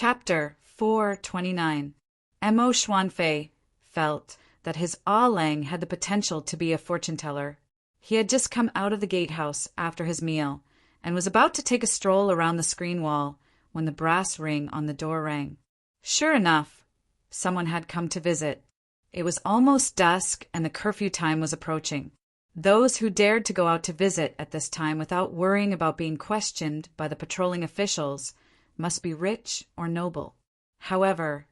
Chapter 429. Mo Xuanfei felt that his Lang had the potential to be a fortune-teller. He had just come out of the gatehouse after his meal and was about to take a stroll around the screen wall when the brass ring on the door rang. Sure enough, someone had come to visit. It was almost dusk and the curfew time was approaching. Those who dared to go out to visit at this time without worrying about being questioned by the patrolling officials must be rich or noble. However,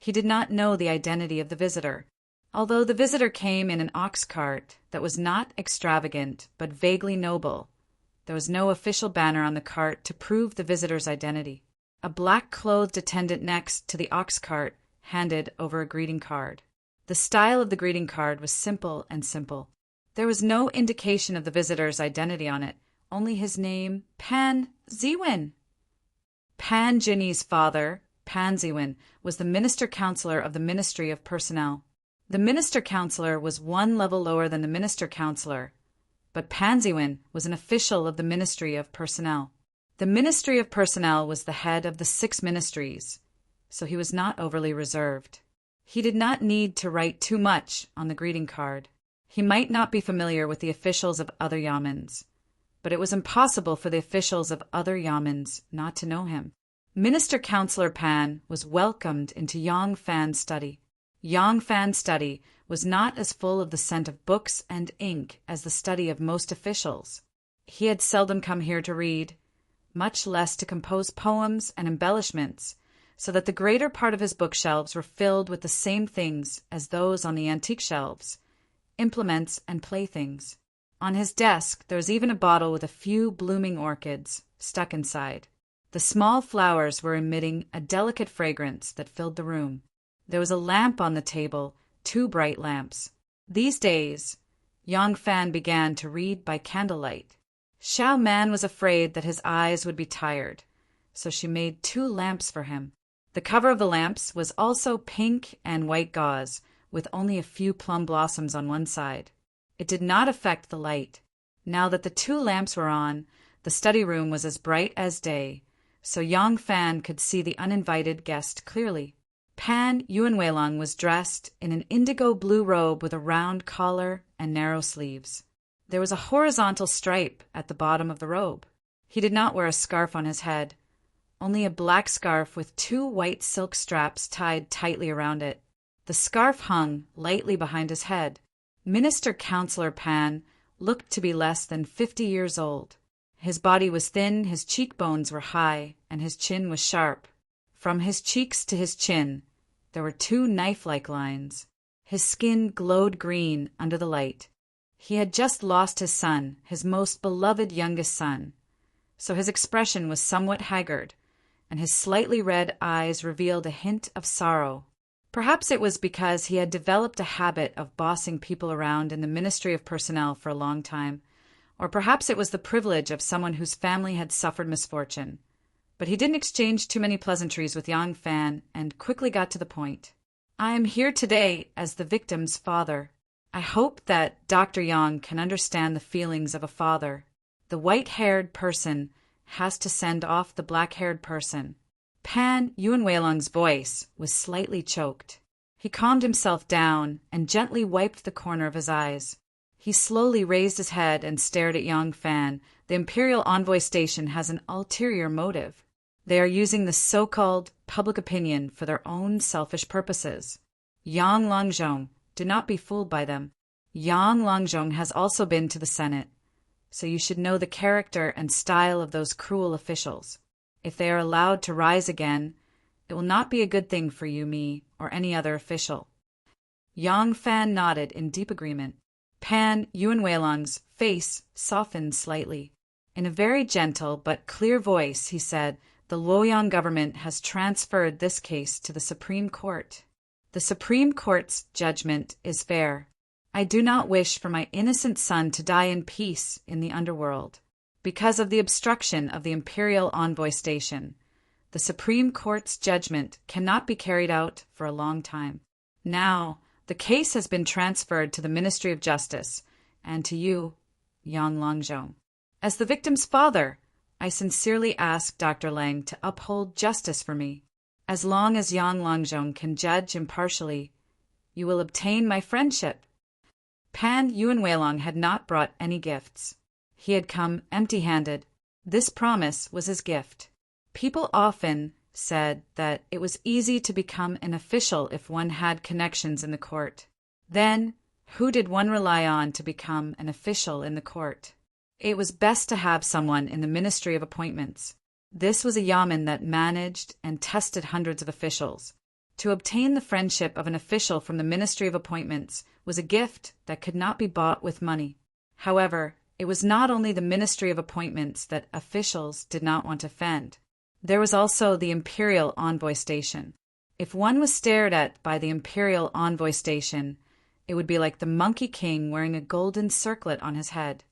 he did not know the identity of the visitor. Although the visitor came in an ox cart that was not extravagant but vaguely noble, there was no official banner on the cart to prove the visitor's identity. A black-clothed attendant next to the ox cart handed over a greeting card. The style of the greeting card was simple and simple. There was no indication of the visitor's identity on it, only his name, Pan Ziwen. Pan Jinyi's father, Pan Ziwen, was the minister-counselor of the Ministry of Personnel. The minister-counselor was one level lower than the minister-counselor, but Pan Ziwen was an official of the Ministry of Personnel. The Ministry of Personnel was the head of the 6 ministries, so he was not overly reserved. He did not need to write too much on the greeting card. He might not be familiar with the officials of other yamens, but it was impossible for the officials of other yamens not to know him. Minister Counselor Pan was welcomed into Yang Fan's study. Yang Fan's study was not as full of the scent of books and ink as the study of most officials. He had seldom come here to read, much less to compose poems and embellishments, so that the greater part of his bookshelves were filled with the same things as those on the antique shelves, implements and playthings. On his desk there was even a bottle with a few blooming orchids stuck inside. The small flowers were emitting a delicate fragrance that filled the room. There was a lamp on the table, 2 bright lamps. These days, Yang Fan began to read by candlelight. Xiao Man was afraid that his eyes would be tired, so she made 2 lamps for him. The cover of the lamps was also pink and white gauze, with only a few plum blossoms on one side. It did not affect the light. Now that the 2 lamps were on, the study room was as bright as day, so Yang Fan could see the uninvited guest clearly. Pan Yuanweilong was dressed in an indigo blue robe with a round collar and narrow sleeves. There was a horizontal stripe at the bottom of the robe. He did not wear a scarf on his head, only a black scarf with 2 white silk straps tied tightly around it. The scarf hung lightly behind his head. Minister Counselor Pan looked to be less than 50 years old. His body was thin, his cheekbones were high, and his chin was sharp. From his cheeks to his chin, there were 2 knife-like lines. His skin glowed green under the light. He had just lost his son, his most beloved youngest son, so his expression was somewhat haggard, and his slightly red eyes revealed a hint of sorrow. Perhaps it was because he had developed a habit of bossing people around in the Ministry of Personnel for a long time, or perhaps it was the privilege of someone whose family had suffered misfortune. But he didn't exchange too many pleasantries with Yang Fan and quickly got to the point. I am here today as the victim's father. I hope that Dr. Yang can understand the feelings of a father. The white-haired person has to send off the black-haired person. Pan Yuanweilong's voice was slightly choked. He calmed himself down and gently wiped the corner of his eyes. He slowly raised his head and stared at Yang Fan. The Imperial Envoy Station has an ulterior motive. They are using the so-called public opinion for their own selfish purposes. Yang Longzhong, do not be fooled by them. Yang Longzhong has also been to the Senate, so you should know the character and style of those cruel officials. If they are allowed to rise again, it will not be a good thing for you, me, or any other official. Yang Fan nodded in deep agreement. Pan Yuanweilong's face softened slightly. In a very gentle but clear voice, he said, "The Luoyang government has transferred this case to the Supreme Court. The Supreme Court's judgment is fair. I do not wish for my innocent son to die in peace in the underworld. Because of the obstruction of the Imperial Envoy Station, the Supreme Court's judgment cannot be carried out for a long time. Now, the case has been transferred to the Ministry of Justice, and to you, Yang Longzhong. As the victim's father, I sincerely ask Dr. Lang to uphold justice for me. As long as Yang Longjong can judge impartially, you will obtain my friendship. Pan Yuanweilong had not brought any gifts. He had come empty-handed. This promise was his gift. People often said that it was easy to become an official if one had connections in the court. Then, who did one rely on to become an official in the court? It was best to have someone in the Ministry of Appointments. This was a yamen that managed and tested hundreds of officials. To obtain the friendship of an official from the Ministry of Appointments was a gift that could not be bought with money. However, it was not only the Ministry of Appointments that officials did not want to offend. There was also the Imperial Envoy Station. If one was stared at by the Imperial Envoy Station, it would be like the Monkey King wearing a golden circlet on his head.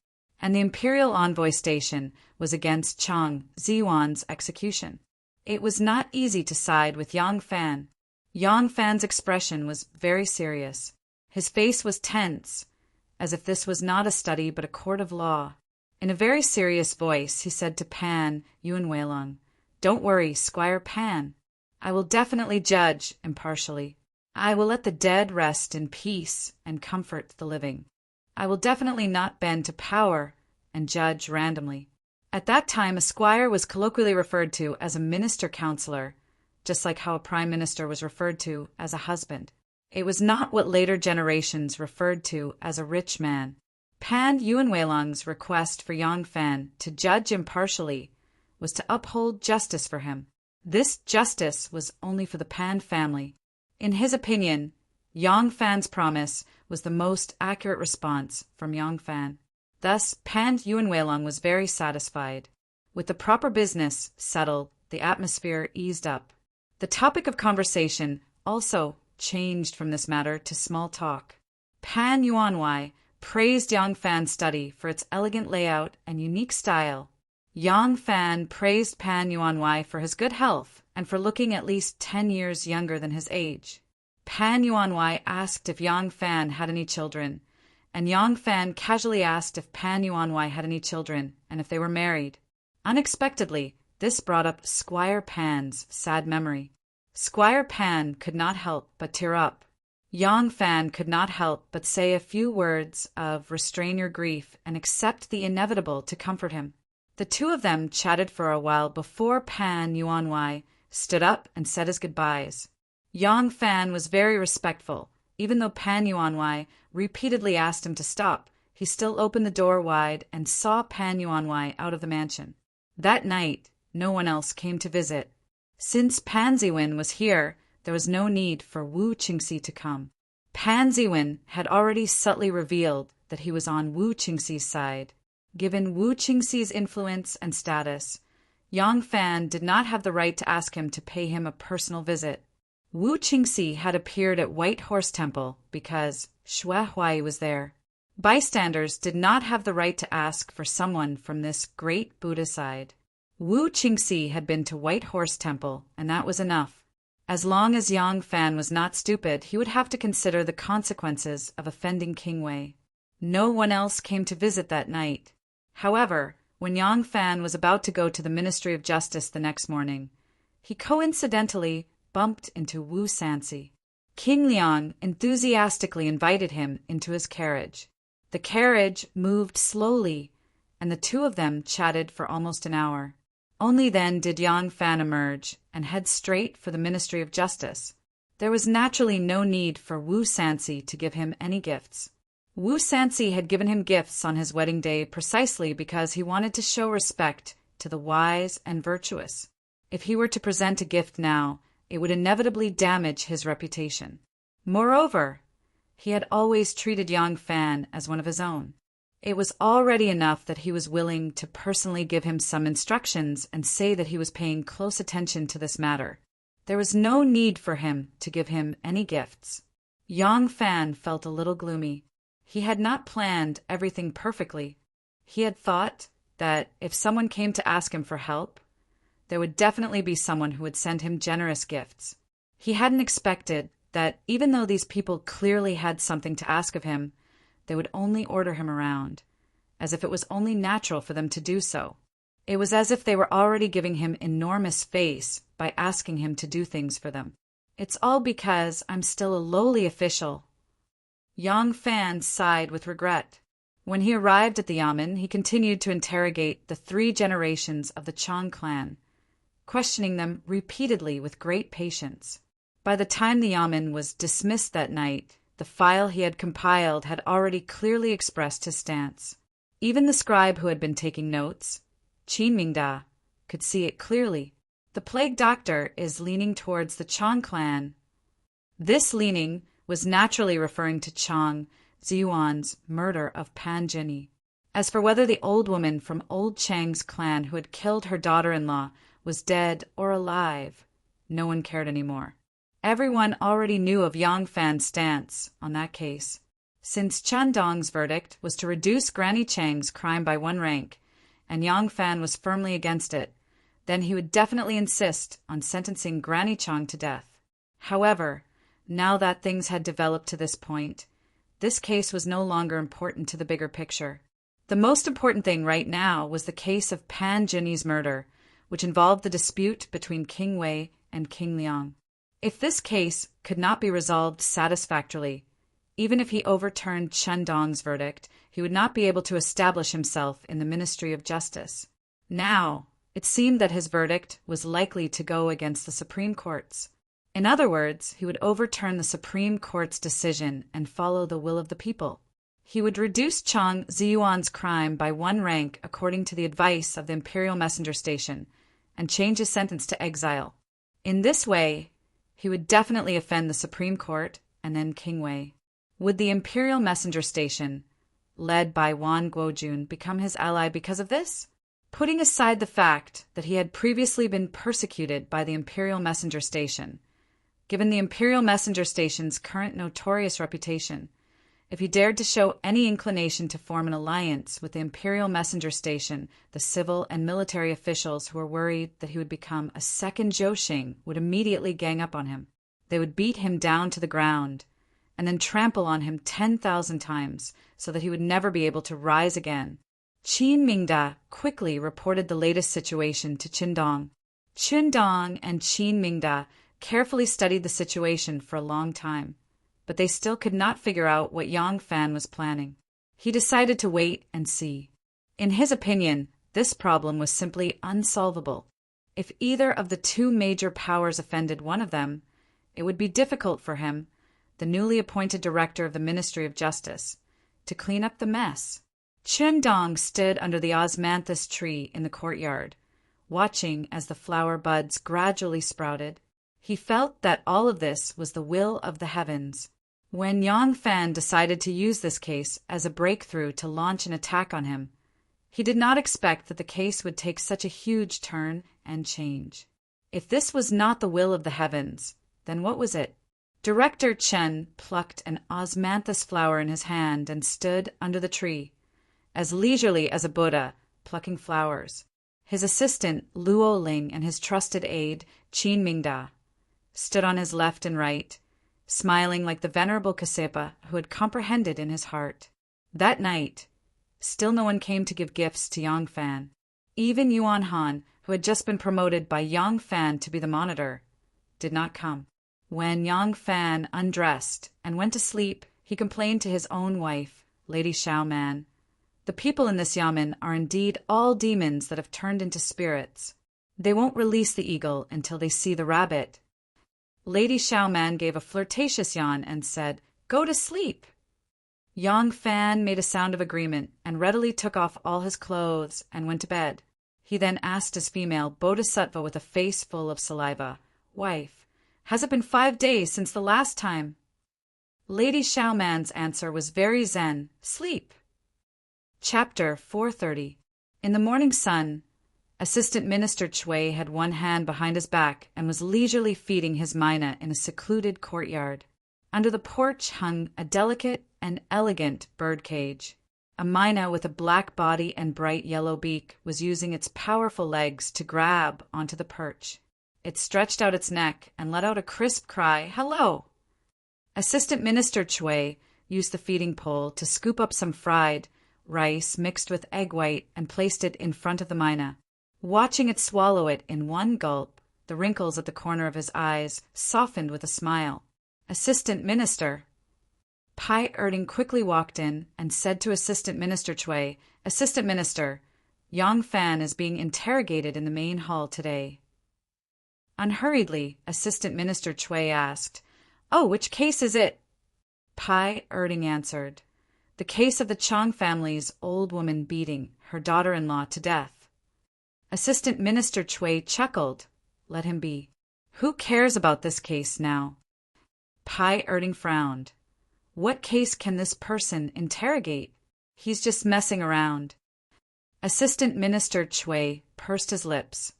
And the Imperial Envoy Station was against Chang Ziwan's execution. It was not easy to side with Yang Fan. Yang Fan's expression was very serious. His face was tense, as if this was not a study but a court of law. In a very serious voice, he said to Pan Yuanweilong, "Don't worry, Squire Pan. I will definitely judge impartially. I will let the dead rest in peace and comfort the living. I will definitely not bend to power and judge randomly." At that time, a squire was colloquially referred to as a minister-counselor, just like how a prime minister was referred to as a husband. It was not what later generations referred to as a rich man. Pan Yuanweilong's request for Yang Fan to judge impartially was to uphold justice for him. This justice was only for the Pan family. In his opinion, Yang Fan's promise was the most accurate response from Yang Fan. Thus, Pan Yuanweilong was very satisfied. With the proper business settled, the atmosphere eased up. The topic of conversation also changed from this matter to small talk. Pan Yuanwei praised Yang Fan's study for its elegant layout and unique style. Yang Fan praised Pan Yuanwei for his good health and for looking at least 10 years younger than his age. Pan Yuanwei asked if Yang Fan had any children, and Yang Fan casually asked if Pan Yuanwei had any children and if they were married. Unexpectedly, this brought up Squire Pan's sad memory. Squire Pan could not help but tear up. Yang Fan could not help but say a few words of restrain your grief and accept the inevitable to comfort him. The two of them chatted for a while before Pan Yuanwei stood up and said his goodbyes. Yang Fan was very respectful. Even though Pan Yuanwei repeatedly asked him to stop, he still opened the door wide and saw Pan Yuanwei out of the mansion. That night, no one else came to visit. Since Pan Ziwen was here, there was no need for Wu Qingxi to come. Pan Ziwen had already subtly revealed that he was on Wu Qingxi's side. Given Wu Qingxi's influence and status, Yang Fan did not have the right to ask him to pay him a personal visit. Wu Qingxi had appeared at White Horse Temple because Xue Huai was there. Bystanders did not have the right to ask for someone from this great Buddha side. Wu Qingxi had been to White Horse Temple, and that was enough. As long as Yang Fan was not stupid, he would have to consider the consequences of offending King Wei. No one else came to visit that night. However, when Yang Fan was about to go to the Ministry of Justice the next morning, he coincidentally bumped into Wu Sanxi. King Liang enthusiastically invited him into his carriage. The carriage moved slowly, and the two of them chatted for almost an hour. Only then did Yang Fan emerge and head straight for the Ministry of Justice. There was naturally no need for Wu Sanxi to give him any gifts. Wu Sanxi had given him gifts on his wedding day precisely because he wanted to show respect to the wise and virtuous. If he were to present a gift now, it would inevitably damage his reputation. Moreover, he had always treated Yang Fan as one of his own. It was already enough that he was willing to personally give him some instructions and say that he was paying close attention to this matter. There was no need for him to give him any gifts. Yang Fan felt a little gloomy. He had not planned everything perfectly. He had thought that if someone came to ask him for help, there would definitely be someone who would send him generous gifts. He hadn't expected that even though these people clearly had something to ask of him, they would only order him around, as if it was only natural for them to do so. It was as if they were already giving him enormous space by asking him to do things for them. It's all because I'm still a lowly official. Yang Fan sighed with regret. When he arrived at the yamen, he continued to interrogate the 3 generations of the Chang clan, questioning them repeatedly with great patience. By the time the yamen was dismissed that night, the file he had compiled had already clearly expressed his stance. Even the scribe who had been taking notes, Qin Mingda, could see it clearly. The plague doctor is leaning towards the Chang clan. This leaning was naturally referring to Chang Ziyuan's murder of Pan Jinyi. As for whether the old woman from old Chang's clan who had killed her daughter-in-law was dead or alive, no one cared anymore. Everyone already knew of Yang Fan's stance on that case. Since Chen Dong's verdict was to reduce Granny Chang's crime by 1 rank, and Yang Fan was firmly against it, then he would definitely insist on sentencing Granny Chang to death. However, now that things had developed to this point, this case was no longer important to the bigger picture. The most important thing right now was the case of Pan Jinyi's murder, which involved the dispute between King Wei and King Liang. If this case could not be resolved satisfactorily, even if he overturned Chen Dong's verdict, he would not be able to establish himself in the Ministry of Justice. Now, it seemed that his verdict was likely to go against the Supreme Court's. In other words, he would overturn the Supreme Court's decision and follow the will of the people. He would reduce Chang Ziyuan's crime by 1 rank according to the advice of the Imperial Messenger Station, and change his sentence to exile. In this way, he would definitely offend the Supreme Court and then King Wei. Would the Imperial Messenger Station, led by Wan Guojun, become his ally because of this? Putting aside the fact that he had previously been persecuted by the Imperial Messenger Station, given the Imperial Messenger Station's current notorious reputation, if he dared to show any inclination to form an alliance with the Imperial Messenger Station, the civil and military officials who were worried that he would become a second Zhou would immediately gang up on him. They would beat him down to the ground, and then trample on him 10,000 times, so that he would never be able to rise again. Qin Mingda quickly reported the latest situation to Qin Dong. Qin Dong and Qin Mingda carefully studied the situation for a long time, but they still could not figure out what Yang Fan was planning. He decided to wait and see. In his opinion, this problem was simply unsolvable. If either of the 2 major powers offended one of them, it would be difficult for him, the newly appointed director of the Ministry of Justice, to clean up the mess. Qin Dong stood under the osmanthus tree in the courtyard, watching as the flower buds gradually sprouted. He felt that all of this was the will of the heavens. When Yang Fan decided to use this case as a breakthrough to launch an attack on him, he did not expect that the case would take such a huge turn and change. If this was not the will of the heavens, then what was it? Director Chen plucked an osmanthus flower in his hand and stood under the tree, as leisurely as a Buddha plucking flowers. His assistant, Luo Ling, and his trusted aide, Qin Mingda, stood on his left and right, smiling like the venerable Kasepa who had comprehended in his heart. That night, still no one came to give gifts to Yang Fan. Even Yuan Han, who had just been promoted by Yang Fan to be the monitor, did not come. When Yang Fan undressed and went to sleep, he complained to his own wife, Lady Xiaoman. The people in this yamen are indeed all demons that have turned into spirits. They won't release the eagle until they see the rabbit. Lady Xiaoman gave a flirtatious yawn and said, "Go to sleep." Yang Fan made a sound of agreement and readily took off all his clothes and went to bed. He then asked his female bodhisattva with a face full of saliva, "Wife, has it been 5 days since the last time?" Lady Xiaoman's answer was very zen, "Sleep." Chapter 430. In the morning sun, Assistant Minister Chui had one hand behind his back and was leisurely feeding his myna in a secluded courtyard. Under the porch hung a delicate and elegant bird cage. A myna with a black body and bright yellow beak was using its powerful legs to grab onto the perch. It stretched out its neck and let out a crisp cry, "Hello!" Assistant Minister Chui used the feeding pole to scoop up some fried rice mixed with egg white and placed it in front of the myna. Watching it swallow it in one gulp, The wrinkles at the corner of his eyes softened with a smile. "Assistant Minister." Pai Erding quickly walked in and said to Assistant Minister Chui, "Assistant Minister, Yang Fan is being interrogated in the main hall today." Unhurriedly, Assistant Minister Chui asked, "Oh, which case is it?" Pai Erding answered, "The case of the Chang family's old woman beating her daughter-in-law to death." Assistant Minister Chui chuckled. Let him be. Who cares about this case now? Pai Erding frowned. What case can this person interrogate? He's just messing around. Assistant Minister Chui pursed his lips.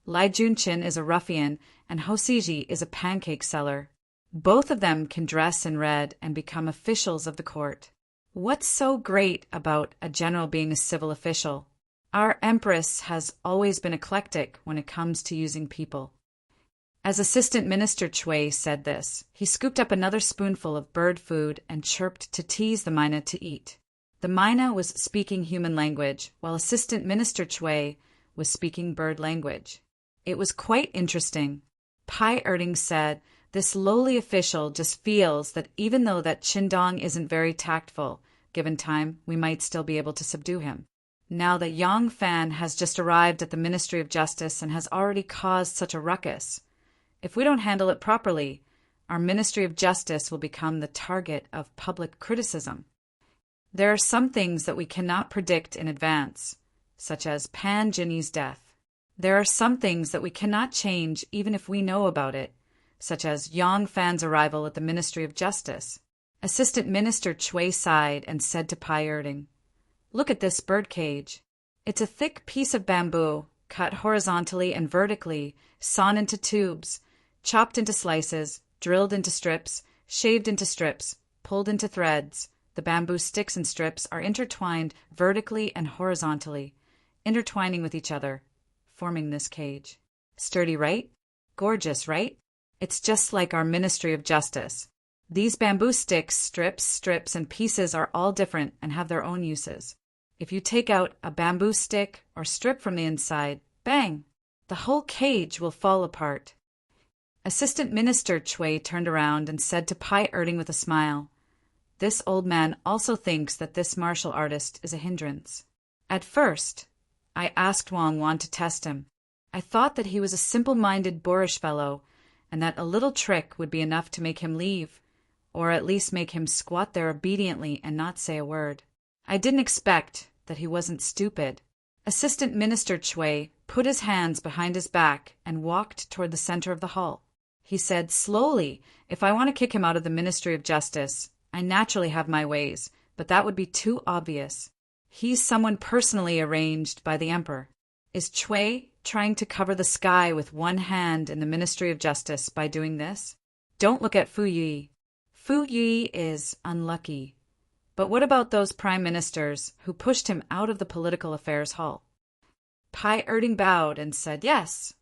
Lai Junchin is a ruffian and Ho Siji is a pancake seller. Both of them can dress in red and become officials of the court. What's so great about a general being a civil official? Our empress has always been eclectic when it comes to using people. As Assistant Minister Chui said this, he scooped up another spoonful of bird food and chirped to tease the myna to eat. The myna was speaking human language, while Assistant Minister Chui was speaking bird language. It was quite interesting. Pai Erding said, "This lowly official just feels that even though that Qindong isn't very tactful, given time, we might still be able to subdue him. Now that Yang Fan has just arrived at the Ministry of Justice and has already caused such a ruckus, if we don't handle it properly, our Ministry of Justice will become the target of public criticism. There are some things that we cannot predict in advance, such as Pan Jinny's death. There are some things that we cannot change even if we know about it, such as Yang Fan's arrival at the Ministry of Justice." Assistant Minister Chui sighed and said to Pai Erding, "Look at this bird cage. It's a thick piece of bamboo, cut horizontally and vertically, sawn into tubes, chopped into slices, drilled into strips, shaved into strips, pulled into threads. The bamboo sticks and strips are intertwined vertically and horizontally, intertwining with each other, forming this cage. Sturdy, right? Gorgeous, right? It's just like our Ministry of Justice. These bamboo sticks, strips, and pieces are all different and have their own uses. If you take out a bamboo stick or strip from the inside, bang! The whole cage will fall apart." Assistant Minister Chui turned around and said to Pai Erding with a smile, "This old man also thinks that this martial artist is a hindrance. At first, I asked Wang Wan to test him. I thought that he was a simple-minded, boorish fellow, and that a little trick would be enough to make him leave, or at least make him squat there obediently and not say a word. I didn't expect that he wasn't stupid." Assistant Minister Chui put his hands behind his back and walked toward the center of the hall. He said slowly, "If I want to kick him out of the Ministry of Justice, I naturally have my ways, but that would be too obvious. He's someone personally arranged by the emperor. Is Chui trying to cover the sky with one hand in the Ministry of Justice by doing this? Don't look at Fu Yi. Fu Yi is unlucky. But what about those prime ministers who pushed him out of the political affairs hall?" Pai Erding bowed and said yes.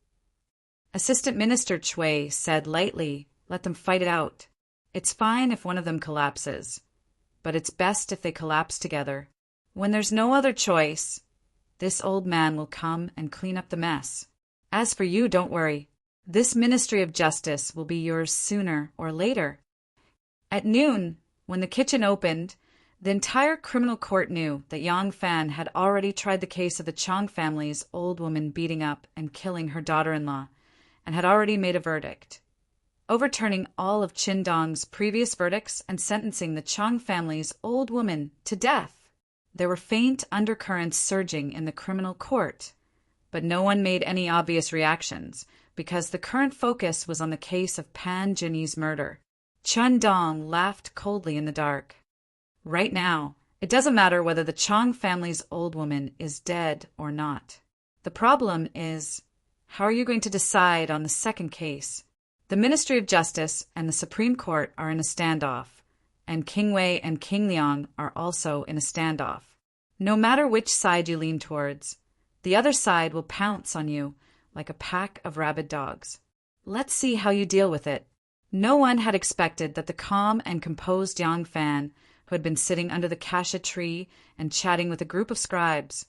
Assistant Minister Chui said lightly, "Let them fight it out. It's fine if one of them collapses, but it's best if they collapse together. When there's no other choice, this old man will come and clean up the mess. As for you, don't worry. This Ministry of Justice will be yours sooner or later." At noon, when the kitchen opened, the entire criminal court knew that Yang Fan had already tried the case of the Chang family's old woman beating up and killing her daughter-in-law, and had already made a verdict, overturning all of Qindong's previous verdicts and sentencing the Chang family's old woman to death. There were faint undercurrents surging in the criminal court, but no one made any obvious reactions because the current focus was on the case of Pan Jinny's murder. Qindong laughed coldly in the dark. Right now, it doesn't matter whether the Chang family's old woman is dead or not. The problem is, how are you going to decide on the second case? The Ministry of Justice and the Supreme Court are in a standoff, and King Wei and King Liang are also in a standoff. No matter which side you lean towards, the other side will pounce on you like a pack of rabid dogs. Let's see how you deal with it. No one had expected that the calm and composed Yang Fan, who had been sitting under the cassia tree and chatting with a group of scribes,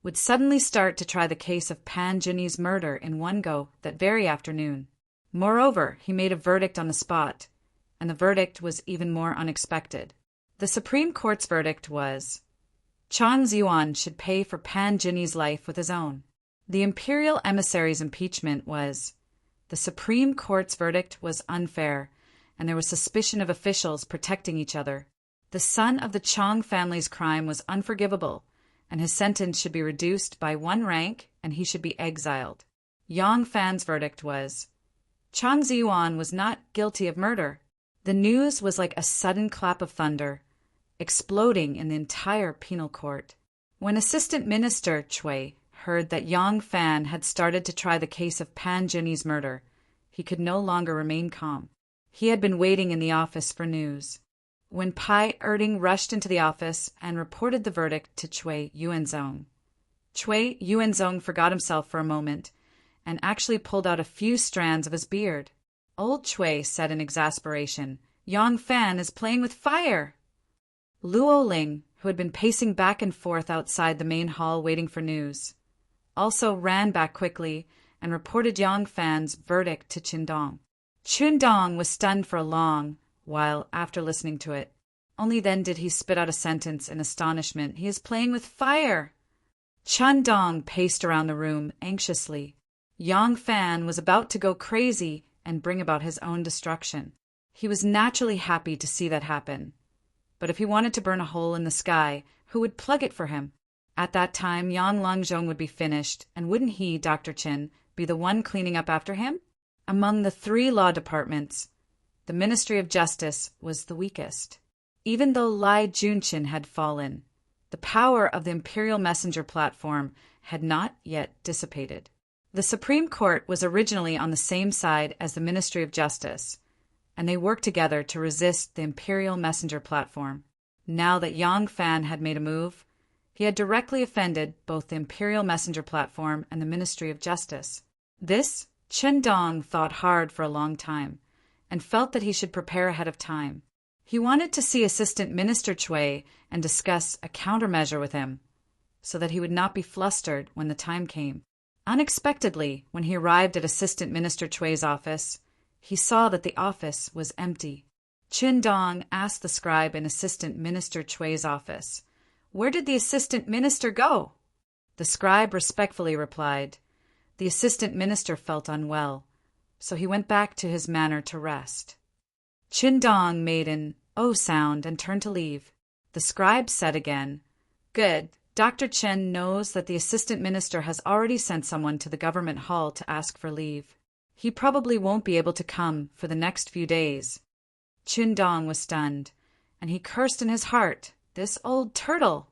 would suddenly start to try the case of Pan Jinny's murder in one go that very afternoon. Moreover, he made a verdict on the spot, and the verdict was even more unexpected. The Supreme Court's verdict was, Chan Ziyuan should pay for Pan Jinny's life with his own. The imperial emissary's impeachment was, the Supreme Court's verdict was unfair, and there was suspicion of officials protecting each other. The son of the Chong family's crime was unforgivable, and his sentence should be reduced by 1 rank, and he should be exiled. Yang Fan's verdict was, Chan Ziyuan was not guilty of murder. The news was like a sudden clap of thunder, exploding in the entire penal court. When Assistant Minister Chui heard that Yang Fan had started to try the case of Pan Jinny's murder, he could no longer remain calm. He had been waiting in the office for news. When Pai Erding rushed into the office and reported the verdict to Chui Yuanzong, Chui Yuanzong forgot himself for a moment and actually pulled out a few strands of his beard. Old Chui said in exasperation, Yang Fan is playing with fire. Luo Ling, who had been pacing back and forth outside the main hall waiting for news, also ran back quickly and reported Yang Fan's verdict to Qindong. Qindong was stunned for a long while after listening to it. Only then did he spit out a sentence in astonishment. He is playing with fire. Qindong paced around the room anxiously. Yang Fan was about to go crazy and bring about his own destruction. He was naturally happy to see that happen. But if he wanted to burn a hole in the sky, who would plug it for him? At that time, Yang Longzhong would be finished, and wouldn't he, Dr. Chin, be the one cleaning up after him? Among the 3 law departments, the Ministry of Justice was the weakest. Even though Lai Junchin had fallen, the power of the Imperial Messenger platform had not yet dissipated. The Supreme Court was originally on the same side as the Ministry of Justice, and they worked together to resist the Imperial Messenger platform. Now that Yang Fan had made a move, he had directly offended both the Imperial Messenger platform and the Ministry of Justice. This, Qindong thought hard for a long time, and felt that he should prepare ahead of time. He wanted to see Assistant Minister Chui and discuss a countermeasure with him, so that he would not be flustered when the time came. Unexpectedly, when he arrived at Assistant Minister Chui's office, he saw that the office was empty. Qindong asked the scribe in Assistant Minister Chui's office, "Where did the Assistant Minister go?" The scribe respectfully replied, "The Assistant Minister felt unwell, so he went back to his manor to rest." Qindong made an "oh" sound and turned to leave. The scribe said again, "Good. Dr. Chen knows that the Assistant Minister has already sent someone to the government hall to ask for leave. He probably won't be able to come for the next few days." Qindong was stunned, and he cursed in his heart, "This old turtle."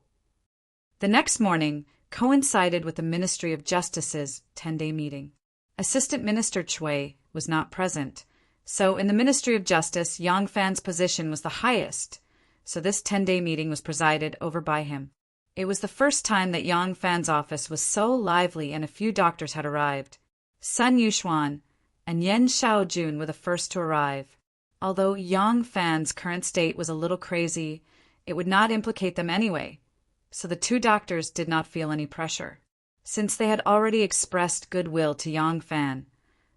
The next morning coincided with the Ministry of Justice's 10-day meeting. Assistant Minister Chui was not present, so in the Ministry of Justice, Yang Fan's position was the highest, so this 10-day meeting was presided over by him. It was the first time that Yang Fan's office was so lively, and a few doctors had arrived. Sun Yuxuan and Yen Xiaojun were the first to arrive. Although Yang Fan's current state was a little crazy, it would not implicate them anyway, so the 2 doctors did not feel any pressure. Since they had already expressed goodwill to Yang Fan,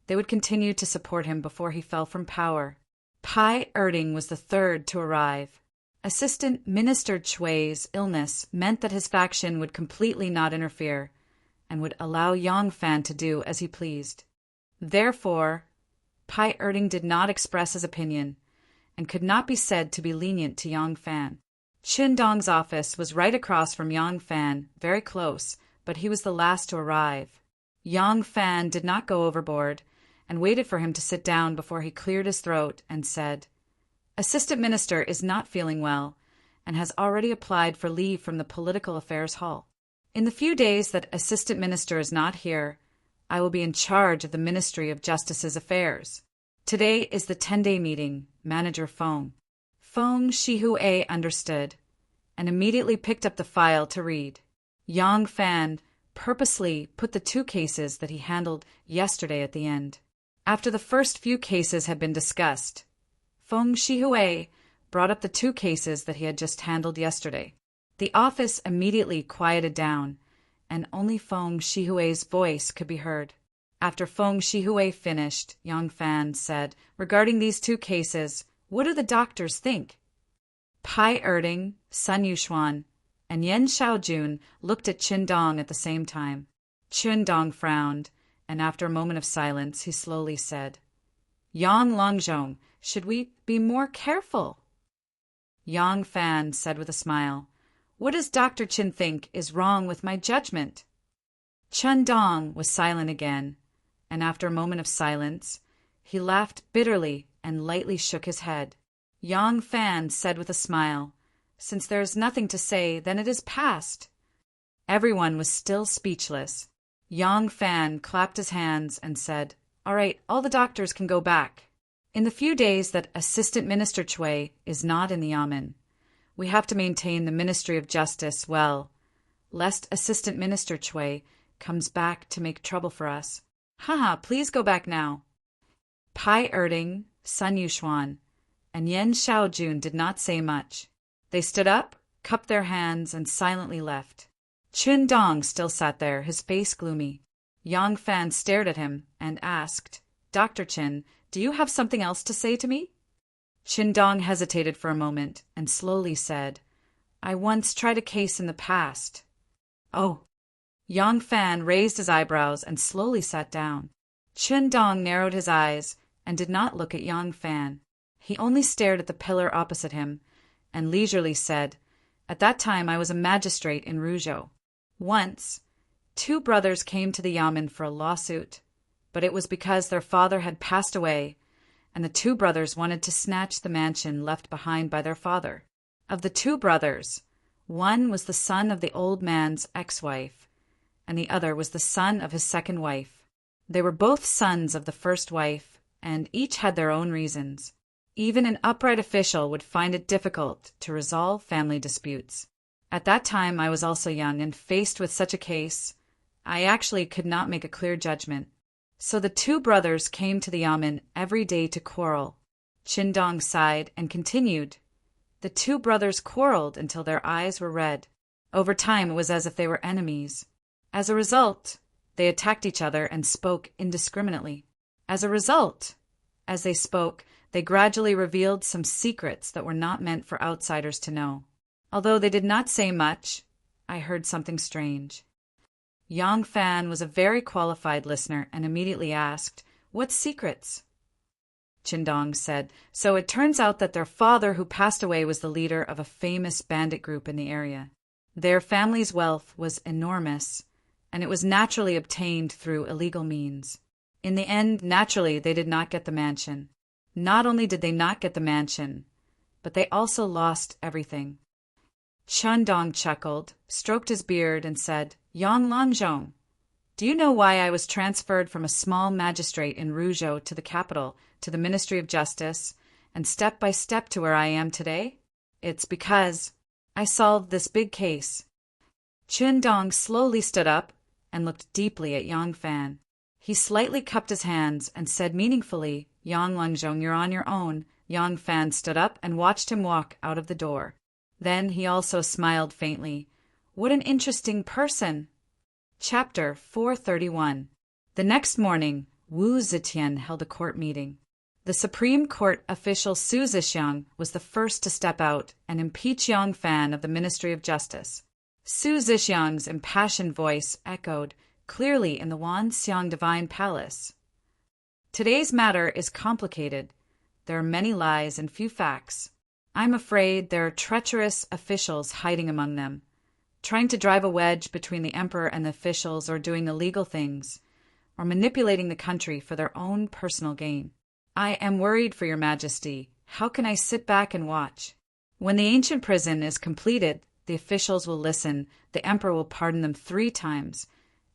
they would continue to support him before he fell from power. Pai Erding was the 3rd to arrive. Assistant Minister Chui's illness meant that his faction would completely not interfere and would allow Yang Fan to do as he pleased. Therefore, Pai Erding did not express his opinion and could not be said to be lenient to Yang Fan. Qindong's office was right across from Yang Fan, very close, but he was the last to arrive. Yang Fan did not go overboard and waited for him to sit down before he cleared his throat and said, "Assistant Minister is not feeling well and has already applied for leave from the Political Affairs Hall. In the few days that Assistant Minister is not here, I will be in charge of the Ministry of Justice's affairs. Today is the 10-day meeting, Manager Feng." Feng Shihue understood and immediately picked up the file to read. Yang Fan purposely put the 2 cases that he handled yesterday at the end. After the first few cases had been discussed, Feng Shihue brought up the 2 cases that he had just handled yesterday. The office immediately quieted down, and only Feng Shihue's voice could be heard. After Feng Shihue finished, Yang Fan said, "Regarding these two cases, what do the doctors think?" Pai Erding, Sun Yuxuan, and Yen Xiaojun looked at Qin Dong at the same time. Qin Dong frowned, and after a moment of silence, he slowly said, "Yang Longzhong, should we be more careful?" Yang Fan said with a smile, "What does Dr. Qin think is wrong with my judgment?" Qin Dong was silent again, and after a moment of silence, he laughed bitterly and lightly shook his head. Yang Fan said with a smile, "Since there is nothing to say, then it is past." Everyone was still speechless. Yang Fan clapped his hands and said, "All right, all the doctors can go back. In the few days that Assistant Minister Cui is not in the Yamen, we have to maintain the Ministry of Justice well, lest Assistant Minister Cui comes back to make trouble for us. Haha, please go back now." Pai Erding, Sun Yuxuan, and Yen Xiaojun did not say much. They stood up, cupped their hands, and silently left. Qin Dong still sat there, his face gloomy. Yang Fan stared at him and asked, "Dr. Qin, do you have something else to say to me?" Qin Dong hesitated for a moment and slowly said, "I once tried a case in the past." "Oh." Yang Fan raised his eyebrows and slowly sat down. Qin Dong narrowed his eyes and did not look at Yang Fan. He only stared at the pillar opposite him and leisurely said, "At that time I was a magistrate in Ruzhou. Once, two brothers came to the Yamen for a lawsuit, but it was because their father had passed away, and the two brothers wanted to snatch the mansion left behind by their father. Of the two brothers, one was the son of the old man's ex-wife, and the other was the son of his second wife. They were both sons of the first wife, and each had their own reasons. Even an upright official would find it difficult to resolve family disputes. At that time I was also young, and faced with such a case, I actually could not make a clear judgment. So the two brothers came to the Yamen every day to quarrel." Qin Dong sighed and continued, "The two brothers quarreled until their eyes were red. Over time it was as if they were enemies. As a result, they attacked each other and spoke indiscriminately. As a result, as they spoke, they gradually revealed some secrets that were not meant for outsiders to know. Although they did not say much, I heard something strange." Yang Fan was a very qualified listener and immediately asked, "What secrets?" Qin Dong said, "So it turns out that their father who passed away was the leader of a famous bandit group in the area. Their family's wealth was enormous, and it was naturally obtained through illegal means. In the end, naturally, they did not get the mansion. Not only did they not get the mansion, but they also lost everything." Qin Dong chuckled, stroked his beard, and said, "Yang Longzhong, do you know why I was transferred from a small magistrate in Ruzhou to the capital, to the Ministry of Justice, and step by step to where I am today? It's because I solved this big case." Qin Dong slowly stood up and looked deeply at Yang Fan. He slightly cupped his hands and said meaningfully, "Yang Longzhong, you're on your own." Yang Fan stood up and watched him walk out of the door. Then he also smiled faintly. "What an interesting person!" Chapter 431. The next morning, Wu Zetian held a court meeting. The Supreme Court official Su Zhixiang was the first to step out and impeach Yang Fan of the Ministry of Justice. Su Zhixiang's impassioned voice echoed clearly in the Wanxiang Divine Palace. "Today's matter is complicated. There are many lies and few facts. I'm afraid there are treacherous officials hiding among them, trying to drive a wedge between the emperor and the officials, or doing illegal things, or manipulating the country for their own personal gain. I am worried for your majesty. How can I sit back and watch? When the ancient prison is completed, the officials will listen, the emperor will pardon them 3 times,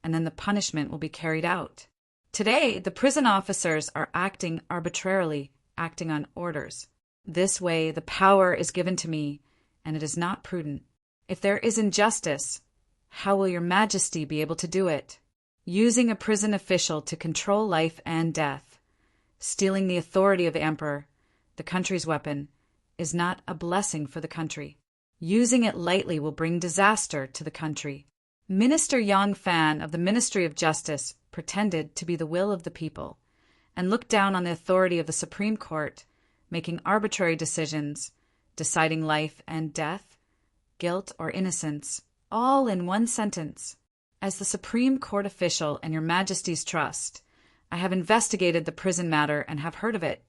and then the punishment will be carried out. Today, the prison officers are acting arbitrarily, acting on orders. This way, the power is given to me, and it is not prudent. If there is injustice, how will your majesty be able to do it? Using a prison official to control life and death, stealing the authority of the emperor, the country's weapon, is not a blessing for the country. Using it lightly will bring disaster to the country. Minister Yang Fan of the Ministry of Justice pretended to be the will of the people and looked down on the authority of the Supreme Court, making arbitrary decisions, deciding life and death, guilt or innocence, all in one sentence. As the Supreme Court official and your Majesty's trust, I have investigated the prison matter and have heard of it,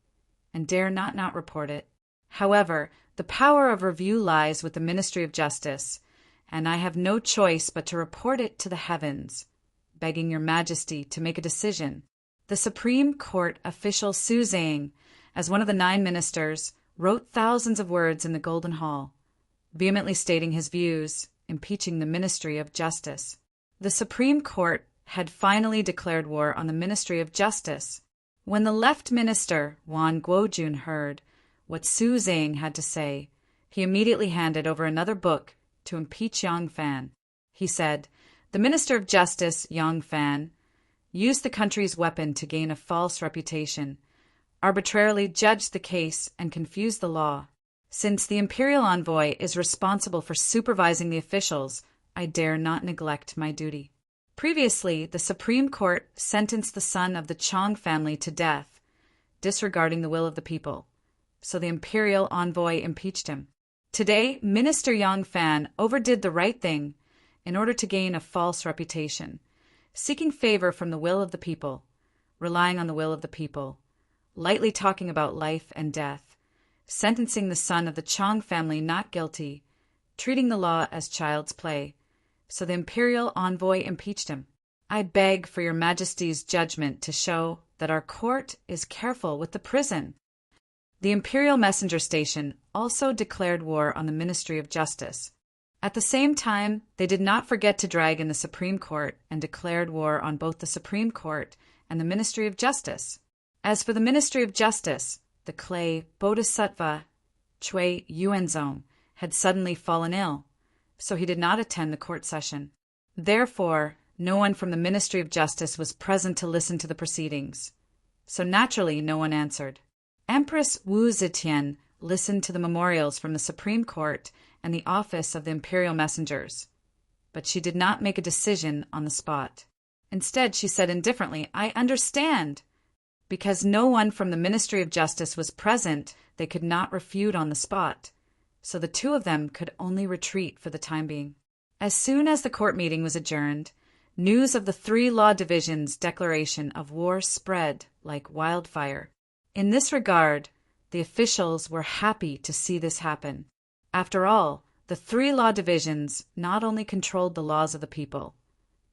and dare not report it. However, the power of review lies with the Ministry of Justice, and I have no choice but to report it to the heavens, begging your Majesty to make a decision. The Supreme Court official Su Zhang, as one of the 9 ministers, wrote thousands of words in the Golden Hall, vehemently stating his views, impeaching the Ministry of Justice. The Supreme Court had finally declared war on the Ministry of Justice. When the left minister, Wang Guojun, heard what Su Zhang had to say, he immediately handed over another book to impeach Yang Fan. He said, "The Minister of Justice, Yang Fan, used the country's weapon to gain a false reputation, arbitrarily judged the case and confused the law. Since the imperial envoy is responsible for supervising the officials, I dare not neglect my duty." Previously, the Supreme Court sentenced the son of the Chong family to death, disregarding the will of the people, so the imperial envoy impeached him. Today, Minister Yang Fan overdid the right thing in order to gain a false reputation, seeking favor from the will of the people, relying on the will of the people, lightly talking about life and death, sentencing the son of the Chong family not guilty, treating the law as child's play, so the imperial envoy impeached him. I beg for your Majesty's judgment to show that our court is careful with the prison. The imperial messenger station also declared war on the Ministry of Justice. At the same time, they did not forget to drag in the Supreme Court and declared war on both the Supreme Court and the Ministry of Justice. As for the Ministry of Justice, the clay Bodhisattva Chui Yuanzong had suddenly fallen ill, so he did not attend the court session. Therefore, no one from the Ministry of Justice was present to listen to the proceedings, so naturally no one answered. Empress Wu Zetian listened to the memorials from the Supreme Court and the office of the imperial messengers, but she did not make a decision on the spot. Instead, she said indifferently, "I understand." Because no one from the Ministry of Justice was present, they could not refute on the spot, so the two of them could only retreat for the time being. As soon as the court meeting was adjourned, news of the 3 law divisions' declaration of war spread like wildfire. In this regard, the officials were happy to see this happen. After all, the 3 law divisions not only controlled the laws of the people,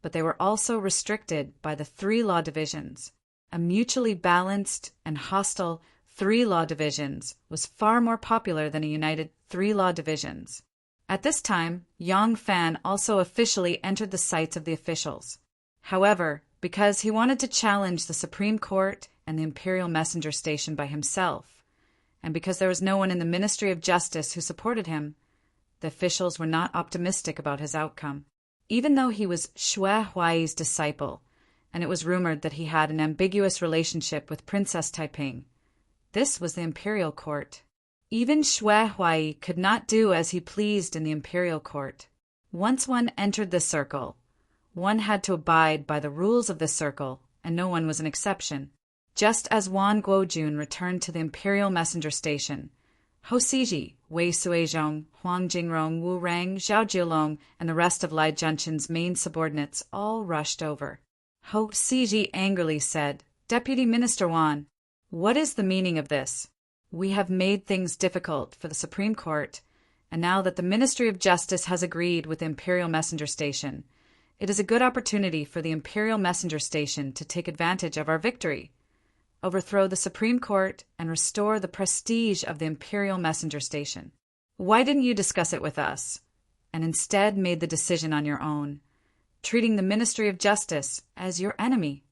but they were also restricted by the 3 law divisions. A mutually balanced and hostile 3 law divisions was far more popular than a united 3 law divisions. At this time, Yang Fan also officially entered the sights of the officials. However, because he wanted to challenge the Supreme Court and the Imperial Messenger Station by himself, and because there was no one in the Ministry of Justice who supported him, the officials were not optimistic about his outcome. Even though he was Xue Huai's disciple, and it was rumored that he had an ambiguous relationship with Princess Taiping, this was the imperial court. Even Xue Huai could not do as he pleased in the imperial court. Once one entered this circle, one had to abide by the rules of this circle, and no one was an exception. Just as Wang Guojun returned to the imperial messenger station, Hou Siji, Wei Suizhong, Huang Jingrong, Wu Rang, Zhao Jiulong, and the rest of Lai Junshin's main subordinates all rushed over. Hou Siji angrily said, "Deputy Minister Wan, what is the meaning of this? We have made things difficult for the Supreme Court, and now that the Ministry of Justice has agreed with the Imperial Messenger Station, it is a good opportunity for the Imperial Messenger Station to take advantage of our victory, overthrow the Supreme Court, and restore the prestige of the Imperial Messenger Station. Why didn't you discuss it with us, and instead made the decision on your own, treating the Ministry of Justice as your enemy?"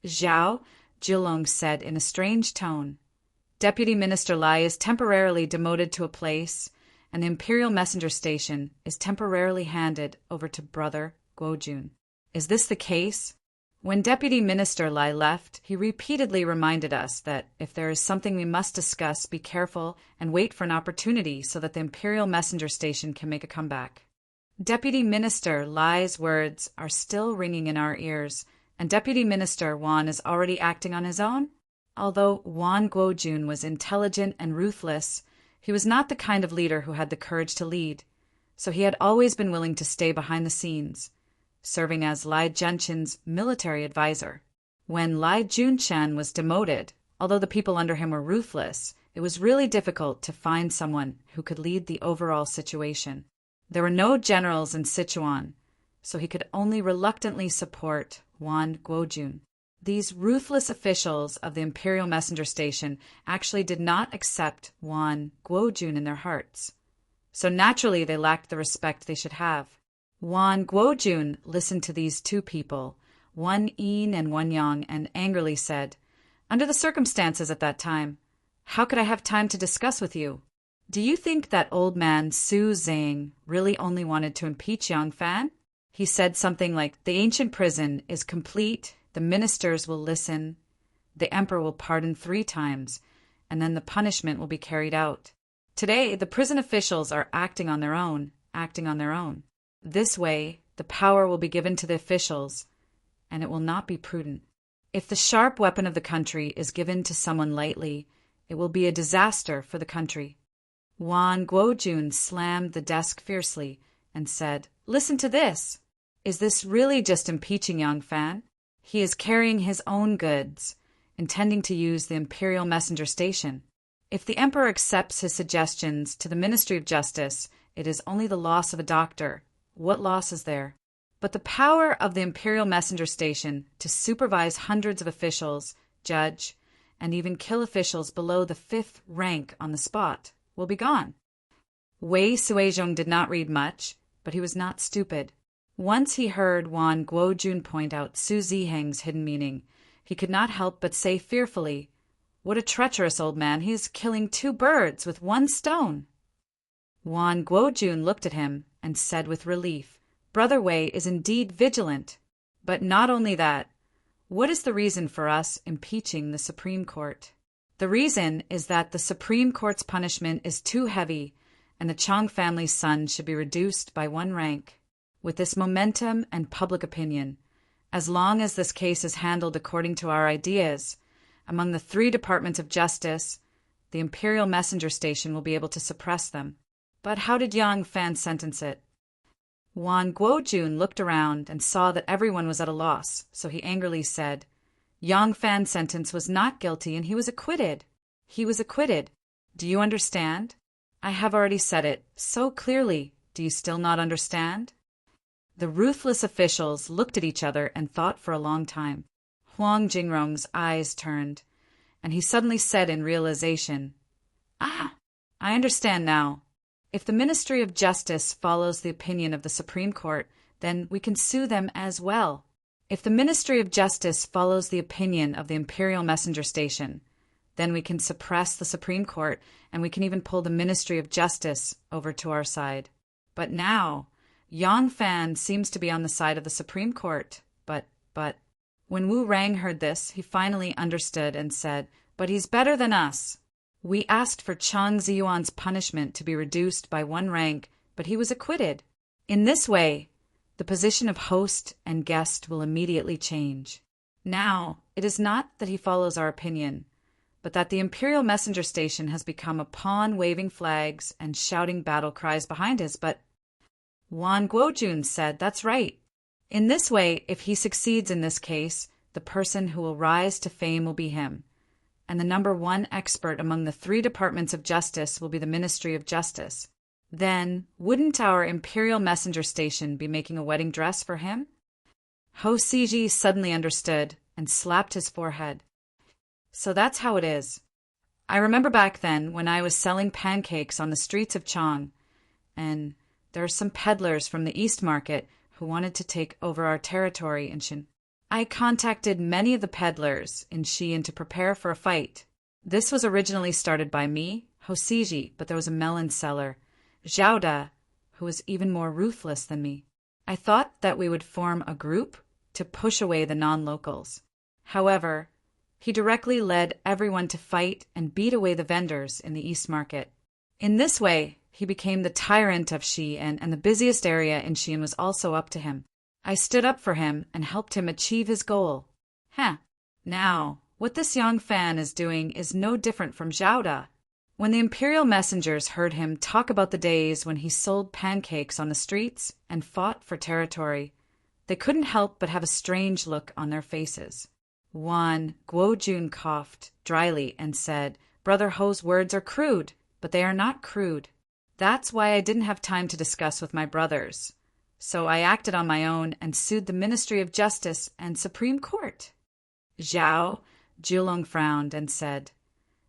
Zhao Jiulong said in a strange tone, "Deputy Minister Lai is temporarily demoted to a place, and the Imperial Messenger Station is temporarily handed over to Brother Guojun. Is this the case?" When Deputy Minister Lai left, he repeatedly reminded us that if there is something we must discuss, be careful and wait for an opportunity so that the Imperial Messenger Station can make a comeback. Deputy Minister Lai's words are still ringing in our ears, and Deputy Minister Wan is already acting on his own. Although Wan Guojun was intelligent and ruthless, he was not the kind of leader who had the courage to lead, so he had always been willing to stay behind the scenes, serving as Lai Junchen's military advisor. When Lai Junchen was demoted, although the people under him were ruthless, it was really difficult to find someone who could lead the overall situation. There were no generals in Sichuan, so he could only reluctantly support Wan Guojun. These ruthless officials of the Imperial Messenger Station actually did not accept Wan Guojun in their hearts, so naturally they lacked the respect they should have. Wan Guojun listened to these two people, one Yin and one Yang, and angrily said, "Under the circumstances at that time, how could I have time to discuss with you? Do you think that old man Su Zhang really only wanted to impeach Yang Fan? He said something like, 'The ancient prison is complete, the ministers will listen, the emperor will pardon 3 times, and then the punishment will be carried out.' Today, the prison officials are acting on their own. This way, the power will be given to the officials, and it will not be prudent. If the sharp weapon of the country is given to someone lightly, it will be a disaster for the country." Wan Guojun slammed the desk fiercely and said, "Listen to this. Is this really just impeaching Yang Fan? He is carrying his own goods, intending to use the Imperial Messenger Station. If the Emperor accepts his suggestions to the Ministry of Justice, it is only the loss of a doctor. What loss is there? But the power of the Imperial Messenger Station to supervise hundreds of officials, judge, and even kill officials below the 5th rank on the spot will be gone." Wei Suizhong did not read much, but he was not stupid. Once he heard Wan Guojun point out Su Ziheng's hidden meaning, he could not help but say fearfully, "What a treacherous old man! He is killing 2 birds with 1 stone." Wan Guojun looked at him and said with relief, "Brother Wei is indeed vigilant. But not only that, what is the reason for us impeaching the Supreme Court? The reason is that the Supreme Court's punishment is too heavy, and the Chang family's son should be reduced by 1 rank. With this momentum and public opinion, as long as this case is handled according to our ideas, among the 3 departments of justice, the Imperial Messenger Station will be able to suppress them." But how did Yang Fan sentence it? Wan Guojun looked around and saw that everyone was at a loss, so he angrily said, "Yang Fan's sentence was not guilty and he was acquitted. He was acquitted. Do you understand? I have already said it so clearly. Do you still not understand?" The ruthless officials looked at each other and thought for a long time. Huang Jingrong's eyes turned, and he suddenly said in realization, "Ah, I understand now. If the Ministry of Justice follows the opinion of the Supreme Court, then we can sue them as well. If the Ministry of Justice follows the opinion of the Imperial Messenger Station, then we can suppress the Supreme Court, and we can even pull the Ministry of Justice over to our side. But now, Yang Fan seems to be on the side of the Supreme Court. But, when Wu Rang heard this, he finally understood and said, "But he's better than us. We asked for Chang Ziyuan's punishment to be reduced by 1 rank, but he was acquitted. In this way, the position of host and guest will immediately change. Now, it is not that he follows our opinion, but that the Imperial Messenger Station has become a pawn waving flags and shouting battle cries behind us, but..." Wan Guojun said, "That's right. In this way, if he succeeds in this case, the person who will rise to fame will be him, and the number 1 expert among the 3 departments of justice will be the Ministry of Justice. Then, wouldn't our Imperial Messenger Station be making a wedding dress for him?" Ho Siji suddenly understood and slapped his forehead. "So that's how it is. I remember back then when I was selling pancakes on the streets of Chang, and there are some peddlers from the East Market who wanted to take over our territory in Shin. I contacted many of the peddlers in Xi'an to prepare for a fight. This was originally started by me, Hosiji, but there was a melon seller, Zhaoda, who was even more ruthless than me. I thought that we would form a group to push away the non-locals. However, he directly led everyone to fight and beat away the vendors in the East Market. In this way, He became the tyrant of Xi'an, and the busiest area in Xi'an was also up to him. I stood up for him and helped him achieve his goal. Now, what this young fan is doing is no different from Zhao Da. When the imperial messengers heard him talk about the days when he sold pancakes on the streets and fought for territory, they couldn't help but have a strange look on their faces. Wan Guojun coughed dryly and said, "Brother Ho's words are crude, but they are not crude. That's why I didn't have time to discuss with my brothers. So I acted on my own and sued the Ministry of Justice and Supreme Court." Zhao Julong frowned and said,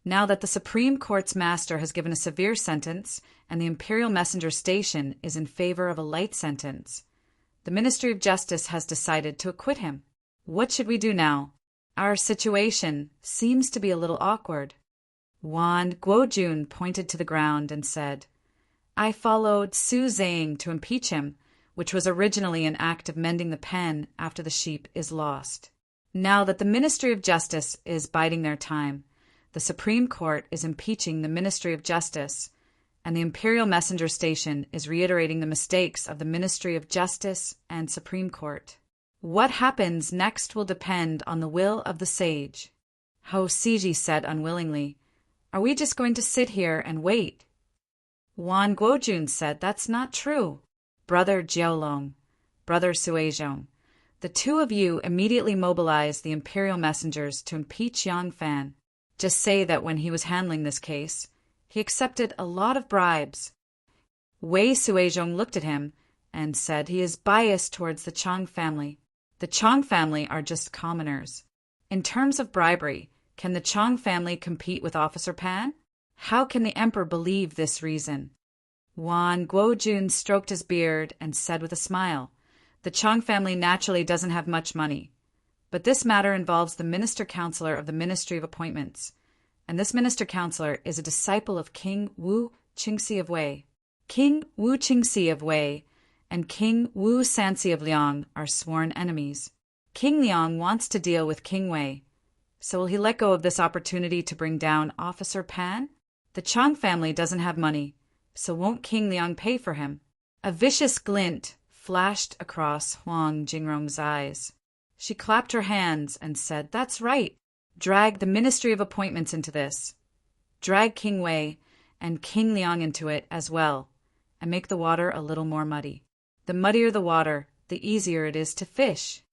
"Now that the Supreme Court's master has given a severe sentence and the Imperial Messenger Station is in favor of a light sentence, the Ministry of Justice has decided to acquit him. What should we do now? Our situation seems to be a little awkward." Wan Guojun pointed to the ground and said, "I followed Su Zhang to impeach him, which was originally an act of mending the pen after the sheep is lost. Now that the Ministry of Justice is biding their time, the Supreme Court is impeaching the Ministry of Justice, and the Imperial Messenger Station is reiterating the mistakes of the Ministry of Justice and Supreme Court. What happens next will depend on the will of the sage." Ho Siji said unwillingly, "Are we just going to sit here and wait?" Wan Guojun said, "That's not true. Brother Jiaolong, Brother Suizhong, the two of you immediately mobilized the Imperial messengers to impeach Yang Fan. Just say that when he was handling this case, he accepted a lot of bribes." Wei Suizhong looked at him and said, "He is biased towards the Chang family. The Chang family are just commoners. In terms of bribery, can the Chang family compete with Officer Pan? How can the emperor believe this reason?" Wan Guojun stroked his beard and said with a smile, "The Chang family naturally doesn't have much money. But this matter involves the Minister-Counselor of the Ministry of Appointments, and this Minister-Counselor is a disciple of King Wu Qingxi of Wei. King Wu Qingxi of Wei and King Wu Sanxi of Liang are sworn enemies. King Liang wants to deal with King Wei, so will he let go of this opportunity to bring down Officer Pan? The Chang family doesn't have money, so won't King Liang pay for him?" A vicious glint flashed across Huang Jingrong's eyes. She clapped her hands and said, "That's right. Drag the Ministry of Appointments into this. Drag King Wei and King Liang into it as well, and make the water a little more muddy. The muddier the water, the easier it is to fish."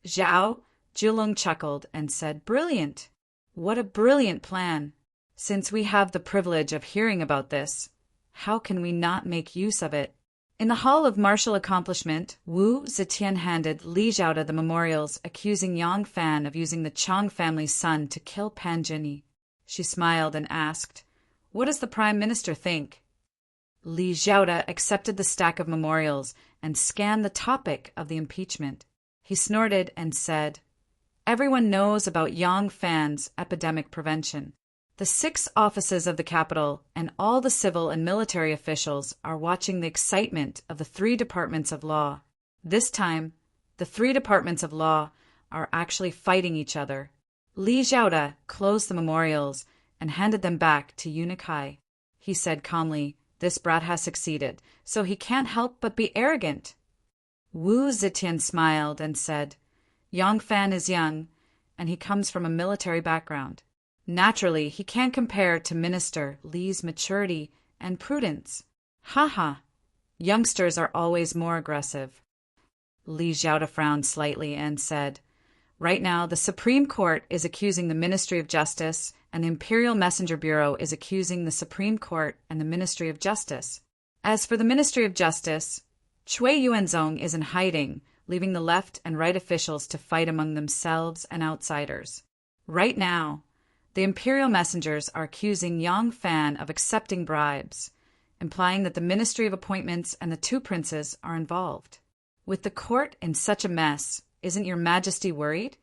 Zhao Julong chuckled and said, "Brilliant! What a brilliant plan! Since we have the privilege of hearing about this, how can we not make use of it?" In the Hall of Martial Accomplishment, Wu Zetian handed Li Zhaoda the memorials accusing Yang Fan of using the Chang family's son to kill Pan Zhenyi. She smiled and asked, "What does the Prime Minister think?" Li Zhaoda accepted the stack of memorials and scanned the topic of the impeachment. He snorted and said, "Everyone knows about Yang Fan's epidemic prevention. The 6 offices of the capital and all the civil and military officials are watching the excitement of the 3 departments of law. This time, the 3 departments of law are actually fighting each other." Li Zhaoda closed the memorials and handed them back to Eunuch Hai. He said calmly, "This brat has succeeded, so he can't help but be arrogant." Wu Zetian smiled and said, "Yang Fan is young, and he comes from a military background. Naturally, he can't compare to Minister Li's maturity and prudence. Ha! Youngsters are always more aggressive." Li Zhaoda frowned slightly and said, "Right now, the Supreme Court is accusing the Ministry of Justice, and the Imperial Messenger Bureau is accusing the Supreme Court and the Ministry of Justice. As for the Ministry of Justice, Cui Yuanzong is in hiding, leaving the left and right officials to fight among themselves and outsiders. Right now, the Imperial Messengers are accusing Yang Fan of accepting bribes, implying that the Ministry of Appointments and the 2 princes are involved. With the court in such a mess, isn't your Majesty worried?"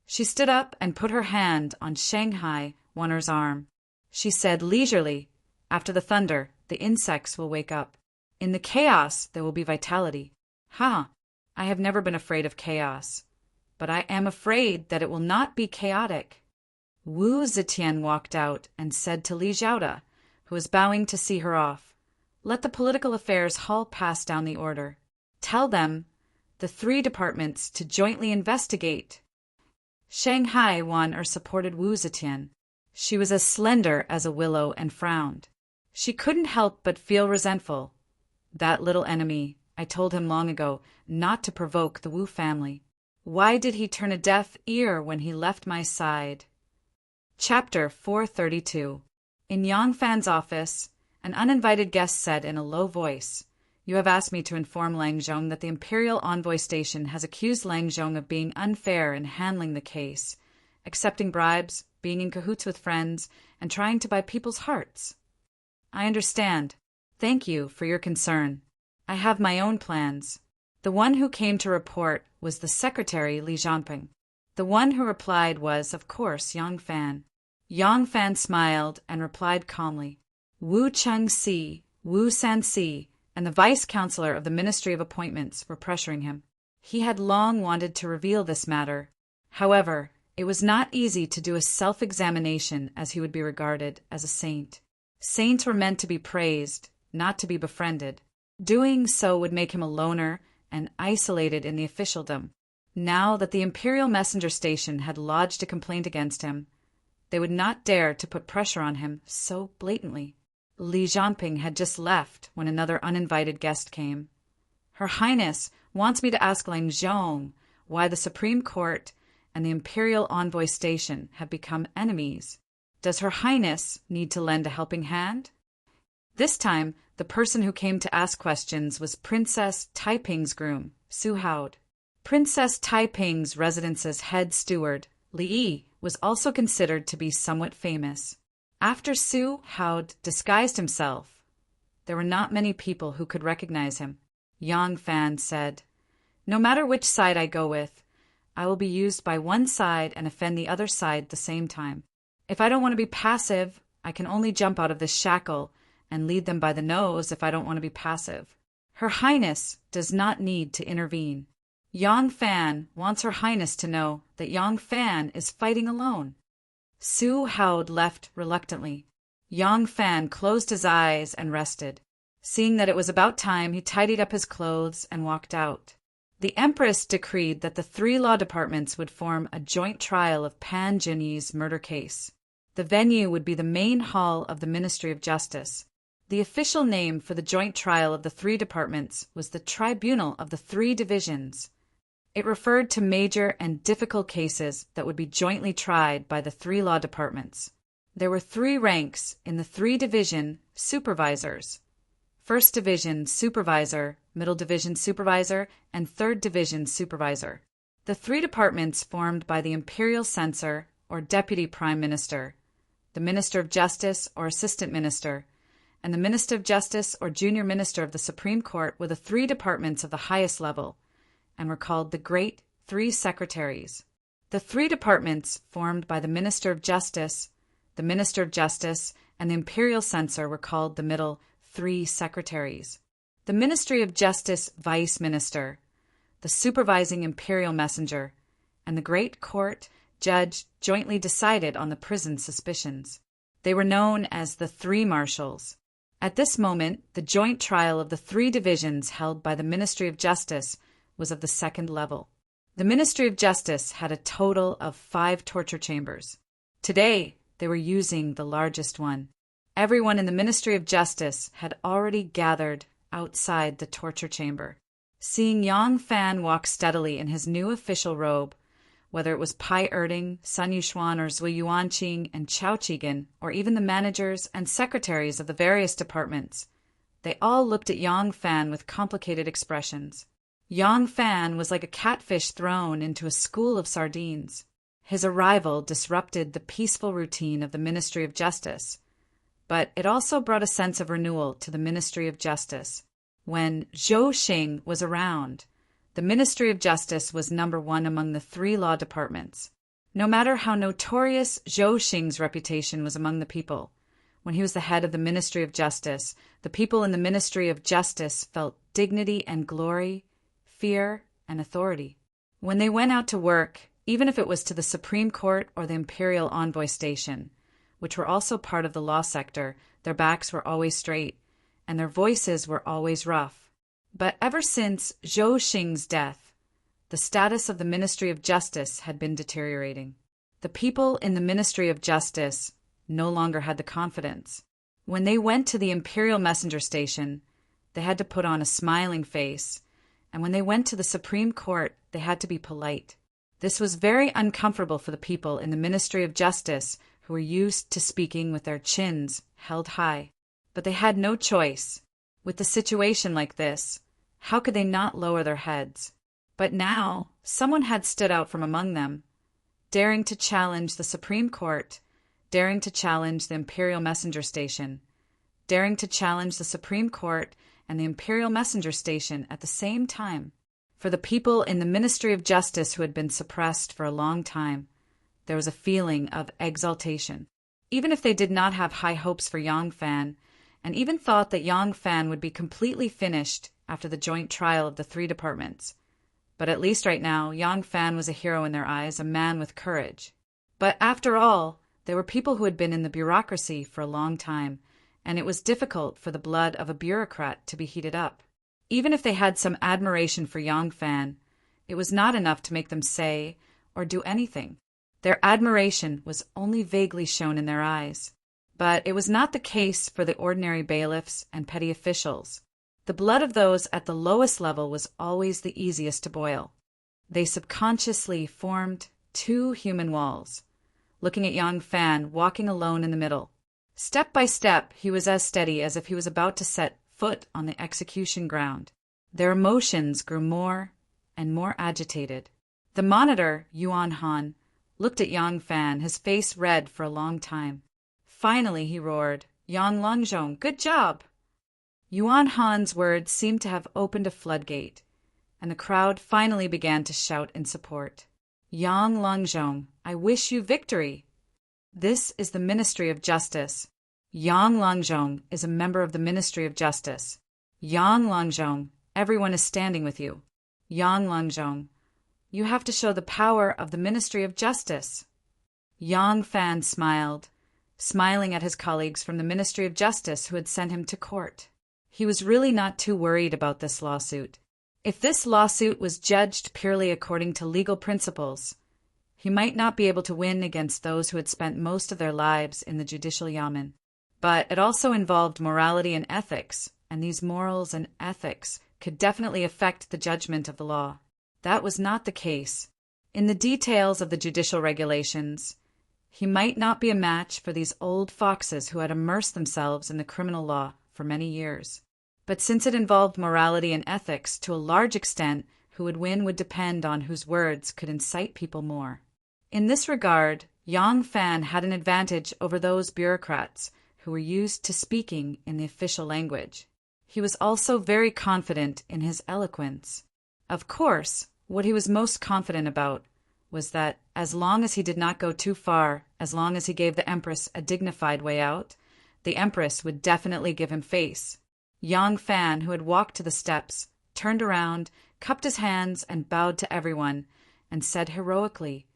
She stood up and put her hand on Shanghai Wanner's arm. She said leisurely, "After the thunder, the insects will wake up. In the chaos, there will be vitality. I have never been afraid of chaos, but I am afraid that it will not be chaotic." Wu Zetian walked out and said to Li Zhaoda, who was bowing to see her off, Let the political affairs hall pass down the order. Tell them, the 3 departments, to jointly investigate. Shanghai won or supported Wu Zetian. She was as slender as a willow and frowned. She couldn't help but feel resentful. That little enemy, I told him long ago, not to provoke the Wu family. Why did he turn a deaf ear when he left my side? Chapter 432. In Yang Fan's office, an uninvited guest said in a low voice, "You have asked me to inform Lang Zhong that the Imperial Envoy Station has accused Lang Zhong of being unfair in handling the case, accepting bribes, being in cahoots with friends, and trying to buy people's hearts." "I understand. Thank you for your concern. I have my own plans." The one who came to report was the secretary Li Jianping. The one who replied was, of course, Yang Fan. Yang Fan smiled and replied calmly. Wu Cheng-si, Wu San-si, and the vice-chancellor of the Ministry of Appointments were pressuring him. He had long wanted to reveal this matter. However, it was not easy to do a self-examination, as he would be regarded as a saint. Saints were meant to be praised, not to be befriended. Doing so would make him a loner and isolated in the officialdom. Now that the Imperial Messenger Station had lodged a complaint against him, they would not dare to put pressure on him so blatantly. Li Jianping had just left when another uninvited guest came. "Her Highness wants me to ask Lang Zhong why the Supreme Court and the Imperial Envoy Station have become enemies. Does Her Highness need to lend a helping hand?" This time, the person who came to ask questions was Princess Taiping's groom, Su Haod. Princess Taiping's residence's head steward, Li Yi, was also considered to be somewhat famous. After Su Haod disguised himself, there were not many people who could recognize him. Yang Fan said, "No matter which side I go with, I will be used by one side and offend the other side at the same time. If I don't want to be passive, I can only jump out of this shackle and lead them by the nose if I don't want to be passive. Her Highness does not need to intervene. Yang Fan wants Her Highness to know that Yang Fan is fighting alone." Su Haod left reluctantly. Yang Fan closed his eyes and rested. Seeing that it was about time, he tidied up his clothes and walked out. The Empress decreed that the 3 law departments would form a joint trial of Pan Jinyi's murder case. The venue would be the main hall of the Ministry of Justice. The official name for the joint trial of the 3 departments was the Tribunal of the 3 Divisions. It referred to major and difficult cases that would be jointly tried by the 3 law departments. There were 3 ranks in the 3 division supervisors: 1st Division Supervisor, Middle Division Supervisor, and 3rd Division Supervisor. The 3 departments formed by the Imperial Censor, or Deputy Prime Minister, the Minister of Justice, or Assistant Minister, and the Minister of Justice, or Junior Minister of the Supreme Court, were the 3 departments of the highest level, and were called the Great 3 Secretaries. The 3 departments formed by the Minister of Justice, the Minister of Justice, and the Imperial Censor were called the Middle 3 Secretaries. The Ministry of Justice Vice Minister, the Supervising Imperial Messenger, and the Great Court Judge jointly decided on the prison suspicions. They were known as the 3 Marshals. At this moment, the joint trial of the 3 divisions held by the Ministry of Justice was of the 2nd level. The Ministry of Justice had a total of 5 torture chambers. Today, they were using the largest one. Everyone in the Ministry of Justice had already gathered outside the torture chamber. Seeing Yang Fan walk steadily in his new official robe, whether it was Pai Erding, Sun Yushuan, or Zui Yuanqing and Chao Chigan, or even the managers and secretaries of the various departments, they all looked at Yang Fan with complicated expressions. Yang Fan was like a catfish thrown into a school of sardines. His arrival disrupted the peaceful routine of the Ministry of Justice, but it also brought a sense of renewal to the Ministry of Justice. When Zhou Xing was around, the Ministry of Justice was number 1 among the 3 law departments. No matter how notorious Zhou Xing's reputation was among the people, when he was the head of the Ministry of Justice, the people in the Ministry of Justice felt dignity and glory, fear, and authority. When they went out to work, even if it was to the Supreme Court or the Imperial Envoy Station, which were also part of the law sector, their backs were always straight, and their voices were always rough. But ever since Zhou Xing's death, the status of the Ministry of Justice had been deteriorating. The people in the Ministry of Justice no longer had the confidence. When they went to the Imperial Messenger Station, they had to put on a smiling face, and when they went to the Supreme Court, they had to be polite. This was very uncomfortable for the people in the Ministry of Justice who were used to speaking with their chins held high. But they had no choice. With a situation like this, how could they not lower their heads? But now, someone had stood out from among them, daring to challenge the Supreme Court, daring to challenge the Imperial Messenger Station, daring to challenge the Supreme Court and the Imperial Messenger Station at the same time. For the people in the Ministry of Justice who had been suppressed for a long time, there was a feeling of exaltation. Even if they did not have high hopes for Yang Fan, and even thought that Yang Fan would be completely finished after the joint trial of the three departments. But at least right now, Yang Fan was a hero in their eyes, a man with courage. But after all, there were people who had been in the bureaucracy for a long time, and it was difficult for the blood of a bureaucrat to be heated up. Even if they had some admiration for Yang Fan, it was not enough to make them say or do anything. Their admiration was only vaguely shown in their eyes. But it was not the case for the ordinary bailiffs and petty officials. The blood of those at the lowest level was always the easiest to boil. They subconsciously formed two human walls, looking at Yang Fan walking alone in the middle. Step by step, he was as steady as if he was about to set foot on the execution ground. Their emotions grew more and more agitated. The monitor, Yuan Han, looked at Yang Fan, his face red for a long time. Finally, he roared, "Yang Langzhong, good job!" Yuan Han's words seemed to have opened a floodgate, and the crowd finally began to shout in support. "Yang Langzhong, I wish you victory. This is the Ministry of Justice. Yang Langzhong is a member of the Ministry of Justice. Yang Langzhong, everyone is standing with you. Yang Langzhong, you have to show the power of the Ministry of Justice." Yang Fan smiled, smiling at his colleagues from the Ministry of Justice who had sent him to court. He was really not too worried about this lawsuit. If this lawsuit was judged purely according to legal principles, he might not be able to win against those who had spent most of their lives in the judicial yamen. But it also involved morality and ethics, and these morals and ethics could definitely affect the judgment of the law. That was not the case. In the details of the judicial regulations, he might not be a match for these old foxes who had immersed themselves in the criminal law for many years. But since it involved morality and ethics to a large extent, who would win would depend on whose words could incite people more. In this regard, Yang Fan had an advantage over those bureaucrats who were used to speaking in the official language. He was also very confident in his eloquence. Of course, what he was most confident about was that as long as he did not go too far, as long as he gave the Empress a dignified way out, the Empress would definitely give him face. Yang Fan, who had walked to the steps, turned around, cupped his hands, and bowed to everyone, and said heroically,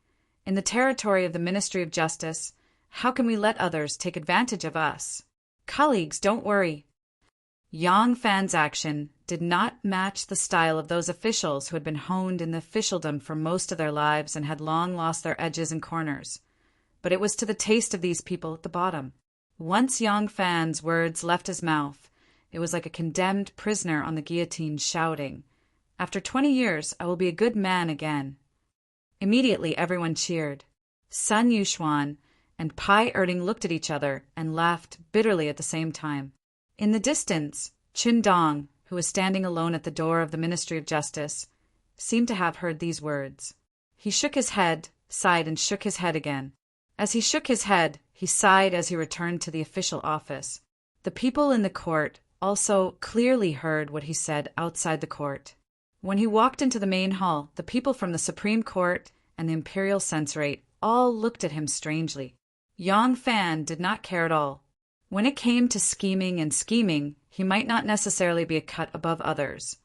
"In the territory of the Ministry of Justice, how can we let others take advantage of us? Colleagues, don't worry." Yang Fan's action did not match the style of those officials who had been honed in the officialdom for most of their lives and had long lost their edges and corners. But it was to the taste of these people at the bottom. Once Yang Fan's words left his mouth, it was like a condemned prisoner on the guillotine shouting, "After 20 years, I will be a good man again." Immediately, everyone cheered. Sun Yuxuan and Pai Erding looked at each other and laughed bitterly at the same time. In the distance, Qin Dong, who was standing alone at the door of the Ministry of Justice, seemed to have heard these words. He shook his head, sighed, and shook his head again. As he shook his head, he sighed as he returned to the official office. The people in the court also clearly heard what he said outside the court. When he walked into the main hall, the people from the Supreme Court and the Imperial Censorate all looked at him strangely. Yang Fan did not care at all. When it came to scheming and scheming, he might not necessarily be a cut above others.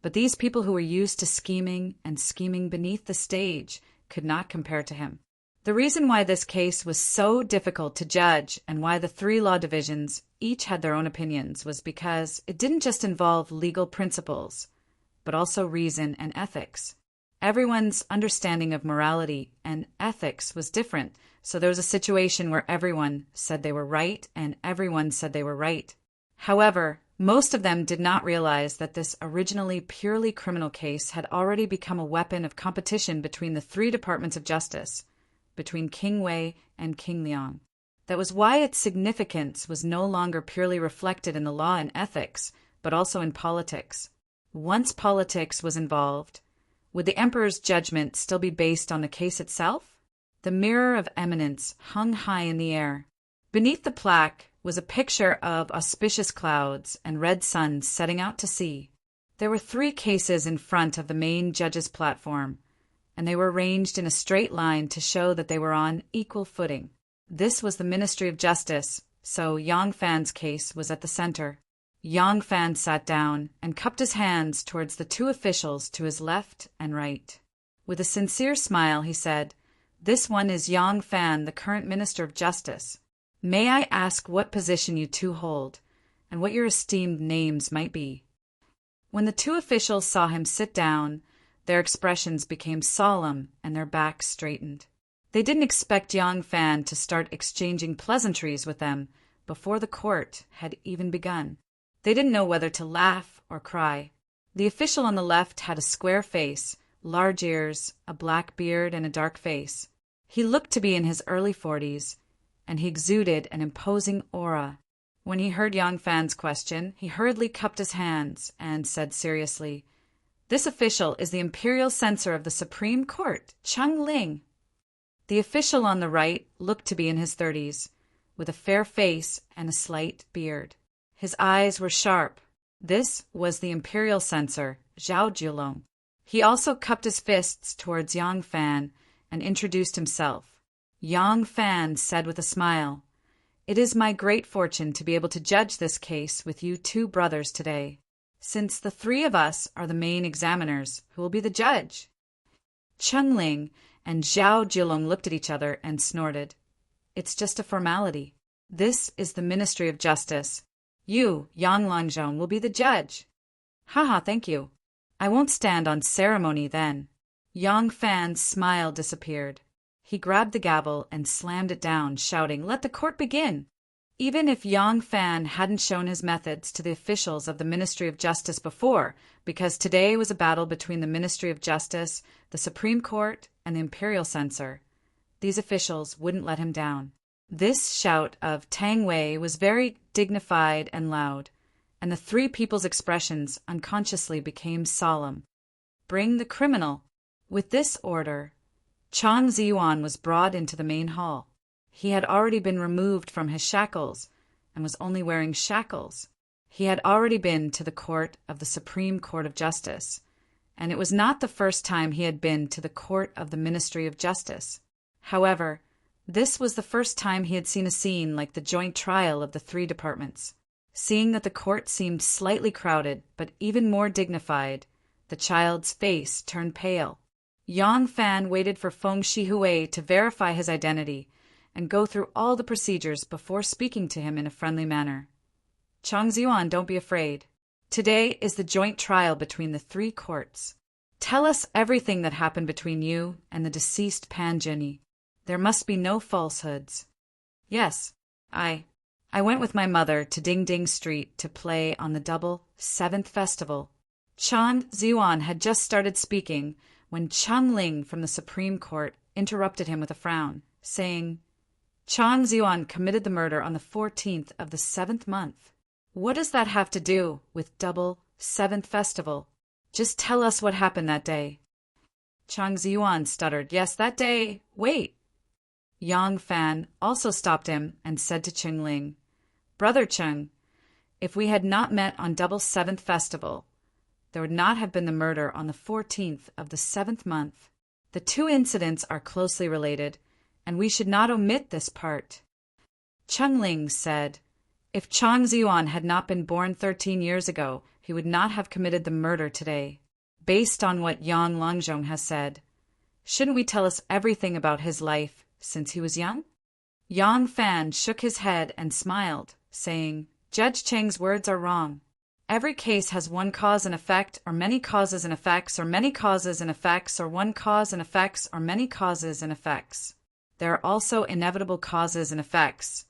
But these people who were used to scheming and scheming beneath the stage could not compare to him. The reason why this case was so difficult to judge and why the three law divisions each had their own opinions was because it didn't just involve legal principles, but also reason and ethics. Everyone's understanding of morality and ethics was different, so there was a situation where everyone said they were right and everyone said they were right. However, most of them did not realize that this originally purely criminal case had already become a weapon of competition between the three departments of justice, between King Wei and King Liang. That was why its significance was no longer purely reflected in the law and ethics, but also in politics. Once politics was involved, would the emperor's judgment still be based on the case itself? The mirror of eminence hung high in the air. Beneath the plaque was a picture of auspicious clouds and red suns setting out to sea. There were 3 cases in front of the main judge's platform, and they were arranged in a straight line to show that they were on equal footing. This was the Ministry of Justice, so Yang Fan's case was at the center. Yang Fan sat down and cupped his hands towards the 2 officials to his left and right. With a sincere smile, he said, "This one is Yang Fan, the current Minister of Justice. May I ask what position you 2 hold, and what your esteemed names might be?" When the 2 officials saw him sit down, their expressions became solemn and their backs straightened. They didn't expect Yang Fan to start exchanging pleasantries with them before the court had even begun. They didn't know whether to laugh or cry. The official on the left had a square face, large ears, a black beard, and a dark face. He looked to be in his early 40s, and he exuded an imposing aura. When he heard Yang Fan's question, he hurriedly cupped his hands and said seriously, "This official is the imperial censor of the Supreme Court, Cheng Ling." The official on the right looked to be in his 30s, with a fair face and a slight beard. His eyes were sharp. This was the imperial censor, Zhao Jiulong. He also cupped his fists towards Yang Fan and introduced himself. Yang Fan said with a smile, "It is my great fortune to be able to judge this case with you 2 brothers today, since the 3 of us are the main examiners who will be the judge." Cheng Ling and Zhao Jiulong looked at each other and snorted. "It's just a formality. This is the Ministry of Justice. You, Yang Langzhong, will be the judge." "Haha, thank you. I won't stand on ceremony then." Yang Fan's smile disappeared. He grabbed the gavel and slammed it down, shouting, "Let the court begin!" Even if Yang Fan hadn't shown his methods to the officials of the Ministry of Justice before, because today was a battle between the Ministry of Justice, the Supreme Court, and the Imperial Censor, these officials wouldn't let him down. This shout of Tang Wei was very dignified and loud, and the 3 people's expressions unconsciously became solemn. "Bring the criminal." With this order, Chang Ziyuan was brought into the main hall. He had already been removed from his shackles and was only wearing shackles. He had already been to the court of the Supreme Court of Justice, and it was not the first time he had been to the court of the Ministry of Justice. However, this was the first time he had seen a scene like the joint trial of the 3 departments. Seeing that the court seemed slightly crowded, but even more dignified, the child's face turned pale. Yang Fan waited for Feng Shihui to verify his identity and go through all the procedures before speaking to him in a friendly manner. "Chang Ziyuan, don't be afraid. Today is the joint trial between the 3 courts. Tell us everything that happened between you and the deceased Pan Jinyi. There must be no falsehoods." "Yes, I went with my mother to Ding Ding Street to play on the double 7th festival." Chang Ziyuan had just started speaking when Cheng Ling from the Supreme Court interrupted him with a frown, saying, "Chang Ziyuan committed the murder on the 14th of the 7th month. What does that have to do with double 7th festival? Just tell us what happened that day." Chang Ziyuan stuttered, "Yes, that day. Wait." Yang Fan also stopped him and said to Cheng Ling, "Brother Cheng, if we had not met on double 7th festival, there would not have been the murder on the 14th of the 7th month. The 2 incidents are closely related, and we should not omit this part." Cheng Ling said, "If Chang Ziyuan had not been born 13 years ago, he would not have committed the murder today. Based on what Yang Langzhong has said, shouldn't we tell us everything about his life since he was young? Yang Fan shook his head and smiled, saying, Judge Cheng's words are wrong. Every case has one cause and effect, or many causes and effects, or many causes and effects, or one cause and effects, or many causes and effects. There are also inevitable causes and effects,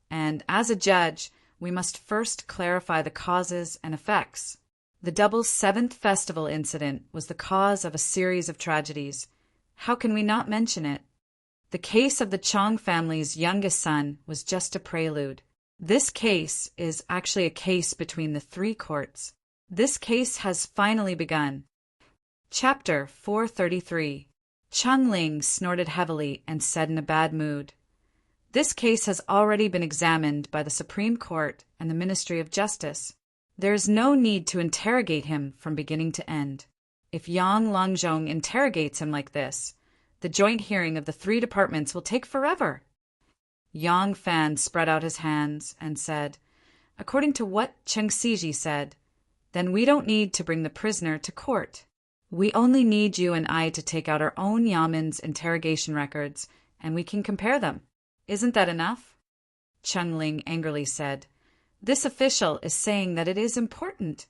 and as a judge, we must first clarify the causes and effects. The double seventh festival incident was the cause of a series of tragedies. How can we not mention it? The case of the Chong family's youngest son was just a prelude. This case is actually a case between the three courts. This case has finally begun. Chapter 433. Chung Ling snorted heavily and said in a bad mood, This case has already been examined by the Supreme Court and the Ministry of Justice. There is no need to interrogate him from beginning to end. If Yang Longzhong interrogates him like this, the joint hearing of the three departments will take forever. Yang Fan spread out his hands and said, According to what Cheng Siji said, then we don't need to bring the prisoner to court. We only need you and I to take out our own Yaman's interrogation records, and we can compare them. Isn't that enough? Chung Ling angrily said, This official is saying that it is important.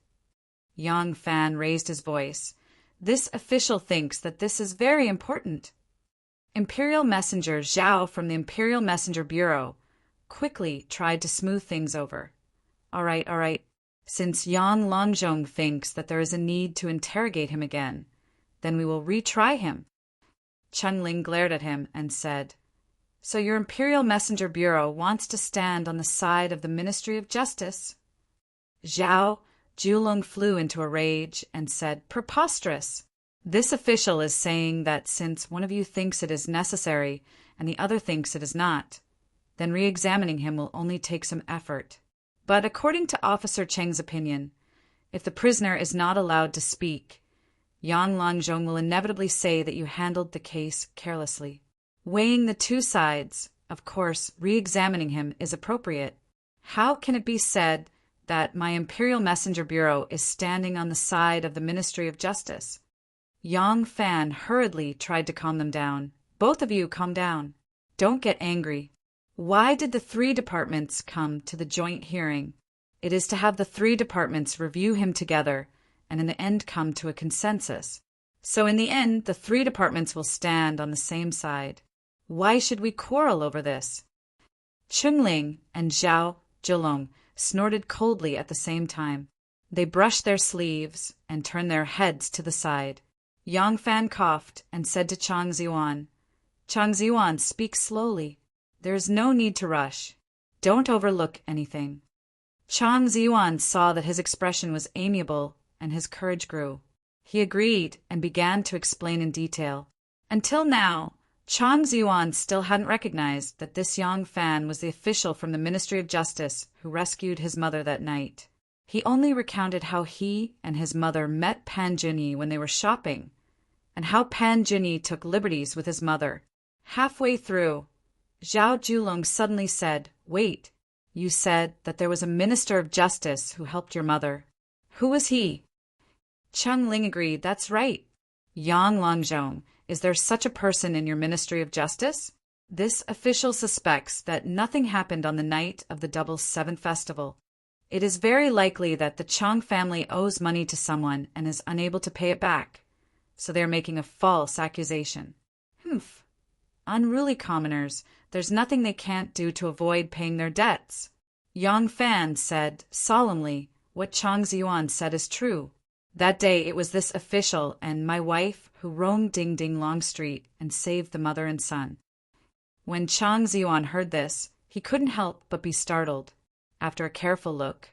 Yang Fan raised his voice. This official thinks that this is very important. Imperial Messenger Zhao from the Imperial Messenger Bureau quickly tried to smooth things over. All right. Since Yang Longzhong thinks that there is a need to interrogate him again, then we will retry him. Chung Ling glared at him and said, So your Imperial Messenger Bureau wants to stand on the side of the Ministry of Justice? Zhao Julong flew into a rage and said, Preposterous! This official is saying that since one of you thinks it is necessary and the other thinks it is not, then re-examining him will only take some effort. But according to Officer Cheng's opinion, if the prisoner is not allowed to speak, Yang Longzhong will inevitably say that you handled the case carelessly. Weighing the two sides, of course, re-examining him is appropriate. How can it be said that my Imperial Messenger Bureau is standing on the side of the Ministry of Justice? Yang Fan hurriedly tried to calm them down. Both of you calm down. Don't get angry. Why did the three departments come to the joint hearing? It is to have the three departments review him together and in the end come to a consensus. So in the end, the three departments will stand on the same side. Why should we quarrel over this? Chung Ling and Zhao Zhilong snorted coldly at the same time. They brushed their sleeves and turned their heads to the side. Yang Fan coughed and said to Chang Ziyuan, Chang Ziyuan, speak slowly. There is no need to rush. Don't overlook anything. Chang Ziyuan saw that his expression was amiable and his courage grew. He agreed and began to explain in detail. Until now, Chang Ziyuan still hadn't recognized that this Yang Fan was the official from the Ministry of Justice who rescued his mother that night. He only recounted how he and his mother met Pan Junyi when they were shopping, and how Pan Junyi took liberties with his mother. Halfway through, Zhao Julong suddenly said, Wait, you said that there was a Minister of Justice who helped your mother. Who was he? Chung Ling agreed, That's right. Yang Longzhong, is there such a person in your Ministry of Justice? This official suspects that nothing happened on the night of the Double Seventh Festival. It is very likely that the Chong family owes money to someone and is unable to pay it back, so they are making a false accusation. Humph. Unruly commoners, there's nothing they can't do to avoid paying their debts. Yang Fan said solemnly, What Chang Ziyuan said is true. That day it was this official and my wife who roamed Ding Ding Long Street and saved the mother and son. When Chang Ziyuan heard this, he couldn't help but be startled. After a careful look,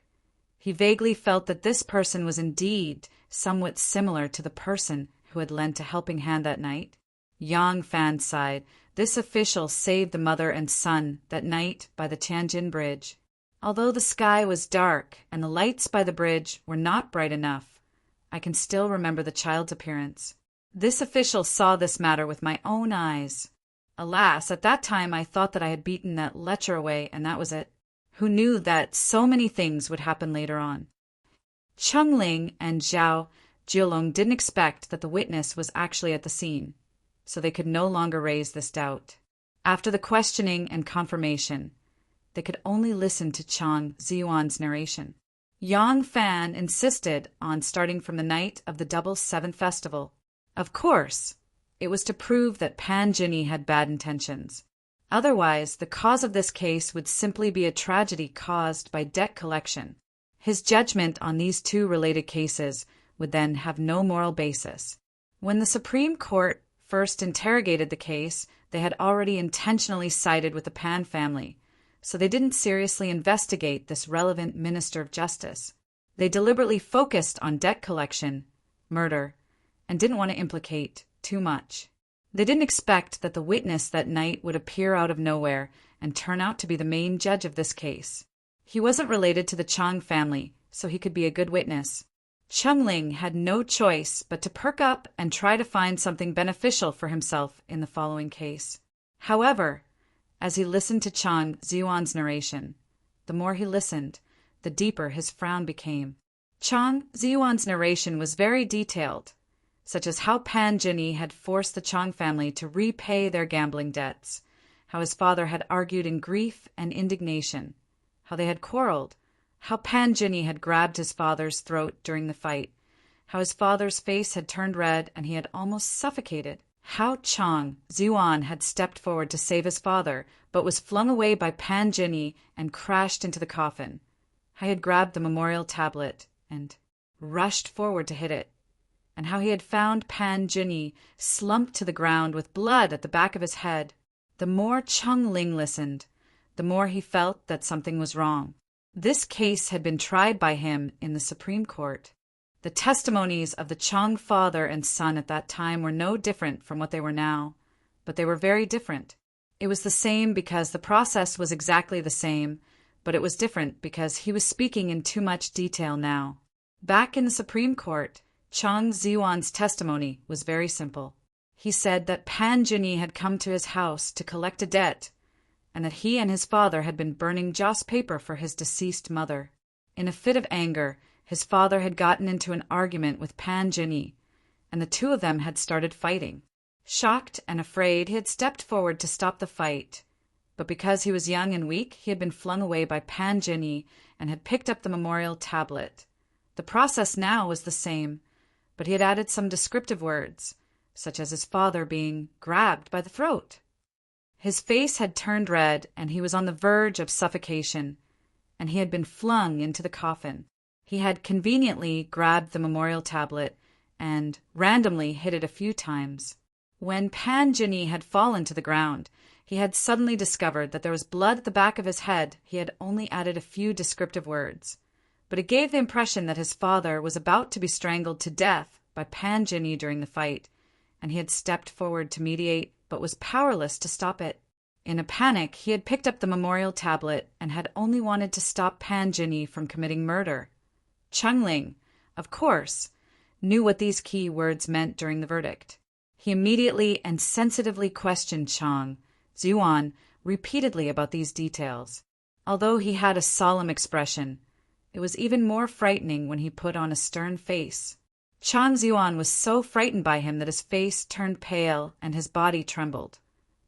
he vaguely felt that this person was indeed somewhat similar to the person who had lent a helping hand that night. Yang Fan sighed. This official saved the mother and son that night by the Tianjin Bridge. Although the sky was dark and the lights by the bridge were not bright enough, I can still remember the child's appearance. This official saw this matter with my own eyes. Alas, at that time I thought that I had beaten that lecher away, and that was it. Who knew that so many things would happen later on? Chung Ling and Zhao Jiulong didn't expect that the witness was actually at the scene, so they could no longer raise this doubt. After the questioning and confirmation, they could only listen to Chang Ziyuan's narration. Yang Fan insisted on starting from the night of the Double Seventh Festival. Of course, it was to prove that Pan Jinyi had bad intentions. Otherwise, the cause of this case would simply be a tragedy caused by debt collection. His judgment on these two related cases would then have no moral basis. When the Supreme Court first interrogated the case, they had already intentionally sided with the Pan family, so they didn't seriously investigate this relevant Minister of Justice. They deliberately focused on debt collection, murder, and didn't want to implicate too much. They didn't expect that the witness that night would appear out of nowhere and turn out to be the main judge of this case. He wasn't related to the Chang family, so he could be a good witness. Cheng Ling had no choice but to perk up and try to find something beneficial for himself in the following case. However, as he listened to Chang Ziyuan's narration, the more he listened, the deeper his frown became. Chang Ziyuan's narration was very detailed, such as how Pan Jinyi had forced the Chang family to repay their gambling debts, how his father had argued in grief and indignation, how they had quarreled, how Pan Jinyi had grabbed his father's throat during the fight, how his father's face had turned red and he had almost suffocated, how Chang Ziyuan had stepped forward to save his father but was flung away by Pan Jinyi and crashed into the coffin, how he had grabbed the memorial tablet and rushed forward to hit it, and how he had found Pan Jinyi slumped to the ground with blood at the back of his head. The more Cheng Ling listened, the more he felt that something was wrong. This case had been tried by him in the Supreme Court. The testimonies of the Chang father and son at that time were no different from what they were now, but they were very different. It was the same because the process was exactly the same, but it was different because he was speaking in too much detail now. Back in the Supreme Court, Chang Ziyuan's testimony was very simple. He said that Pan Jinyi had come to his house to collect a debt, and that he and his father had been burning joss paper for his deceased mother. In a fit of anger, his father had gotten into an argument with Pan Jinyi, and the two of them had started fighting. Shocked and afraid, he had stepped forward to stop the fight, but because he was young and weak, he had been flung away by Pan Jinyi and had picked up the memorial tablet. The process now was the same, but he had added some descriptive words, such as his father being grabbed by the throat. His face had turned red, and he was on the verge of suffocation, and he had been flung into the coffin. He had conveniently grabbed the memorial tablet and randomly hit it a few times. When Pan Jinyi had fallen to the ground, he had suddenly discovered that there was blood at the back of his head. He had only added a few descriptive words, but it gave the impression that his father was about to be strangled to death by Pan Jinyi during the fight, and he had stepped forward to mediate, but was powerless to stop it. In a panic, he had picked up the memorial tablet and had only wanted to stop Pan Jinyi from committing murder. Cheng Ling, of course, knew what these key words meant during the verdict. He immediately and sensitively questioned Chang Ziyuan repeatedly about these details. Although he had a solemn expression, it was even more frightening when he put on a stern face. Chang Ziyuan was so frightened by him that his face turned pale and his body trembled,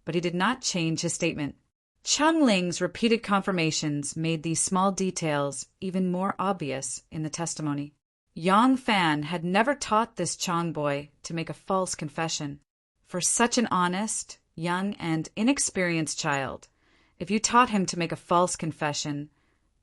but he did not change his statement. Cheng Ling's repeated confirmations made these small details even more obvious in the testimony. Yang Fan had never taught this Chang boy to make a false confession. For such an honest, young, and inexperienced child, if you taught him to make a false confession,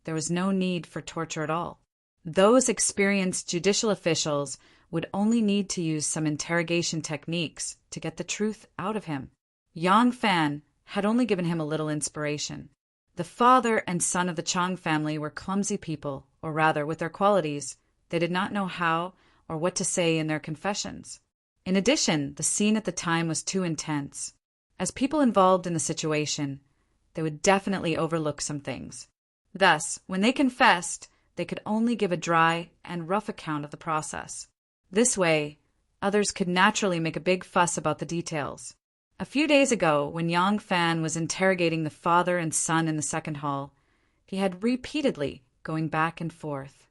there was no need for torture at all. Those experienced judicial officials would only need to use some interrogation techniques to get the truth out of him. Yang Fan had only given him a little inspiration. The father and son of the Chang family were clumsy people, or rather, with their qualities, they did not know how or what to say in their confessions. In addition, the scene at the time was too intense. As people involved in the situation, they would definitely overlook some things. Thus, when they confessed, they could only give a dry and rough account of the process. This way, others could naturally make a big fuss about the details. A few days ago, when Yang Fan was interrogating the father and son in the second hall, he had repeatedly going back and forth.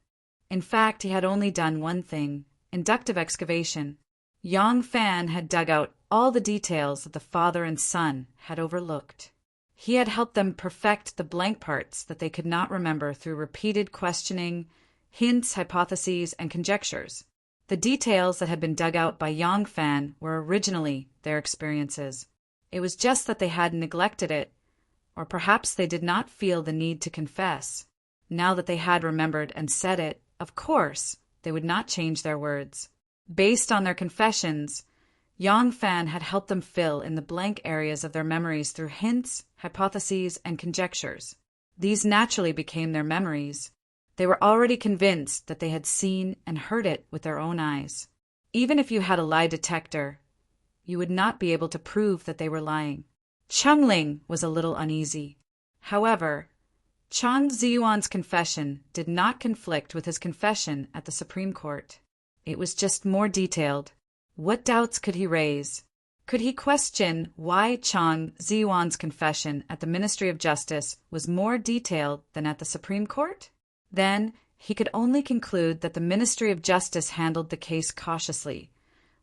In fact, he had only done one thing, inductive excavation. Yang Fan had dug out all the details that the father and son had overlooked. He had helped them perfect the blank parts that they could not remember through repeated questioning, hints, hypotheses, and conjectures. The details that had been dug out by Yang Fan were originally their experiences. It was just that they had neglected it, or perhaps they did not feel the need to confess. Now that they had remembered and said it, of course, they would not change their words. Based on their confessions, Yang Fan had helped them fill in the blank areas of their memories through hints, hypotheses, and conjectures. These naturally became their memories. They were already convinced that they had seen and heard it with their own eyes. Even if you had a lie detector, you would not be able to prove that they were lying. Cheng Ling was a little uneasy. However, Chang Ziyuan's confession did not conflict with his confession at the Supreme Court. It was just more detailed. What doubts could he raise? Could he question why Chang Ziyuan's confession at the Ministry of Justice was more detailed than at the Supreme Court? Then he could only conclude that the Ministry of Justice handled the case cautiously,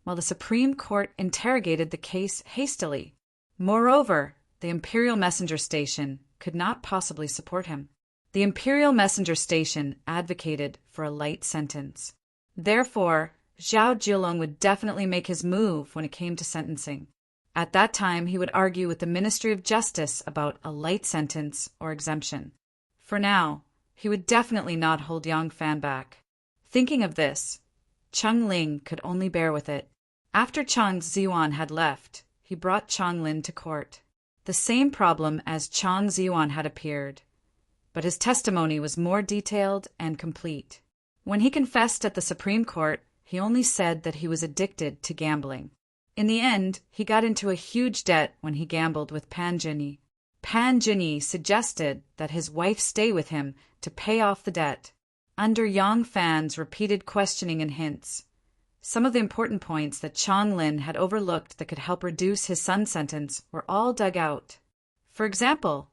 while the Supreme Court interrogated the case hastily. Moreover, the Imperial Messenger Station could not possibly support him. The Imperial Messenger Station advocated for a light sentence. Therefore, Zhao Jiulong would definitely make his move when it came to sentencing. At that time, he would argue with the Ministry of Justice about a light sentence or exemption. For now, he would definitely not hold Yang Fan back. Thinking of this, Cheng Ling could only bear with it. After Chang Ziyuan had left, he brought Chang Lin to court. The same problem as Chang Ziyuan had appeared, but his testimony was more detailed and complete. When he confessed at the Supreme Court, he only said that he was addicted to gambling. In the end, he got into a huge debt when he gambled with Pan Jinyi. Pan Jinyi suggested that his wife stay with him to pay off the debt. Under Yang Fan's repeated questioning and hints, some of the important points that Chang Lin had overlooked that could help reduce his son's sentence were all dug out. For example,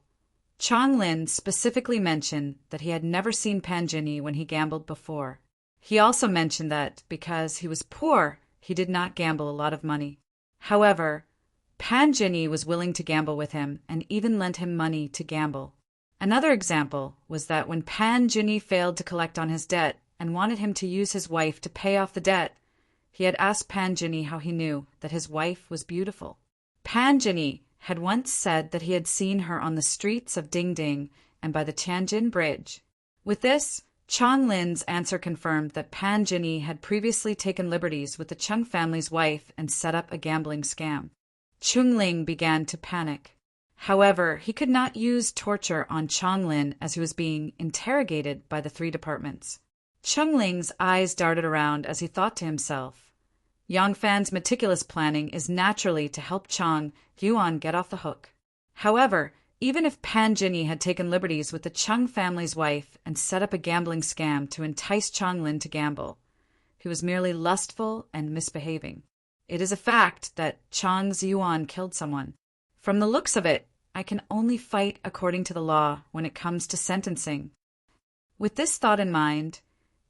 Chang Lin specifically mentioned that he had never seen Pan Jinyi when he gambled before. He also mentioned that, because he was poor, he did not gamble a lot of money. However, Pan Jinyi was willing to gamble with him and even lent him money to gamble. Another example was that when Pan Jinyi failed to collect on his debt and wanted him to use his wife to pay off the debt, he had asked Pan Jinyi how he knew that his wife was beautiful. Pan Jinyi had once said that he had seen her on the streets of Dingding and by the Tianjin Bridge. With this, Chang Lin's answer confirmed that Pan Jinyi had previously taken liberties with the Chung family's wife and set up a gambling scam. Cheng Ling began to panic. However, he could not use torture on Chang Lin as he was being interrogated by the three departments. Cheng Ling's eyes darted around as he thought to himself, Yang Fan's meticulous planning is naturally to help Chang Yuan get off the hook. However, even if Pan Jinyi had taken liberties with the Chung family's wife and set up a gambling scam to entice Chang Lin to gamble, he was merely lustful and misbehaving. It is a fact that Chang Ziyuan killed someone. From the looks of it, I can only fight according to the law when it comes to sentencing. With this thought in mind,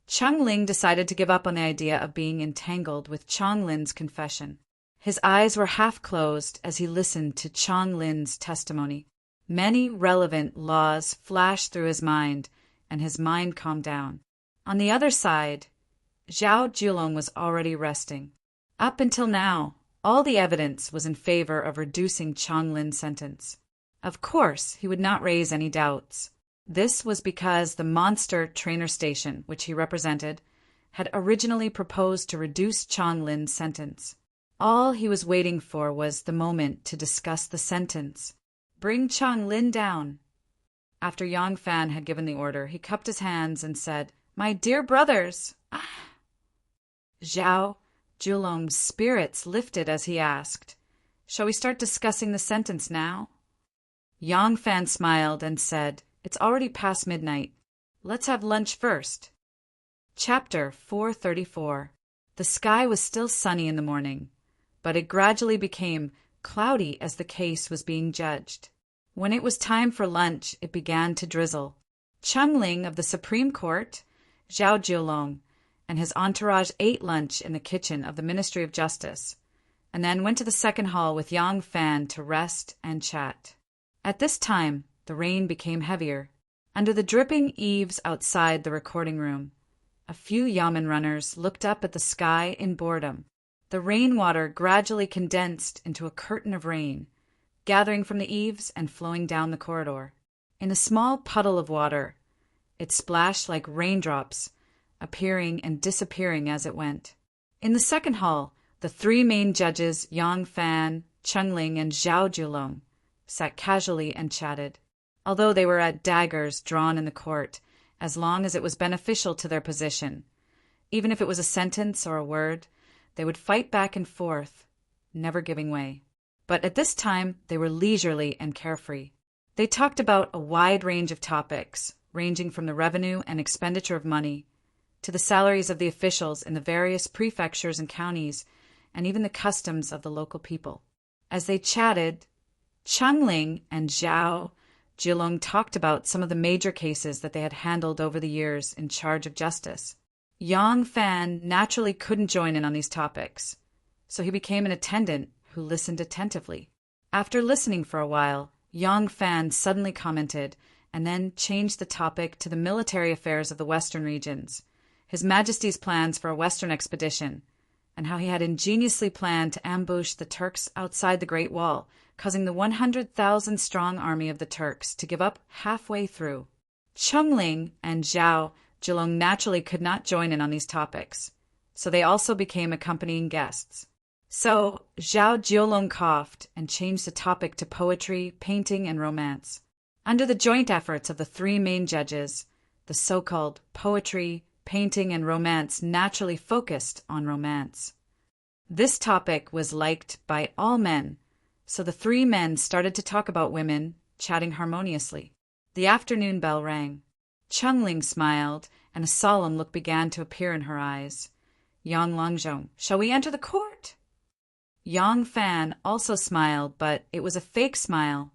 Cheng Ling decided to give up on the idea of being entangled with Chang Lin's confession. His eyes were half closed as he listened to Chang Lin's testimony. Many relevant laws flashed through his mind, and his mind calmed down. On the other side, Zhao Jiulong was already resting. Up until now, all the evidence was in favor of reducing Chang Lin's sentence. Of course, he would not raise any doubts. This was because the monster trainer station, which he represented, had originally proposed to reduce Chang Lin's sentence. All he was waiting for was the moment to discuss the sentence. Bring Chang Lin down. After Yang Fan had given the order, he cupped his hands and said, My dear brothers! Zhao Jiulong's spirits lifted as he asked, Shall we start discussing the sentence now? Yang Fan smiled and said, It's already past midnight. Let's have lunch first. Chapter 434. The sky was still sunny in the morning, but it gradually became cloudy as the case was being judged. When it was time for lunch, it began to drizzle. Cheng Ling of the Supreme Court, Zhao Jiulong, and his entourage ate lunch in the kitchen of the Ministry of Justice, and then went to the second hall with Yang Fan to rest and chat. At this time, the rain became heavier. Under the dripping eaves outside the recording room, a few yamen runners looked up at the sky in boredom. The rainwater gradually condensed into a curtain of rain, gathering from the eaves and flowing down the corridor. In a small puddle of water, it splashed like raindrops, appearing and disappearing as it went. In the second hall, the three main judges, Yang Fan, Chengling, and Zhao Julong, sat casually and chatted. Although they were at daggers drawn in the court, as long as it was beneficial to their position, even if it was a sentence or a word, they would fight back and forth, never giving way. But at this time, they were leisurely and carefree. They talked about a wide range of topics, ranging from the revenue and expenditure of money, to the salaries of the officials in the various prefectures and counties, and even the customs of the local people. As they chatted, Chengling and Zhao Julong talked about some of the major cases that they had handled over the years in charge of justice. Yang Fan naturally couldn't join in on these topics, so he became an attendant who listened attentively. After listening for a while, Yang Fan suddenly commented and then changed the topic to the military affairs of the western regions, His Majesty's plans for a western expedition, and how he had ingeniously planned to ambush the Turks outside the Great Wall, causing the 100,000-strong army of the Turks to give up halfway through. Chengling and Zhao Julong naturally could not join in on these topics, so they also became accompanying guests. So Zhao Julong coughed and changed the topic to poetry, painting, and romance. Under the joint efforts of the three main judges, the so-called poetry, painting, and romance naturally focused on romance. This topic was liked by all men, so the three men started to talk about women, chatting harmoniously. The afternoon bell rang. Chengling smiled, and a solemn look began to appear in her eyes. Yang Longzhong, shall we enter the court? Yang Fan also smiled, but it was a fake smile.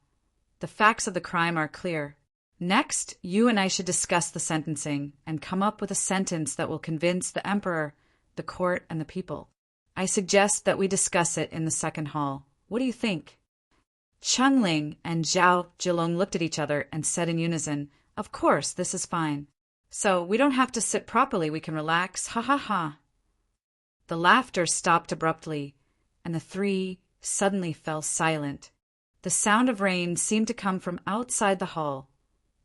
The facts of the crime are clear. Next, you and I should discuss the sentencing and come up with a sentence that will convince the emperor, the court, and the people. I suggest that we discuss it in the second hall. What do you think? Chengling and Zhao Julong looked at each other and said in unison, Of course, this is fine. So we don't have to sit properly, we can relax, ha ha ha. The laughter stopped abruptly, and the three suddenly fell silent. The sound of rain seemed to come from outside the hall.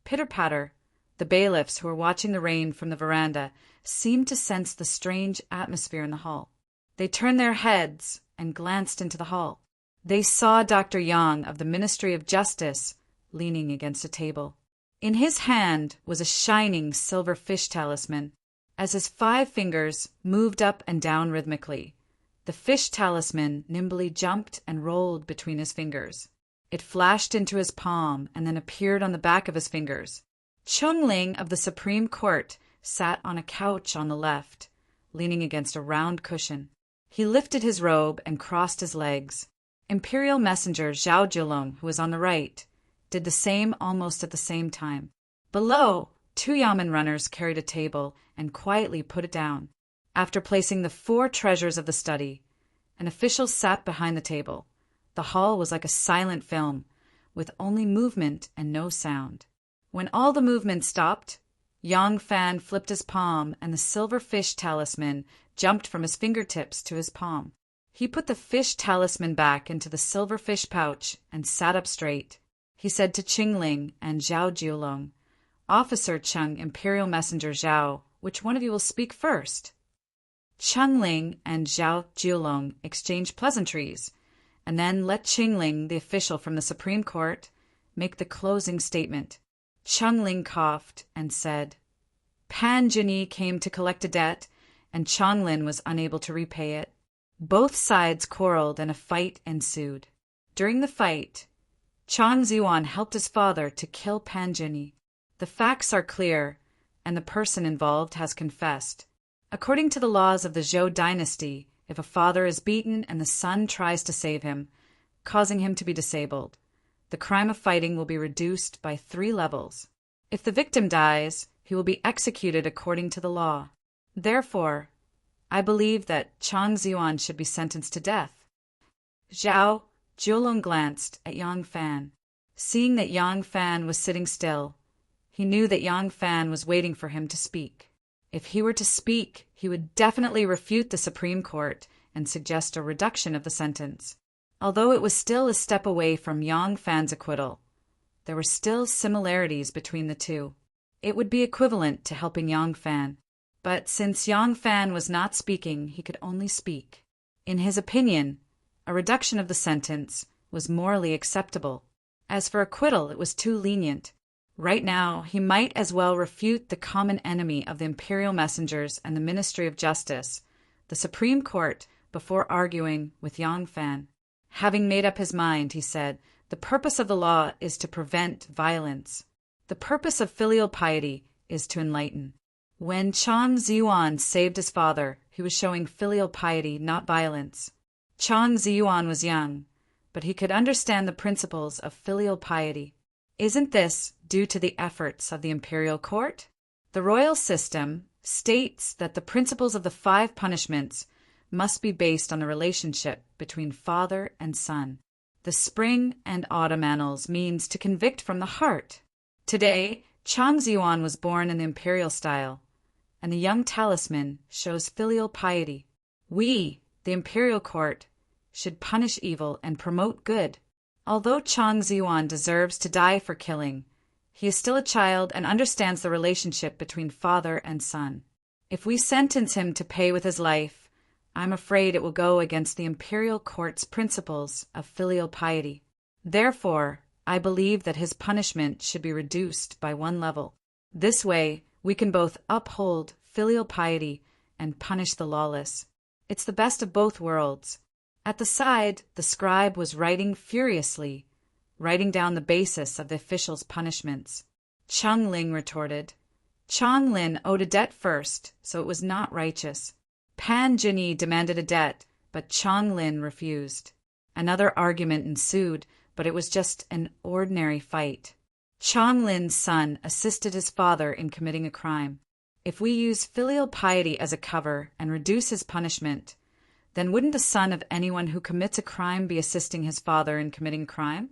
Pitter-patter, the bailiffs who were watching the rain from the veranda seemed to sense the strange atmosphere in the hall. They turned their heads and glanced into the hall. They saw Dr. Yang of the Ministry of Justice leaning against a table. In his hand was a shining silver fish talisman. As his 5 fingers moved up and down rhythmically, the fish talisman nimbly jumped and rolled between his fingers. It flashed into his palm and then appeared on the back of his fingers. Chengling of the Supreme Court sat on a couch on the left, leaning against a round cushion. He lifted his robe and crossed his legs. Imperial Messenger Zhao Julong, who was on the right, did the same almost at the same time. Below, 2 yamen runners carried a table and quietly put it down. After placing the 4 treasures of the study, an official sat behind the table. The hall was like a silent film, with only movement and no sound. When all the movement stopped, Yang Fan flipped his palm and the silver fish talisman jumped from his fingertips to his palm. He put the fish talisman back into the silver fish pouch and sat up straight. He said to Chengling and Zhao Julong, Officer Cheng, Imperial Messenger Zhao, which one of you will speak first? Chengling and Zhao Julong exchanged pleasantries, and then let Chengling, the official from the Supreme Court, make the closing statement. Chengling coughed and said, Pan Jini came to collect a debt, and Chonglin was unable to repay it. Both sides quarreled and a fight ensued. During the fight, Chang Ziwan helped his father to kill Pan Jini. The facts are clear, and the person involved has confessed. According to the laws of the Zhou dynasty, if a father is beaten and the son tries to save him, causing him to be disabled, the crime of fighting will be reduced by 3 levels. If the victim dies, he will be executed according to the law. Therefore, I believe that Chang Ziwan should be sentenced to death. Zhao Jiulong glanced at Yang Fan. Seeing that Yang Fan was sitting still, he knew that Yang Fan was waiting for him to speak. If he were to speak, he would definitely refute the Supreme Court and suggest a reduction of the sentence. Although it was still a step away from Yang Fan's acquittal, there were still similarities between the two. It would be equivalent to helping Yang Fan. But since Yang Fan was not speaking, he could only speak. In his opinion, a reduction of the sentence was morally acceptable. As for acquittal, it was too lenient. Right now, he might as well refute the common enemy of the imperial messengers and the Ministry of Justice, the Supreme Court, before arguing with Yang Fan. Having made up his mind, he said, "The purpose of the law is to prevent violence. The purpose of filial piety is to enlighten." When Chang Ziyuan saved his father, he was showing filial piety, not violence. Chang Ziyuan was young, but he could understand the principles of filial piety. Isn't this due to the efforts of the imperial court? The royal system states that the principles of the 5 punishments must be based on the relationship between father and son. The spring and autumn annals means to convict from the heart. Today, Chang Ziyuan was born in the imperial style, and the young talisman shows filial piety. We, the imperial court, should punish evil and promote good. Although Chang Ziyuan deserves to die for killing, he is still a child and understands the relationship between father and son. If we sentence him to pay with his life, I'm afraid it will go against the imperial court's principles of filial piety. Therefore, I believe that his punishment should be reduced by 1 level. This way, we can both uphold filial piety and punish the lawless. It's the best of both worlds. At the side, the scribe was writing furiously, writing down the basis of the official's punishments. Cheng Ling retorted, "Chang Lin owed a debt first, so it was not righteous. Pan Jinyi demanded a debt, but Chang Lin refused." Another argument ensued, but it was just an ordinary fight. Chang Lin's son assisted his father in committing a crime. If we use filial piety as a cover and reduce his punishment, then wouldn't the son of anyone who commits a crime be assisting his father in committing crime?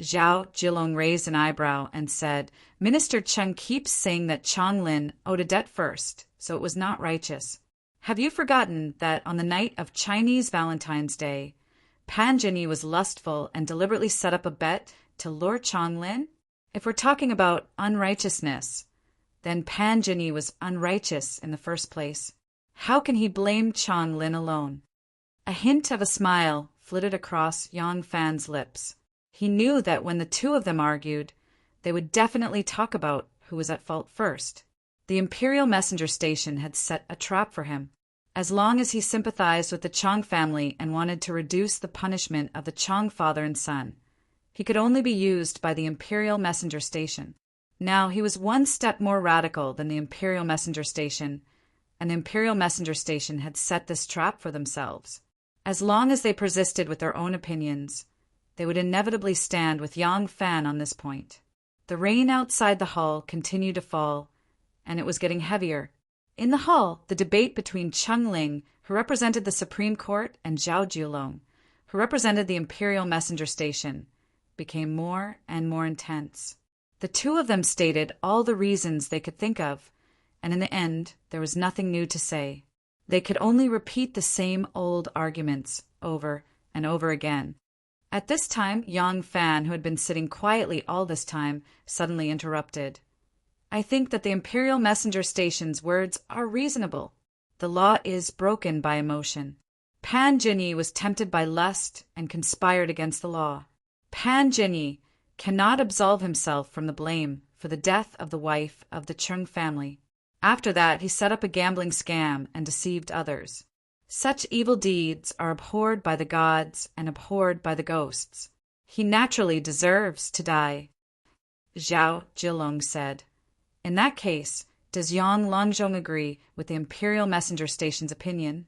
Zhao Jilong raised an eyebrow and said, "Minister Cheng keeps saying that Chang Lin owed a debt first, so it was not righteous. Have you forgotten that on the night of Chinese Valentine's Day, Pan Jinyi was lustful and deliberately set up a bet to lure Chang Lin? If we're talking about unrighteousness, then Pan Jinyi was unrighteous in the first place. How can he blame Chang Lin alone?" A hint of a smile flitted across Yang Fan's lips. He knew that when the two of them argued, they would definitely talk about who was at fault first. The Imperial Messenger Station had set a trap for him. As long as he sympathized with the Chang family and wanted to reduce the punishment of the Chang father and son, he could only be used by the Imperial Messenger Station. Now he was 1 step more radical than the Imperial Messenger Station, and the Imperial Messenger Station had set this trap for themselves. As long as they persisted with their own opinions, they would inevitably stand with Yang Fan on this point. The rain outside the hall continued to fall, and it was getting heavier. In the hall, the debate between Cheng Ling, who represented the Supreme Court, and Zhao Jiulong, who represented the Imperial Messenger Station, became more and more intense. The two of them stated all the reasons they could think of, and in the end, there was nothing new to say. They could only repeat the same old arguments over and over again. At this time, Yang Fan, who had been sitting quietly all this time, suddenly interrupted. "I think that the Imperial Messenger Station's words are reasonable. The law is broken by emotion. Pan Jinyi was tempted by lust and conspired against the law. Pan Jinyi cannot absolve himself from the blame for the death of the wife of the Chung family. After that, he set up a gambling scam and deceived others. Such evil deeds are abhorred by the gods and abhorred by the ghosts. He naturally deserves to die." Zhao Jilong said, "In that case, does Yang Longzhong agree with the Imperial Messenger Station's opinion?"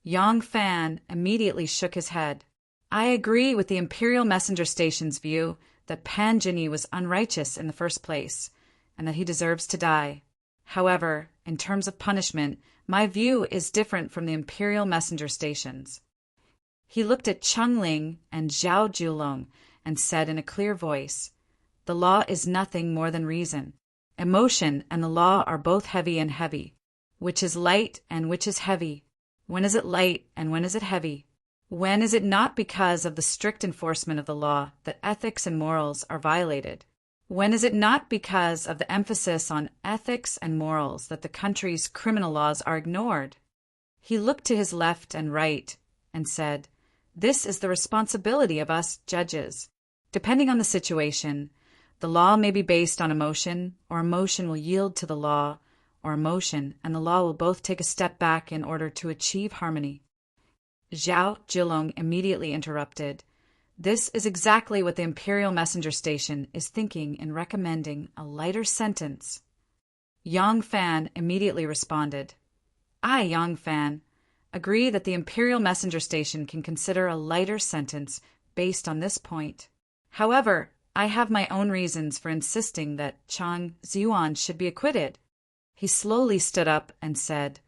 Yang Fan immediately shook his head. "I agree with the Imperial Messenger Station's view that Pan Jinyi was unrighteous in the first place, and that he deserves to die. However, in terms of punishment, my view is different from the Imperial Messenger Station's." He looked at Cheng Ling and Zhao Julong and said in a clear voice, "The law is nothing more than reason. Emotion and the law are both heavy and heavy. Which is light and which is heavy? When is it light and when is it heavy? When is it not because of the strict enforcement of the law that ethics and morals are violated? When is it not because of the emphasis on ethics and morals that the country's criminal laws are ignored?" He looked to his left and right and said, "This is the responsibility of us judges. Depending on the situation, the law may be based on emotion, or emotion will yield to the law, or emotion and the law will both take a step back in order to achieve harmony." Zhao Jilong immediately interrupted. "This is exactly what the Imperial Messenger Station is thinking in recommending a lighter sentence." Yang Fan immediately responded, "I, Yang Fan, agree that the Imperial Messenger Station can consider a lighter sentence based on this point. However, I have my own reasons for insisting that Chang Ziyuan should be acquitted." He slowly stood up and said,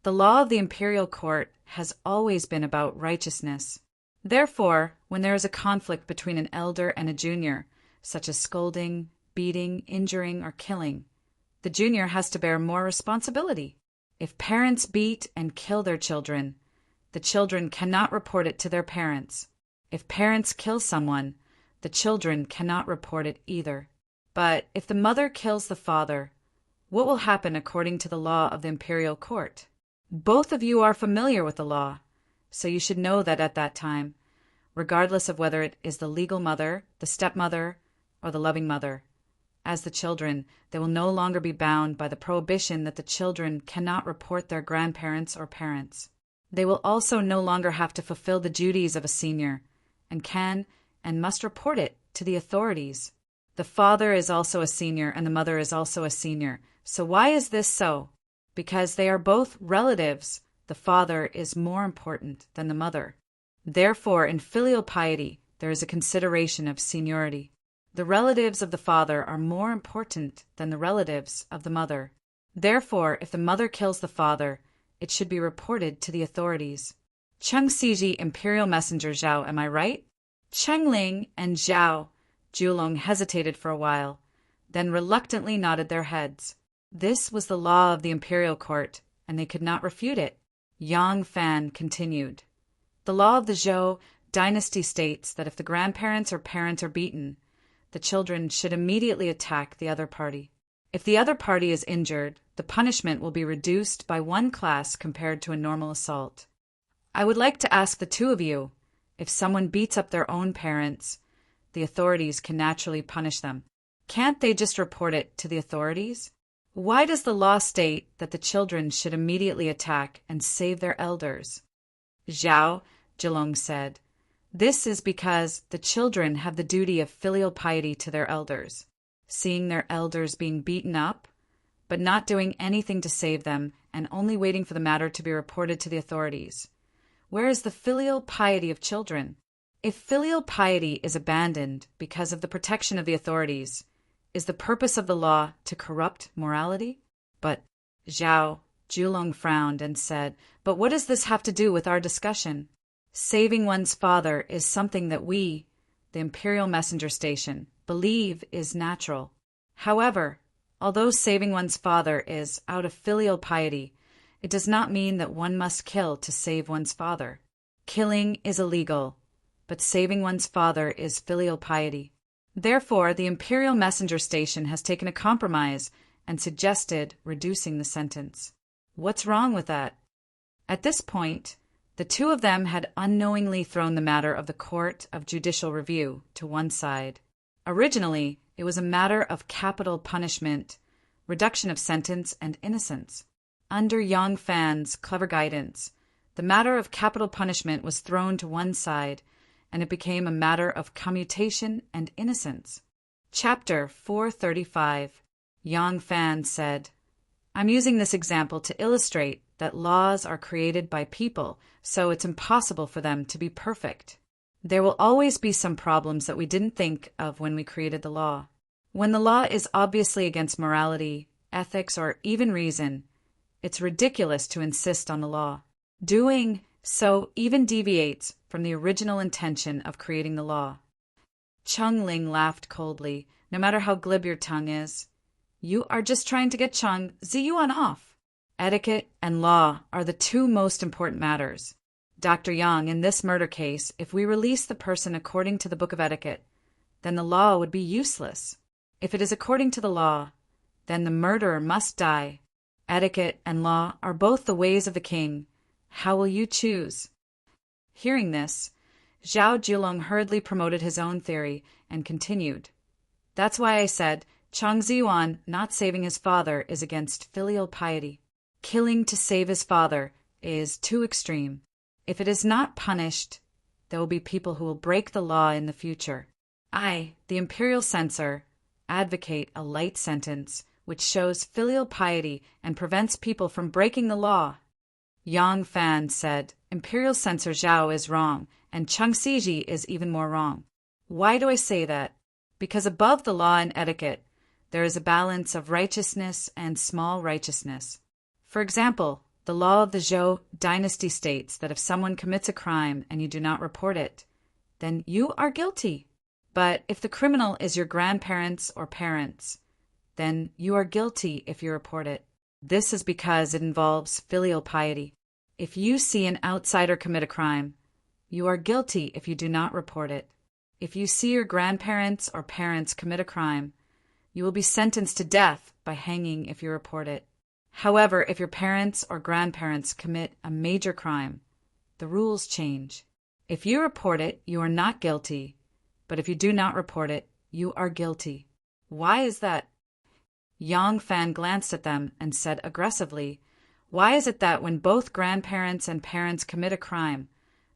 "The law of the Imperial Court has always been about righteousness. Therefore, when there is a conflict between an elder and a junior, such as scolding, beating, injuring, or killing, the junior has to bear more responsibility. If parents beat and kill their children, the children cannot report it to their parents. If parents kill someone, the children cannot report it either. But if the mother kills the father, what will happen according to the law of the Imperial Court? Both of you are familiar with the law, so you should know that at that time, regardless of whether it is the legal mother, the stepmother, or the loving mother, as the children, they will no longer be bound by the prohibition that the children cannot report their grandparents or parents. They will also no longer have to fulfill the duties of a senior, and can and must report it to the authorities. The father is also a senior and the mother is also a senior. So why is this so? Because they are both relatives. The father is more important than the mother. Therefore, in filial piety, there is a consideration of seniority. The relatives of the father are more important than the relatives of the mother. Therefore, if the mother kills the father, it should be reported to the authorities. Cheng Siji, Imperial Messenger Zhao, am I right?" Cheng Ling and Zhao Julong hesitated for a while, then reluctantly nodded their heads. This was the law of the Imperial Court, and they could not refute it. Yang Fan continued, "The law of the Zhou dynasty states that if the grandparents or parents are beaten, the children should immediately attack the other party. If the other party is injured, the punishment will be reduced by one class compared to a normal assault. I would like to ask the two of you, if someone beats up their own parents, the authorities can naturally punish them. Can't they just report it to the authorities? Why does the law state that the children should immediately attack and save their elders?" Zhao Jilong said, "This is because the children have the duty of filial piety to their elders, seeing their elders being beaten up, but not doing anything to save them and only waiting for the matter to be reported to the authorities. Where is the filial piety of children? If filial piety is abandoned because of the protection of the authorities, is the purpose of the law to corrupt morality?" But Zhao Julong frowned and said, "But what does this have to do with our discussion? Saving one's father is something that we, the Imperial Messenger Station, believe is natural. However, although saving one's father is out of filial piety, it does not mean that one must kill to save one's father. Killing is illegal, but saving one's father is filial piety. Therefore, the Imperial Messenger Station has taken a compromise and suggested reducing the sentence. What's wrong with that?" At this point, the two of them had unknowingly thrown the matter of the Court of Judicial Review to one side. Originally, it was a matter of capital punishment, reduction of sentence, and innocence. Under Yang Fan's clever guidance, the matter of capital punishment was thrown to one side, and it became a matter of commutation and innocence. Chapter 435. Yang Fan said, "I'm using this example to illustrate that laws are created by people, so it's impossible for them to be perfect. There will always be some problems that we didn't think of when we created the law. When the law is obviously against morality, ethics, or even reason, it's ridiculous to insist on the law. Doing so even deviates from the original intention of creating the law. Cheng Ling laughed coldly. No matter how glib your tongue is, you are just trying to get Chang Ziyuan off. Etiquette and law are the two most important matters. Dr. Yang, in this murder case, if we release the person according to the Book of Etiquette, then the law would be useless. If it is according to the law, then the murderer must die. Etiquette and law are both the ways of the king. How will you choose? Hearing this, Zhao Julong hurriedly promoted his own theory and continued. That's why I said Chang Ziyuan not saving his father is against filial piety. Killing to save his father is too extreme. If it is not punished, there will be people who will break the law in the future. I, the imperial censor, advocate a light sentence which shows filial piety and prevents people from breaking the law. Yang Fan said, Imperial censor Zhao is wrong, and Cheng Siji is even more wrong. Why do I say that? Because above the law and etiquette, there is a balance of righteousness and small righteousness. For example, the law of the Zhou dynasty states that if someone commits a crime and you do not report it, then you are guilty. But if the criminal is your grandparents or parents, then you are guilty if you report it. This is because it involves filial piety. If you see an outsider commit a crime, you are guilty if you do not report it. If you see your grandparents or parents commit a crime, you will be sentenced to death by hanging if you report it. However, if your parents or grandparents commit a major crime, the rules change. If you report it, you are not guilty, but if you do not report it, you are guilty. Why is that? Yang Fan glanced at them and said aggressively, Why is it that when both grandparents and parents commit a crime,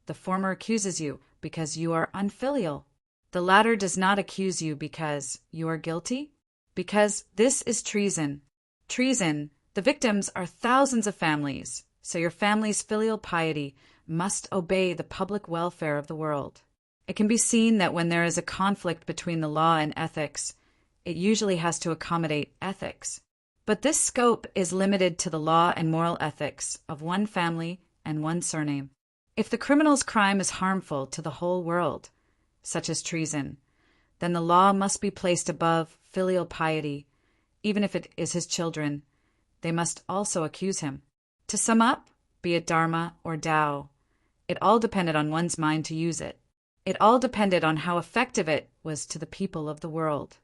the former accuses you because you are unfilial? The latter does not accuse you because you are guilty? Because this is treason. Treason, the victims are thousands of families, so your family's filial piety must obey the public welfare of the world. It can be seen that when there is a conflict between the law and ethics, it usually has to accommodate ethics. But this scope is limited to the law and moral ethics of one family and one surname. If the criminal's crime is harmful to the whole world, such as treason, then the law must be placed above filial piety. Even if it is his children, they must also accuse him. To sum up, be it Dharma or Tao, it all depended on one's mind to use it. It all depended on how effective it was to the people of the world.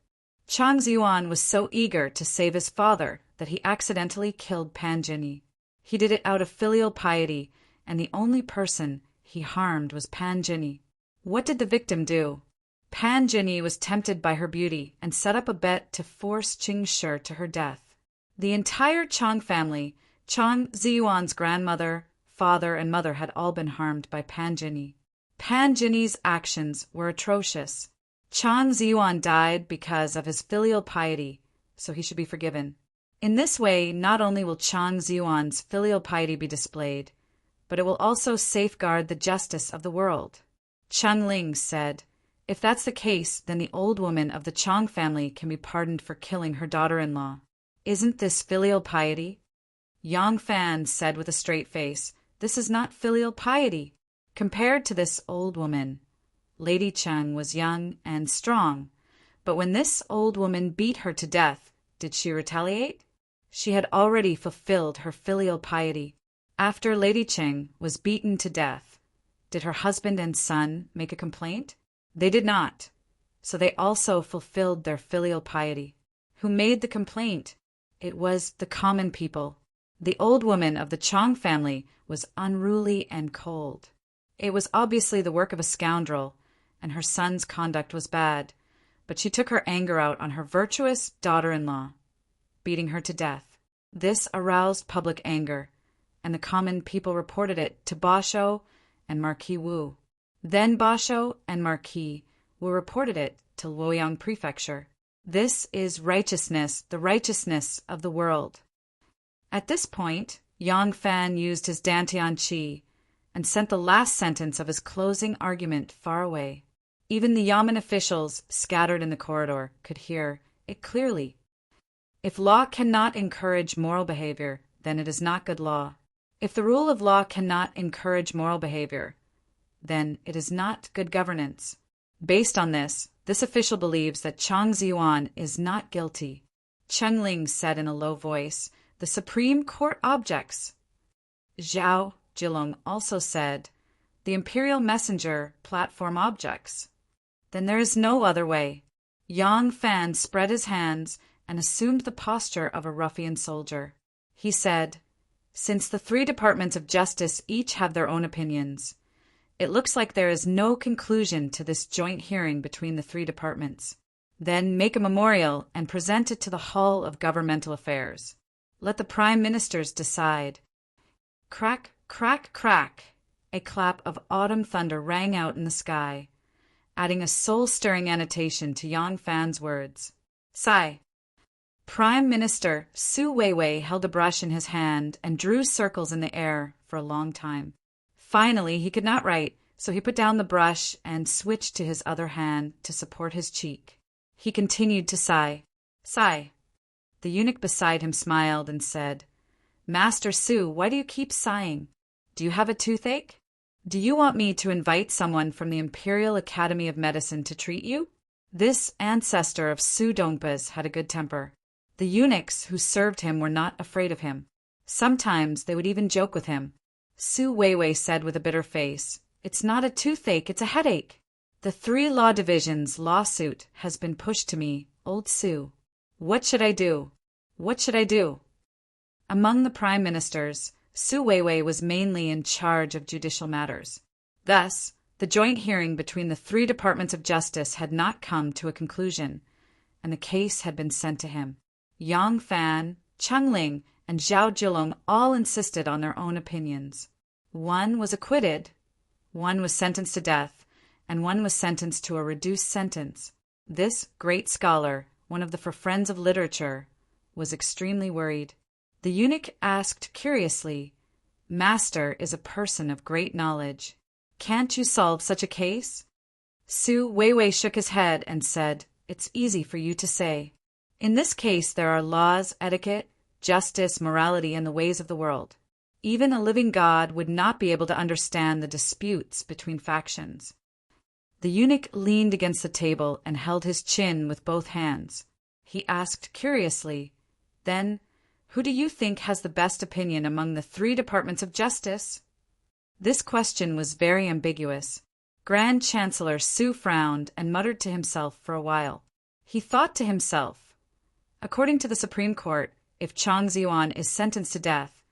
Chang Ziyuan was so eager to save his father that he accidentally killed Pan Jinyi. He did it out of filial piety, and the only person he harmed was Pan Jinyi. What did the victim do? Pan Jinyi was tempted by her beauty and set up a bet to force Qing Shi to her death. The entire Chang family, Chang Ziyuan's grandmother, father, and mother had all been harmed by Pan Jinyi. Pan Jinyi's actions were atrocious. Chang Ziyuan died because of his filial piety, so he should be forgiven. In this way, not only will Chang Ziyuan's filial piety be displayed, but it will also safeguard the justice of the world. Cheng Ling said, If that's the case, then the old woman of the Chang family can be pardoned for killing her daughter-in-law. Isn't this filial piety? Yang Fan said with a straight face, This is not filial piety. Compared to this old woman, Lady Cheng was young and strong, but when this old woman beat her to death, did she retaliate? She had already fulfilled her filial piety. After Lady Cheng was beaten to death, did her husband and son make a complaint? They did not, so they also fulfilled their filial piety. Who made the complaint? It was the common people. The old woman of the Chang family was unruly and cold. It was obviously the work of a scoundrel, and her son's conduct was bad, but she took her anger out on her virtuous daughter-in-law, beating her to death. This aroused public anger, and the common people reported it to Basho and Marquis Wu. Then Basho and Marquis Wu reported it to Luoyang Prefecture. This is righteousness, the righteousness of the world. At this point, Yang Fan used his Dantian Qi and sent the last sentence of his closing argument far away. Even the Yamen officials scattered in the corridor could hear it clearly. If law cannot encourage moral behavior, then it is not good law. If the rule of law cannot encourage moral behavior, then it is not good governance. Based on this official believes that Chang Ziyuan is not guilty. Cheng Ling said in a low voice, "The Supreme Court objects." Zhao Jilong also said, "The Imperial Messenger platform objects." Then there is no other way. Yang Fan spread his hands and assumed the posture of a ruffian soldier. He said, "Since the three departments of justice each have their own opinions, it looks like there is no conclusion to this joint hearing between the three departments. Then make a memorial and present it to the Hall of Governmental Affairs. Let the Prime Ministers decide." Crack, crack, crack! A clap of autumn thunder rang out in the sky, adding a soul-stirring annotation to Yang Fan's words. Sigh. Prime Minister Su Weiwei held a brush in his hand and drew circles in the air for a long time. Finally, he could not write, so he put down the brush and switched to his other hand to support his cheek. He continued to sigh. Sigh. The eunuch beside him smiled and said, "Master Su, why do you keep sighing? Do you have a toothache? Do you want me to invite someone from the Imperial Academy of Medicine to treat you?" This ancestor of Su Dongpa's had a good temper. The eunuchs who served him were not afraid of him. Sometimes they would even joke with him. Su Weiwei said with a bitter face, "It's not a toothache, it's a headache. The 3 Law Division's lawsuit has been pushed to me, old Su. What should I do? What should I do?" Among the prime ministers, Su Weiwei was mainly in charge of judicial matters. Thus, the joint hearing between the 3 departments of justice had not come to a conclusion, and the case had been sent to him. Yang Fan, Cheng Ling, and Zhao Jilong all insisted on their own opinions. One was acquitted, one was sentenced to death, and one was sentenced to a reduced sentence. This great scholar, one of the Friends of Literature, was extremely worried. The eunuch asked curiously, "Master is a person of great knowledge. Can't you solve such a case?" Su Weiwei shook his head and said, "It's easy for you to say. In this case there are laws, etiquette, justice, morality, and the ways of the world. Even a living God would not be able to understand the disputes between factions." The eunuch leaned against the table and held his chin with both hands. He asked curiously, "Then, who do you think has the best opinion among the 3 departments of justice?" This question was very ambiguous. Grand Chancellor Su frowned and muttered to himself for a while. He thought to himself, "According to the Supreme Court, if Chang Ziyuan is sentenced to death,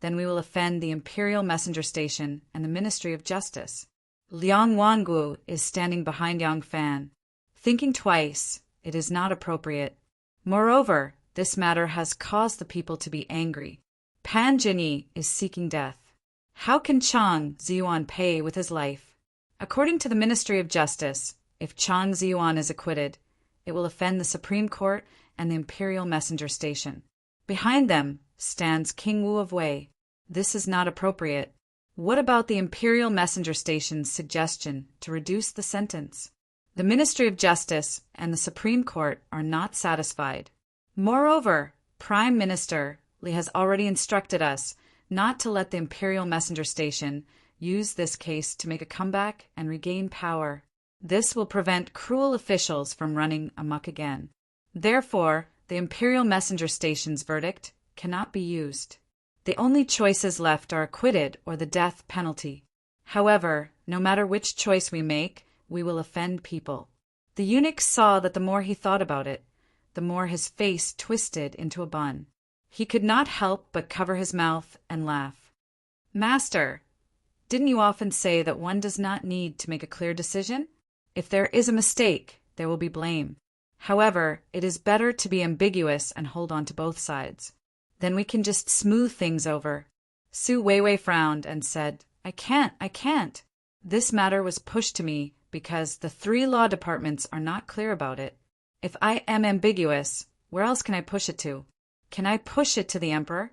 then we will offend the Imperial Messenger Station and the Ministry of Justice." Liang Wangu is standing behind Yang Fan. Thinking twice, it is not appropriate. Moreover, this matter has caused the people to be angry. Pan Jinyi is seeking death. How can Chang Ziyuan pay with his life? According to the Ministry of Justice, if Chang Ziyuan is acquitted, it will offend the Supreme Court and the Imperial Messenger Station. Behind them stands King Wu of Wei. This is not appropriate. What about the Imperial Messenger Station's suggestion to reduce the sentence? The Ministry of Justice and the Supreme Court are not satisfied. Moreover, Prime Minister Li has already instructed us not to let the Imperial Messenger Station use this case to make a comeback and regain power. This will prevent cruel officials from running amok again. Therefore, the Imperial Messenger Station's verdict cannot be used. The only choices left are acquitted or the death penalty. However, no matter which choice we make, we will offend people. The eunuch saw that the more he thought about it, the more his face twisted into a bun. He could not help but cover his mouth and laugh. "Master, didn't you often say that one does not need to make a clear decision? If there is a mistake, there will be blame. However, it is better to be ambiguous and hold on to both sides. Then we can just smooth things over." Su Weiwei frowned and said, I can't. This matter was pushed to me because the 3 law departments are not clear about it. If I am ambiguous, where else can I push it to? Can I push it to the emperor?"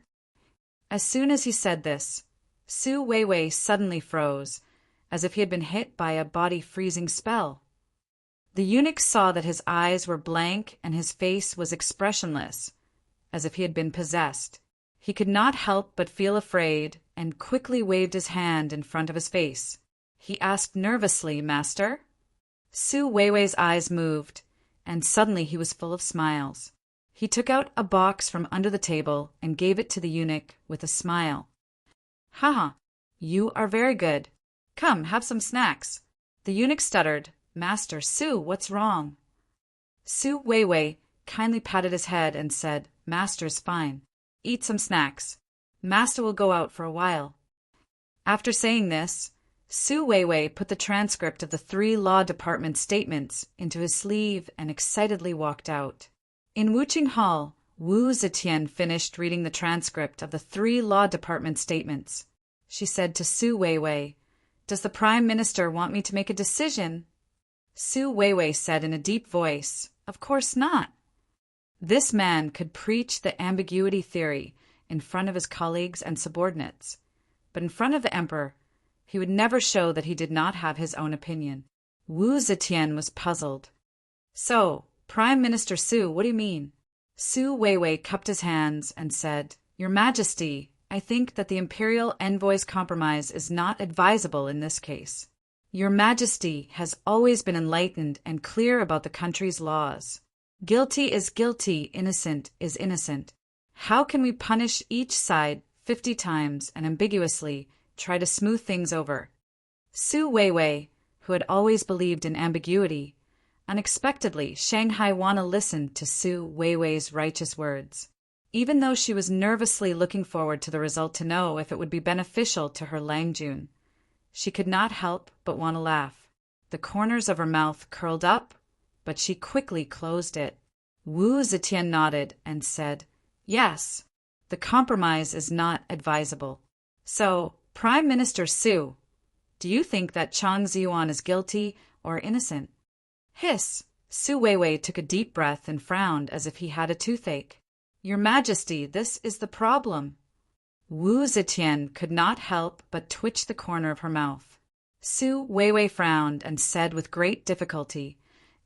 As soon as he said this, Su Weiwei suddenly froze, as if he had been hit by a body-freezing spell. The eunuch saw that his eyes were blank and his face was expressionless, as if he had been possessed. He could not help but feel afraid and quickly waved his hand in front of his face. He asked nervously, "Master?" Su Weiwei's eyes moved, and suddenly he was full of smiles. He took out a box from under the table and gave it to the eunuch with a smile. "Ha! You are very good. Come, have some snacks." The eunuch stuttered, "Master Su, what's wrong?" Su Weiwei kindly patted his head and said, "Master's fine. Eat some snacks. Master will go out for a while." After saying this, Su Weiwei put the transcript of the 3 Law Department statements into his sleeve and excitedly walked out. In Wuqing Hall, Wu Zetian finished reading the transcript of the 3 Law Department statements. She said to Su Weiwei, "Does the Prime Minister want me to make a decision?" Su Weiwei said in a deep voice, "Of course not." This man could preach the ambiguity theory in front of his colleagues and subordinates, but in front of the emperor, he would never show that he did not have his own opinion. Wu Zetian was puzzled. "So, Prime Minister Su, what do you mean?" Su Weiwei cupped his hands and said, "Your Majesty, I think that the imperial envoy's compromise is not advisable in this case. Your Majesty has always been enlightened and clear about the country's laws. Guilty is guilty, innocent is innocent. How can we punish each side 50 times and ambiguously try to smooth things over?" Su Weiwei, who had always believed in ambiguity, unexpectedly, Shanghai Wana listened to Su Weiwei's righteous words. Even though she was nervously looking forward to the result to know if it would be beneficial to her Langjun, she could not help but want to laugh. The corners of her mouth curled up, but she quickly closed it. Wu Zetian nodded and said, "Yes, the compromise is not advisable. So, Prime Minister Su, do you think that Chang Ziyuan is guilty or innocent?" Hiss! Su Weiwei took a deep breath and frowned as if he had a toothache. "Your Majesty, this is the problem." Wu Zetian could not help but twitch the corner of her mouth. Su Weiwei frowned and said with great difficulty,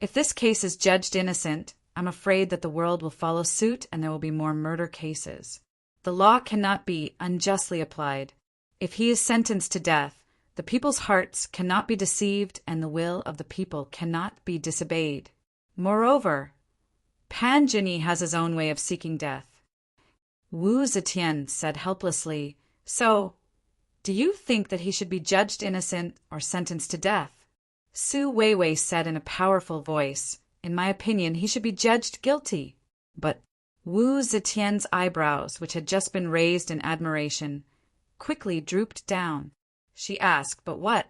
"If this case is judged innocent, I'm afraid that the world will follow suit and there will be more murder cases. The law cannot be unjustly applied. If he is sentenced to death, the people's hearts cannot be deceived and the will of the people cannot be disobeyed. Moreover, Pan Jinyi has his own way of seeking death." Wu Zetian said helplessly, "So, do you think that he should be judged innocent or sentenced to death?" Su Weiwei said in a powerful voice, "In my opinion, he should be judged guilty." But Wu Zetian's eyebrows, which had just been raised in admiration, quickly drooped down. She asked, "But what?"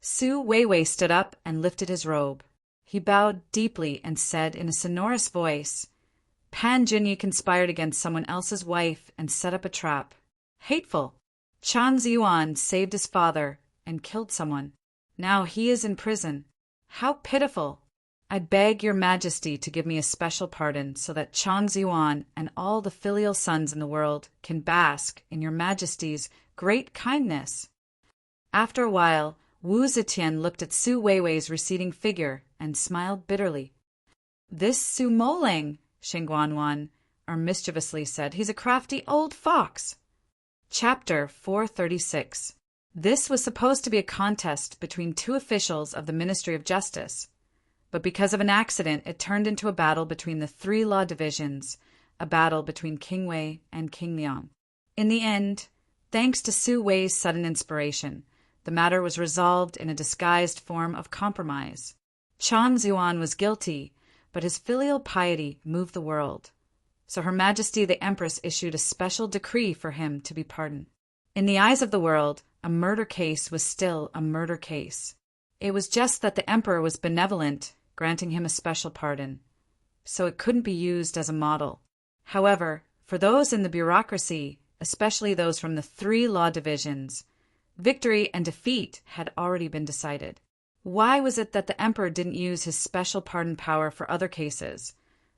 Su Weiwei stood up and lifted his robe. He bowed deeply and said in a sonorous voice, "Pan Jinyi conspired against someone else's wife and set up a trap. Hateful! Chang Ziyuan saved his father and killed someone. Now he is in prison. How pitiful! I beg your Majesty to give me a special pardon so that Chang Ziyuan and all the filial sons in the world can bask in your Majesty's great kindness." After a while, Wu Zetian looked at Su Weiwei's receding figure and smiled bitterly. "This Su Molang," Xingguanwan mischievously said, "he's a crafty old fox." Chapter 436. This was supposed to be a contest between 2 officials of the Ministry of Justice, but because of an accident it turned into a battle between the 3 law divisions, a battle between King Wei and King Liang. In the end, thanks to Su Wei's sudden inspiration, the matter was resolved in a disguised form of compromise. Chang Ziyuan was guilty, but his filial piety moved the world. So Her Majesty the Empress issued a special decree for him to be pardoned. In the eyes of the world, a murder case was still a murder case. It was just that the Emperor was benevolent, granting him a special pardon, so it couldn't be used as a model. However, for those in the bureaucracy, especially those from the 3 law divisions, victory and defeat had already been decided. Why was it that the Emperor didn't use his special pardon power for other cases,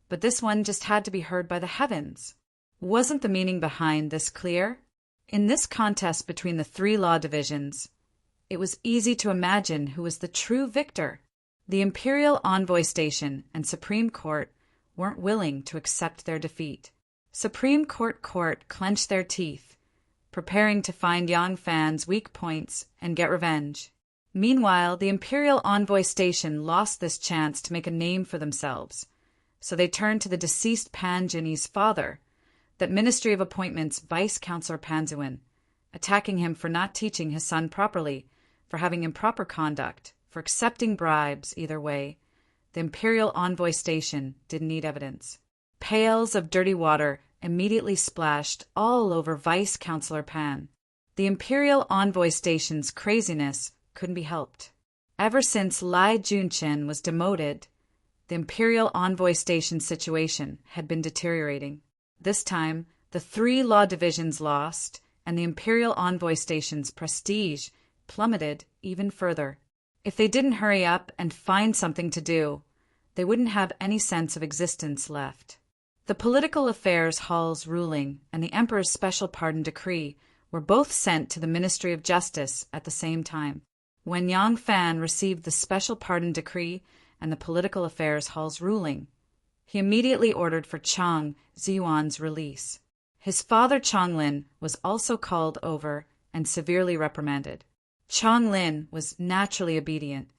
but this one just had to be heard by the heavens? Wasn't the meaning behind this clear? In this contest between the 3 law divisions, it was easy to imagine who was the true victor. The Imperial Envoy Station and Supreme Court weren't willing to accept their defeat. Supreme Court clenched their teeth, preparing to find Yang Fan's weak points and get revenge. Meanwhile, the Imperial Envoy Station lost this chance to make a name for themselves, so they turned to the deceased Pan Jinni's father, that Ministry of Appointments Vice Councillor Panzuin, attacking him for not teaching his son properly, for having improper conduct, for accepting bribes. Either way, the Imperial Envoy Station didn't need evidence. Pails of dirty water immediately splashed all over Vice Councillor Pan. The Imperial Envoy Station's craziness couldn't be helped. Ever since Lai Junchen was demoted, the Imperial Envoy Station's situation had been deteriorating. This time, the 3 law divisions lost, and the Imperial Envoy Station's prestige plummeted even further. If they didn't hurry up and find something to do, they wouldn't have any sense of existence left. The Political Affairs Hall's ruling and the Emperor's special pardon decree were both sent to the Ministry of Justice at the same time. When Yang Fan received the special pardon decree and the Political Affairs Hall's ruling, he immediately ordered for Chang Ziyuan's release. His father Chang Lin was also called over and severely reprimanded. Chang Lin was naturally obedient.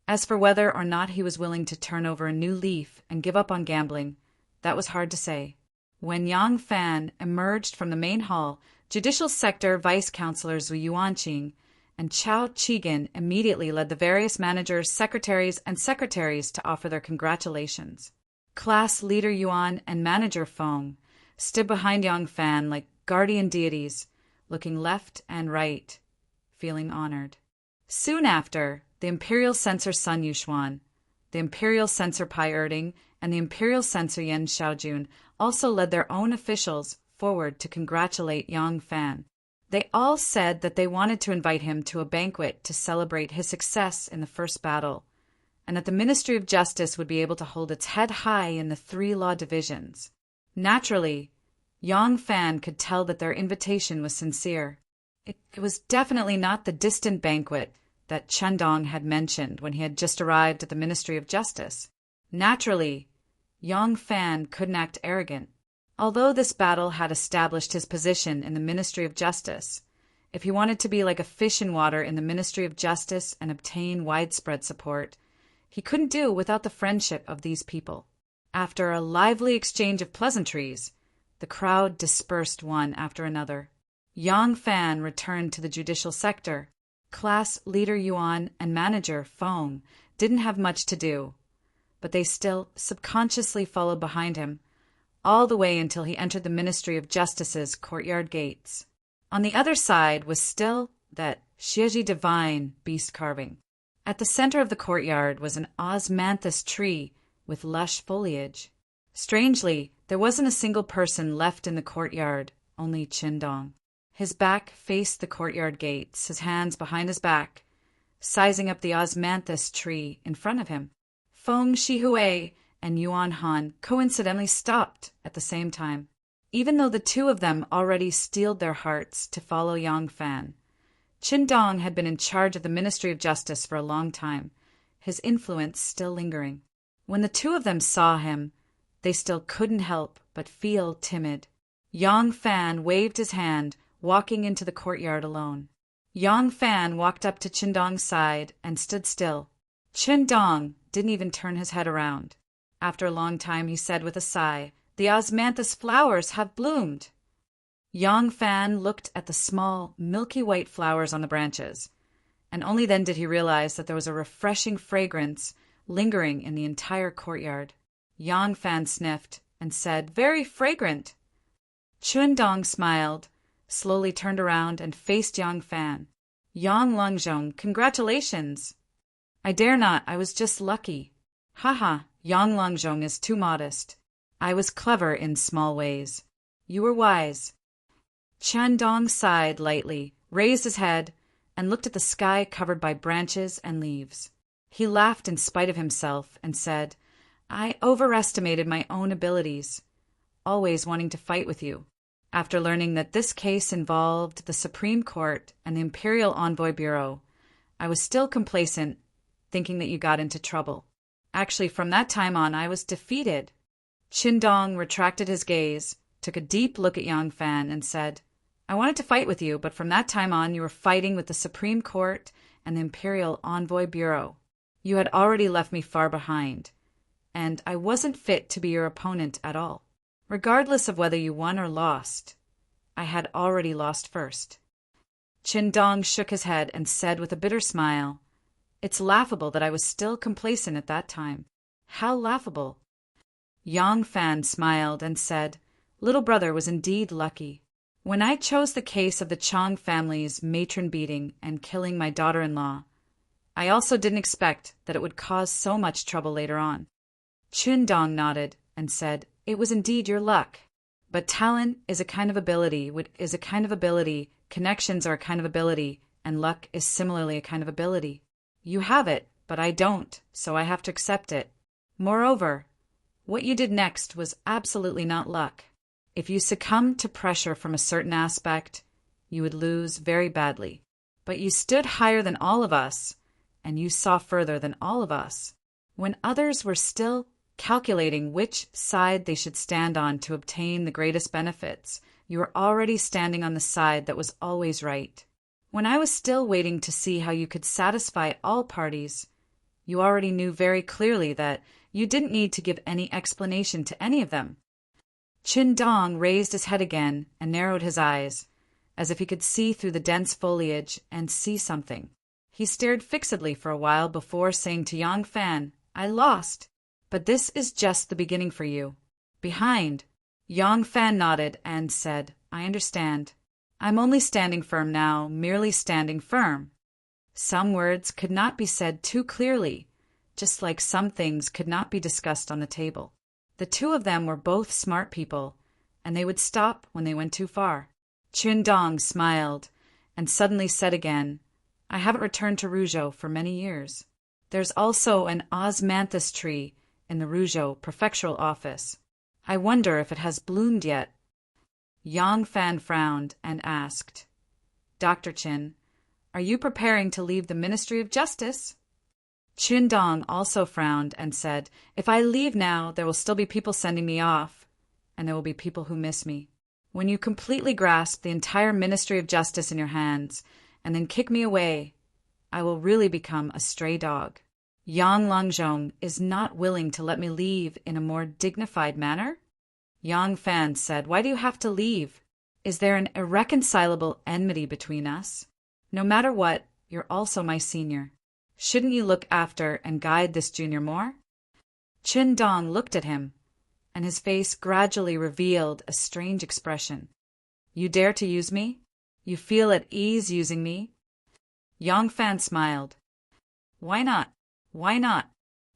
As for whether or not he was willing to turn over a new leaf and give up on gambling, that was hard to say. When Yang Fan emerged from the main hall, Judicial Sector Vice Councillor Zhu Yuanqing and Chao Qigin immediately led the various managers, secretaries, and secretaries to offer their congratulations. Class Leader Yuan and Manager Feng stood behind Yang Fan like guardian deities, looking left and right, feeling honored. Soon after, the Imperial Censor Sun Yuxuan, the Imperial Censor Pai Erding, and the Imperial Censor Yan Xiaojun also led their own officials forward to congratulate Yang Fan. They all said that they wanted to invite him to a banquet to celebrate his success in the first battle, and that the Ministry of Justice would be able to hold its head high in the 3 law divisions. Naturally, Yang Fan could tell that their invitation was sincere. It was definitely not the distant banquet that Chen Dong had mentioned when he had just arrived at the Ministry of Justice. Naturally, Yang Fan couldn't act arrogant. Although this battle had established his position in the Ministry of Justice, if he wanted to be like a fish in water in the Ministry of Justice and obtain widespread support, he couldn't do without the friendship of these people. After a lively exchange of pleasantries, the crowd dispersed one after another. Yang Fan returned to the judicial sector. Class Leader Yuan and Manager Feng didn't have much to do, but they still subconsciously followed behind him, all the way until he entered the Ministry of Justice's courtyard gates. On the other side was still that Xieji divine beast carving. At the center of the courtyard was an osmanthus tree with lush foliage. Strangely, there wasn't a single person left in the courtyard, only Qindong. His back faced the courtyard gates, his hands behind his back, sizing up the osmanthus tree in front of him. Feng Shihui and Yuan Han coincidentally stopped at the same time. Even though the 2 of them already steeled their hearts to follow Yang Fan, Qindong had been in charge of the Ministry of Justice for a long time, his influence still lingering. When the 2 of them saw him, they still couldn't help but feel timid. Yang Fan waved his hand, walking into the courtyard alone. Yang Fan walked up to Qindong's side and stood still. Qindong didn't even turn his head around. After a long time, he said with a sigh, "The osmanthus flowers have bloomed." Yang Fan looked at the small, milky white flowers on the branches, and only then did he realize that there was a refreshing fragrance lingering in the entire courtyard. Yang Fan sniffed and said, "Very fragrant." Qindong smiled, slowly turned around and faced Yang Fan. "Yang Langzhong, congratulations." "I dare not, I was just lucky." "Haha, Yang Langzhong is too modest. I was clever in small ways." "You were wise." Qindong sighed lightly, raised his head, and looked at the sky covered by branches and leaves. He laughed in spite of himself and said, "I overestimated my own abilities, always wanting to fight with you. After learning that this case involved the Supreme Court and the Imperial Envoy Bureau, I was still complacent, thinking that you got into trouble. Actually, from that time on, I was defeated." Qindong retracted his gaze, took a deep look at Yang Fan, and said, I wanted to fight with you, but from that time on you were fighting with the Supreme Court and the Imperial Envoy Bureau. You had already left me far behind, and I wasn't fit to be your opponent at all. Regardless of whether you won or lost, I had already lost first. Qin Dong shook his head and said with a bitter smile, It's laughable that I was still complacent at that time. How laughable. Yang Fan smiled and said, Little brother was indeed lucky. When I chose the case of the Chang family's matron beating and killing my daughter-in-law, I also didn't expect that it would cause so much trouble later on. Qin Dong nodded and said, It was indeed your luck. But talent is a kind of ability, connections are a kind of ability, and luck is similarly a kind of ability. You have it, but I don't, so I have to accept it. Moreover, what you did next was absolutely not luck. If you succumbed to pressure from a certain aspect, you would lose very badly. But you stood higher than all of us, and you saw further than all of us. When others were still calculating which side they should stand on to obtain the greatest benefits, you were already standing on the side that was always right. When I was still waiting to see how you could satisfy all parties, you already knew very clearly that you didn't need to give any explanation to any of them. Qin Dong raised his head again and narrowed his eyes, as if he could see through the dense foliage and see something. He stared fixedly for a while before saying to Yang Fan, I lost, but this is just the beginning for you. Behind. Yang Fan nodded and said, I understand. I'm only standing firm now, merely standing firm. Some words could not be said too clearly, just like some things could not be discussed on the table. The two of them were both smart people, and they would stop when they went too far. Qin Dong smiled, and suddenly said again, I haven't returned to Rougeau for many years. There's also an osmanthus tree in the Rougeau prefectural office. I wonder if it has bloomed yet. Yang Fan frowned and asked, Dr. Qin, are you preparing to leave the Ministry of Justice? Qin Dong also frowned and said, If I leave now, there will still be people sending me off, and there will be people who miss me. When you completely grasp the entire Ministry of Justice in your hands, and then kick me away, I will really become a stray dog. Yang Langzhong is not willing to let me leave in a more dignified manner? Yang Fan said, Why do you have to leave? Is there an irreconcilable enmity between us? No matter what, you're also my senior. Shouldn't you look after and guide this junior more? Qin Dong looked at him, and his face gradually revealed a strange expression. You dare to use me? You feel at ease using me? Yang Fan smiled. Why not? Why not?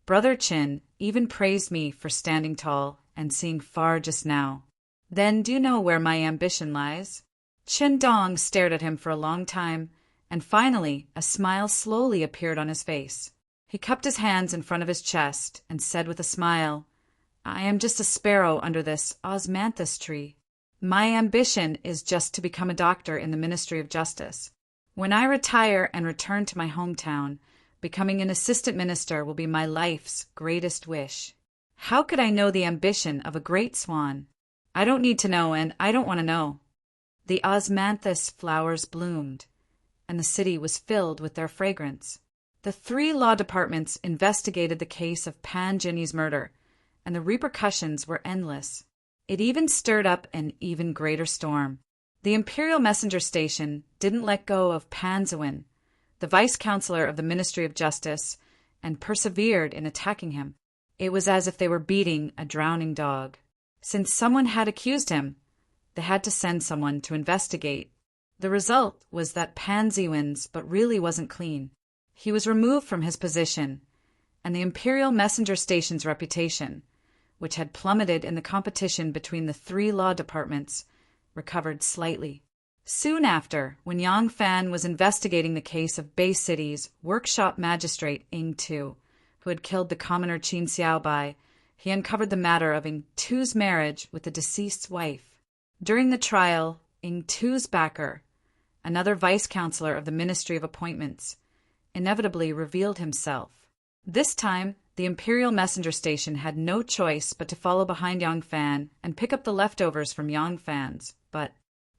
Brother Qin even praised me for standing tall and seeing far just now. Then do you know where my ambition lies? Qin Dong stared at him for a long time, and finally a smile slowly appeared on his face. He cupped his hands in front of his chest and said with a smile, I am just a sparrow under this osmanthus tree. My ambition is just to become a doctor in the Ministry of Justice. When I retire and return to my hometown, becoming an assistant minister will be my life's greatest wish. How could I know the ambition of a great swan? I don't need to know, and I don't want to know. The osmanthus flowers bloomed, and the city was filled with their fragrance. The 3 law departments investigated the case of Pan Jinny's murder, and the repercussions were endless. It even stirred up an even greater storm. The Imperial Messenger Station didn't let go of Pan Zewin, the vice-chancellor of the Ministry of Justice, and persevered in attacking him. It was as if they were beating a drowning dog. Since someone had accused him, they had to send someone to investigate. The result was that Pan Zewin's but really wasn't clean. He was removed from his position, and the Imperial Messenger Station's reputation, which had plummeted in the competition between the 3 law departments, recovered slightly. Soon after, when Yang Fan was investigating the case of Bay City's workshop magistrate Ing Tu, who had killed the commoner Qin Xiaobai, he uncovered the matter of Ing Tu's marriage with the deceased's wife. During the trial, Ing Tu's backer, another vice-chancellor of the Ministry of Appointments, inevitably revealed himself. This time, The imperial messenger station had no choice but to follow behind Yang Fan and pick up the leftovers from Yang Fan's, but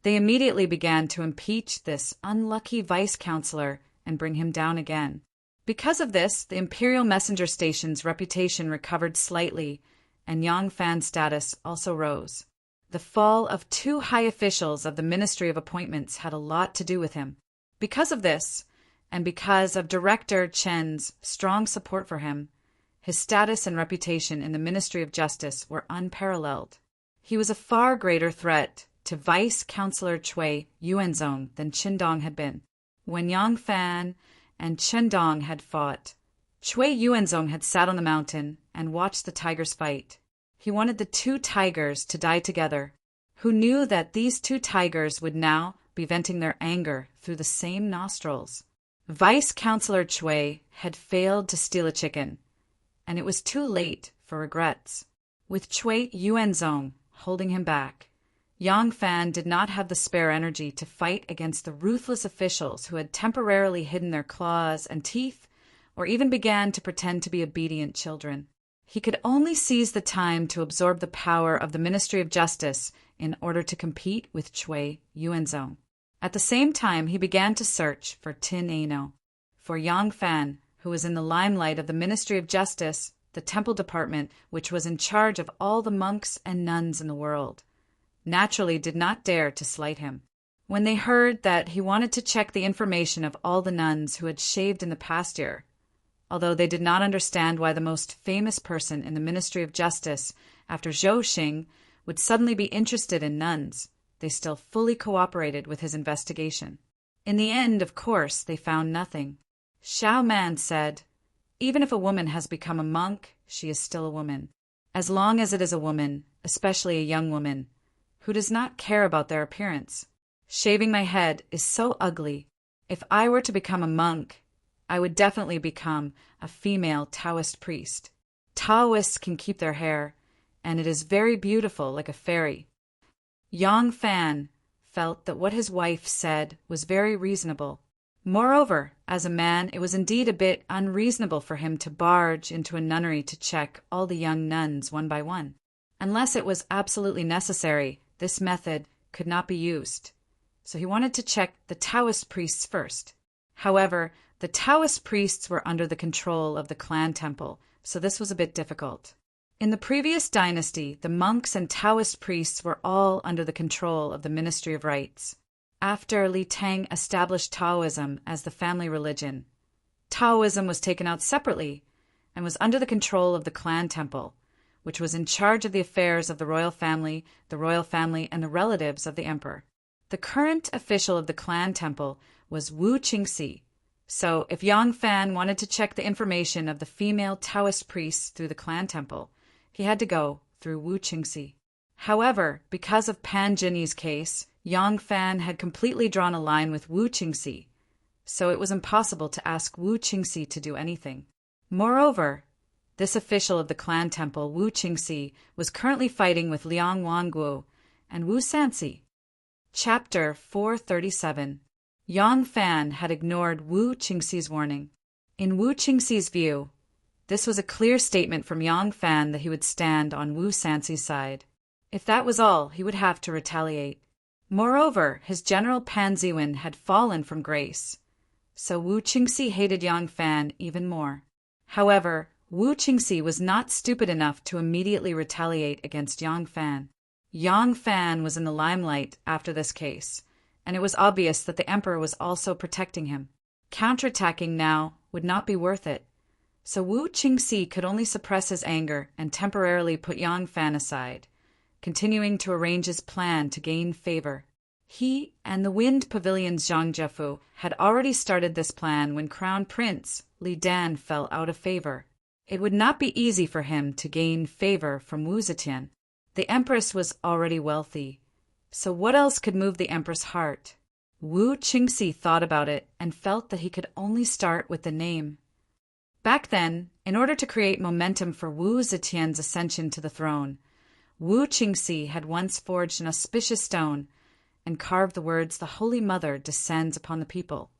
they immediately began to impeach this unlucky vice-counselor and bring him down again. Because of this, the imperial messenger station's reputation recovered slightly, and Yang Fan's status also rose. The fall of 2 high officials of the Ministry of Appointments had a lot to do with him. Because of this, and because of Director Chen's strong support for him, his status and reputation in the Ministry of Justice were unparalleled. He was a far greater threat to Vice-Chancellor Cui Yuanzong than Qindong had been. When Yang Fan and Qindong had fought, Cui Yuanzong had sat on the mountain and watched the tigers fight. He wanted the 2 tigers to die together, who knew that these 2 tigers would now be venting their anger through the same nostrils. Vice-Chancellor Cui had failed to steal a chicken, and it was too late for regrets. With Cui Yuanzong holding him back, Yang Fan did not have the spare energy to fight against the ruthless officials who had temporarily hidden their claws and teeth, or even began to pretend to be obedient children. He could only seize the time to absorb the power of the Ministry of Justice in order to compete with Cui Yuanzong. At the same time, he began to search for Tin Ano. For Yang Fan, who was in the limelight of the Ministry of Justice, the temple department, which was in charge of all the monks and nuns in the world, naturally did not dare to slight him. When they heard that he wanted to check the information of all the nuns who had shaved in the past year, although they did not understand why the most famous person in the Ministry of Justice after Zhou Xing would suddenly be interested in nuns, they still fully cooperated with his investigation. In the end, of course, they found nothing. Xiao Man said, "Even if a woman has become a monk, she is still a woman. As long as it is a woman, especially a young woman, who does not care about their appearance. Shaving my head is so ugly. If I were to become a monk, I would definitely become a female Taoist priest. Taoists can keep their hair, and it is very beautiful like a fairy." Yang Fan felt that what his wife said was very reasonable. Moreover, as a man, it was indeed a bit unreasonable for him to barge into a nunnery to check all the young nuns one by one. Unless it was absolutely necessary, this method could not be used. So he wanted to check the Taoist priests first. However, the Taoist priests were under the control of the clan temple, so this was a bit difficult. In the previous dynasty, the monks and Taoist priests were all under the control of the Ministry of Rites. After Li Tang established Taoism as the family religion, Taoism was taken out separately and was under the control of the clan temple, which was in charge of the affairs of the royal family, and the relatives of the emperor. The current official of the clan temple was Wu Qingxi. So if Yang Fan wanted to check the information of the female Taoist priests through the clan temple, he had to go through Wu Qingxi. However, because of Pan Jinyi's case, Yang Fan had completely drawn a line with Wu Qingxi, so it was impossible to ask Wu Qingxi to do anything. Moreover, this official of the clan temple, Wu Qingxi, was currently fighting with Liang Wanguo and Wu Sanxi. Chapter 437. Yang Fan had ignored Wu Qingxi's warning. In Wu Qingxi's view, this was a clear statement from Yang Fan that he would stand on Wu Sanxi's side. If that was all, he would have to retaliate. Moreover, his general Pan Ziwen had fallen from grace, so Wu Qingxi hated Yang Fan even more. However, Wu Qingxi was not stupid enough to immediately retaliate against Yang Fan. Yang Fan was in the limelight after this case, and it was obvious that the emperor was also protecting him. Counterattacking now would not be worth it, so Wu Qingxi could only suppress his anger and temporarily put Yang Fan aside, continuing to arrange his plan to gain favor. He and the Wind Pavilion's Zhang Jiefu had already started this plan when Crown Prince Li Dan fell out of favor. It would not be easy for him to gain favor from Wu Zetian. The empress was already wealthy, so what else could move the empress' heart? Wu Qingxi thought about it and felt that he could only start with the name. Back then, in order to create momentum for Wu Zetian's ascension to the throne, Wu Qingxi had once forged an auspicious stone and carved the words "The Holy Mother descends upon the people,"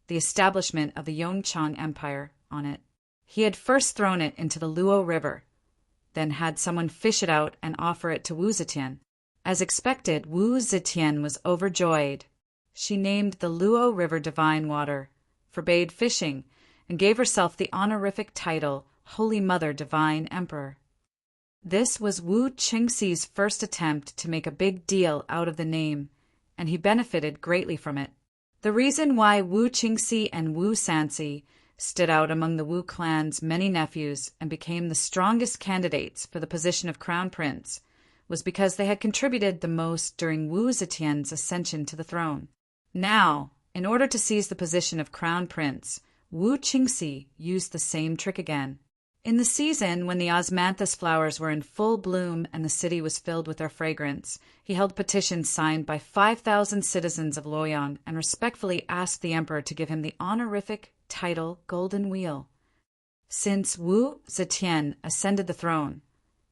the establishment of the Yongchang Empire, on it. He had first thrown it into the Luo River, then had someone fish it out and offer it to Wu Zetian. As expected, Wu Zetian was overjoyed. She named the Luo River Divine Water, forbade fishing, and gave herself the honorific title Holy Mother Divine Emperor. This was Wu Qingxi's first attempt to make a big deal out of the name, and he benefited greatly from it. The reason why Wu Qingxi and Wu Sanxi stood out among the Wu clan's many nephews and became the strongest candidates for the position of crown prince was because they had contributed the most during Wu Zetian's ascension to the throne. Now, in order to seize the position of crown prince, Wu Qingxi used the same trick again. In the season when the osmanthus flowers were in full bloom and the city was filled with their fragrance, he held petitions signed by 5,000 citizens of Luoyang and respectfully asked the emperor to give him the honorific title Golden Wheel. Since Wu Zetian ascended the throne,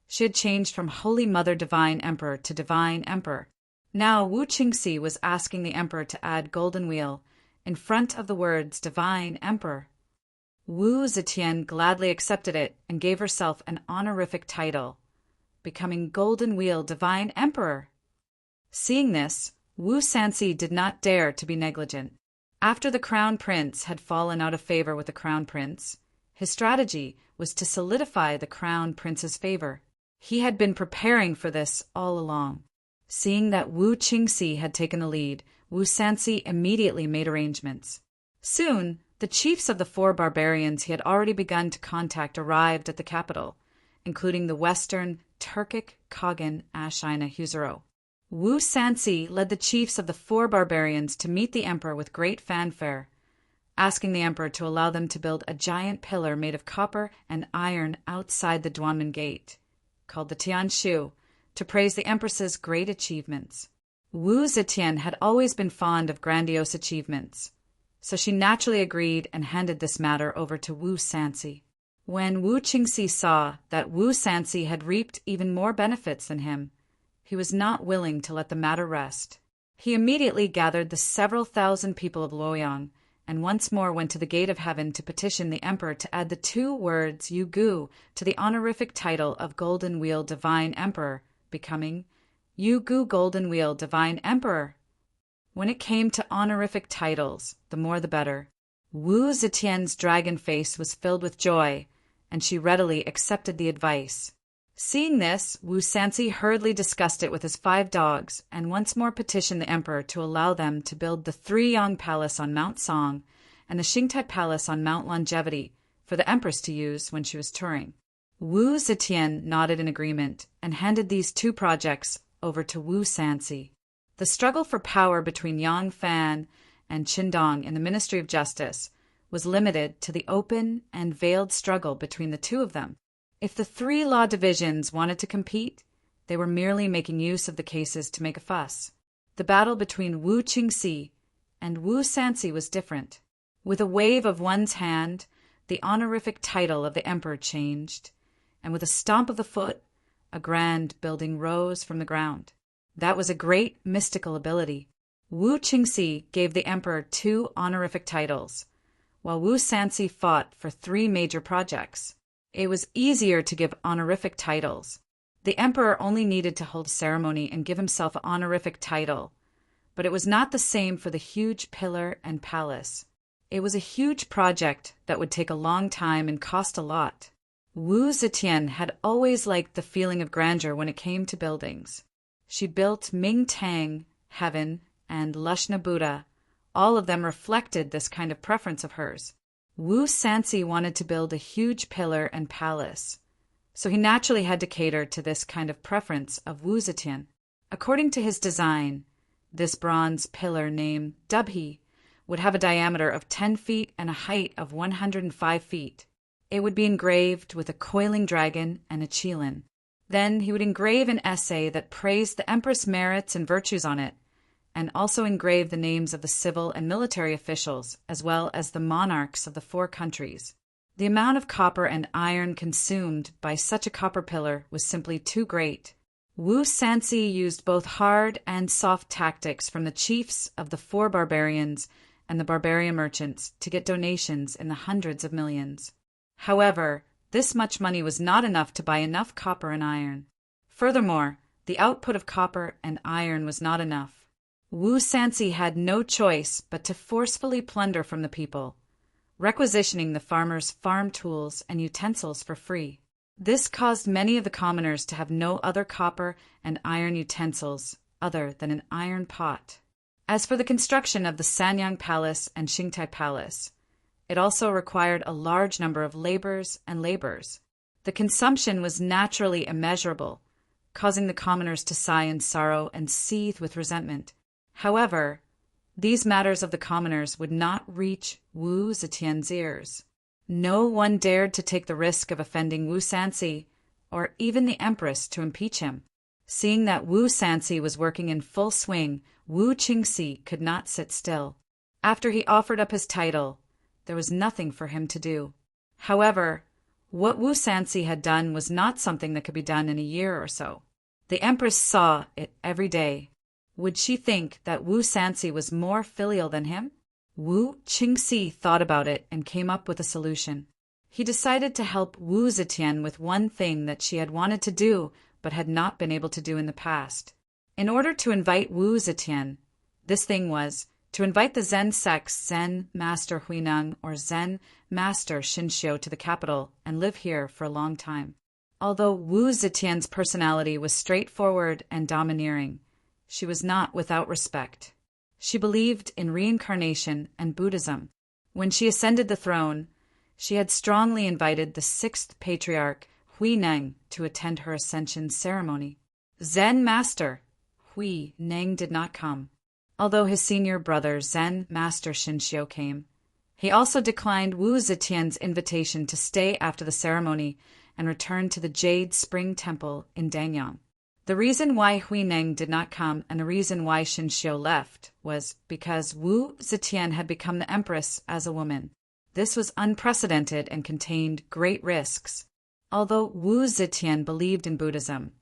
she had changed from Holy Mother Divine Emperor to Divine Emperor. Now Wu Qingxi was asking the emperor to add Golden Wheel in front of the words Divine Emperor. Wu Zetian gladly accepted it and gave herself an honorific title, becoming Golden Wheel Divine Emperor. Seeing this, Wu Sanxi did not dare to be negligent. After the crown prince had fallen out of favor with the crown prince, his strategy was to solidify the crown prince's favor. He had been preparing for this all along. Seeing that Wu Qingxi had taken the lead, Wu Sanxi immediately made arrangements. Soon, the chiefs of the 4 barbarians he had already begun to contact arrived at the capital, including the Western Turkic Khagan Ashina Huzuro. Wu Sanxi led the chiefs of the 4 barbarians to meet the emperor with great fanfare, asking the emperor to allow them to build a giant pillar made of copper and iron outside the Duanmen Gate, called the Tianshu, to praise the empress's great achievements. Wu Zetian had always been fond of grandiose achievements, so she naturally agreed and handed this matter over to Wu Sanxi. When Wu Qingxi saw that Wu Sanxi had reaped even more benefits than him, he was not willing to let the matter rest. He immediately gathered the several thousand people of Luoyang and once more went to the gate of heaven to petition the emperor to add the 2 words Yu Gu to the honorific title of Golden Wheel Divine Emperor, becoming Yu Gu Golden Wheel Divine Emperor. When it came to honorific titles, the more the better. Wu Zetian's dragon face was filled with joy, and she readily accepted the advice. Seeing this, Wu Sanxi hurriedly discussed it with his 5 dogs, and once more petitioned the emperor to allow them to build the 3-Yang Palace on Mount Song and the Xingtai Palace on Mount Longevity for the empress to use when she was touring. Wu Zetian nodded in agreement and handed these 2 projects over to Wu Sanxi. The struggle for power between Yang Fan and Qindong in the Ministry of Justice was limited to the open and veiled struggle between the 2 of them. If the 3 law divisions wanted to compete, they were merely making use of the cases to make a fuss. The battle between Wu Qingxi and Wu Sanxi was different. With a wave of one's hand, the honorific title of the emperor changed, and with a stomp of the foot, a grand building rose from the ground. That was a great mystical ability. Wu Qingxi gave the emperor 2 honorific titles, while Wu Sanxi fought for 3 major projects. It was easier to give honorific titles. The emperor only needed to hold a ceremony and give himself an honorific title, but it was not the same for the huge pillar and palace. It was a huge project that would take a long time and cost a lot. Wu Zetian had always liked the feeling of grandeur when it came to buildings. She built Ming Tang, Heaven, and Lushna Buddha. All of them reflected this kind of preference of hers. Wu Sanxi wanted to build a huge pillar and palace, so he naturally had to cater to this kind of preference of Wu Zetian. According to his design, this bronze pillar named Dubhe would have a diameter of 10 feet and a height of 105 feet. It would be engraved with a coiling dragon and a qilin. Then he would engrave an essay that praised the empress' merits and virtues on it, and also engrave the names of the civil and military officials, as well as the monarchs of the 4 countries. The amount of copper and iron consumed by such a copper pillar was simply too great. Wu Sanxi used both hard and soft tactics from the chiefs of the 4 barbarians and the barbarian merchants to get donations in the hundreds of millions. However, this much money was not enough to buy enough copper and iron. Furthermore, the output of copper and iron was not enough. Wu Sanci had no choice but to forcefully plunder from the people, requisitioning the farmers' farm tools and utensils for free. This caused many of the commoners to have no other copper and iron utensils other than an iron pot. As for the construction of the Sanyang Palace and Qingtai Palace, it also required a large number of laborers and laborers. The consumption was naturally immeasurable, causing the commoners to sigh in sorrow and seethe with resentment. However, these matters of the commoners would not reach Wu Zetian's ears. No one dared to take the risk of offending Wu Sanci, or even the empress, to impeach him. Seeing that Wu Sanci was working in full swing, Wu Qingxi could not sit still. After he offered up his title, there was nothing for him to do. However, what Wu Sanci had done was not something that could be done in a year or so. The empress saw it every day. Would she think that Wu Sanci was more filial than him? Wu Qingxi thought about it and came up with a solution. He decided to help Wu Zetian with one thing that she had wanted to do but had not been able to do in the past. In order to invite Wu Zetian, this thing was to invite the Zen sect's Zen Master Huineng or Zen Master Xinxiu to the capital and live here for a long time. Although Wu Zetian's personality was straightforward and domineering, she was not without respect. She believed in reincarnation and Buddhism. When she ascended the throne, she had strongly invited the sixth patriarch, Huineng, to attend her ascension ceremony. Zen Master Huineng did not come, although his senior brother Zen Master Xinxiu came. He also declined Wu Zetian's invitation to stay after the ceremony and return to the Jade Spring Temple in Dangyang. The reason why Huineng did not come and the reason why Xinxiu left was because Wu Zetian had become the empress as a woman. This was unprecedented and contained great risks. Although Wu Zetian believed in Buddhism,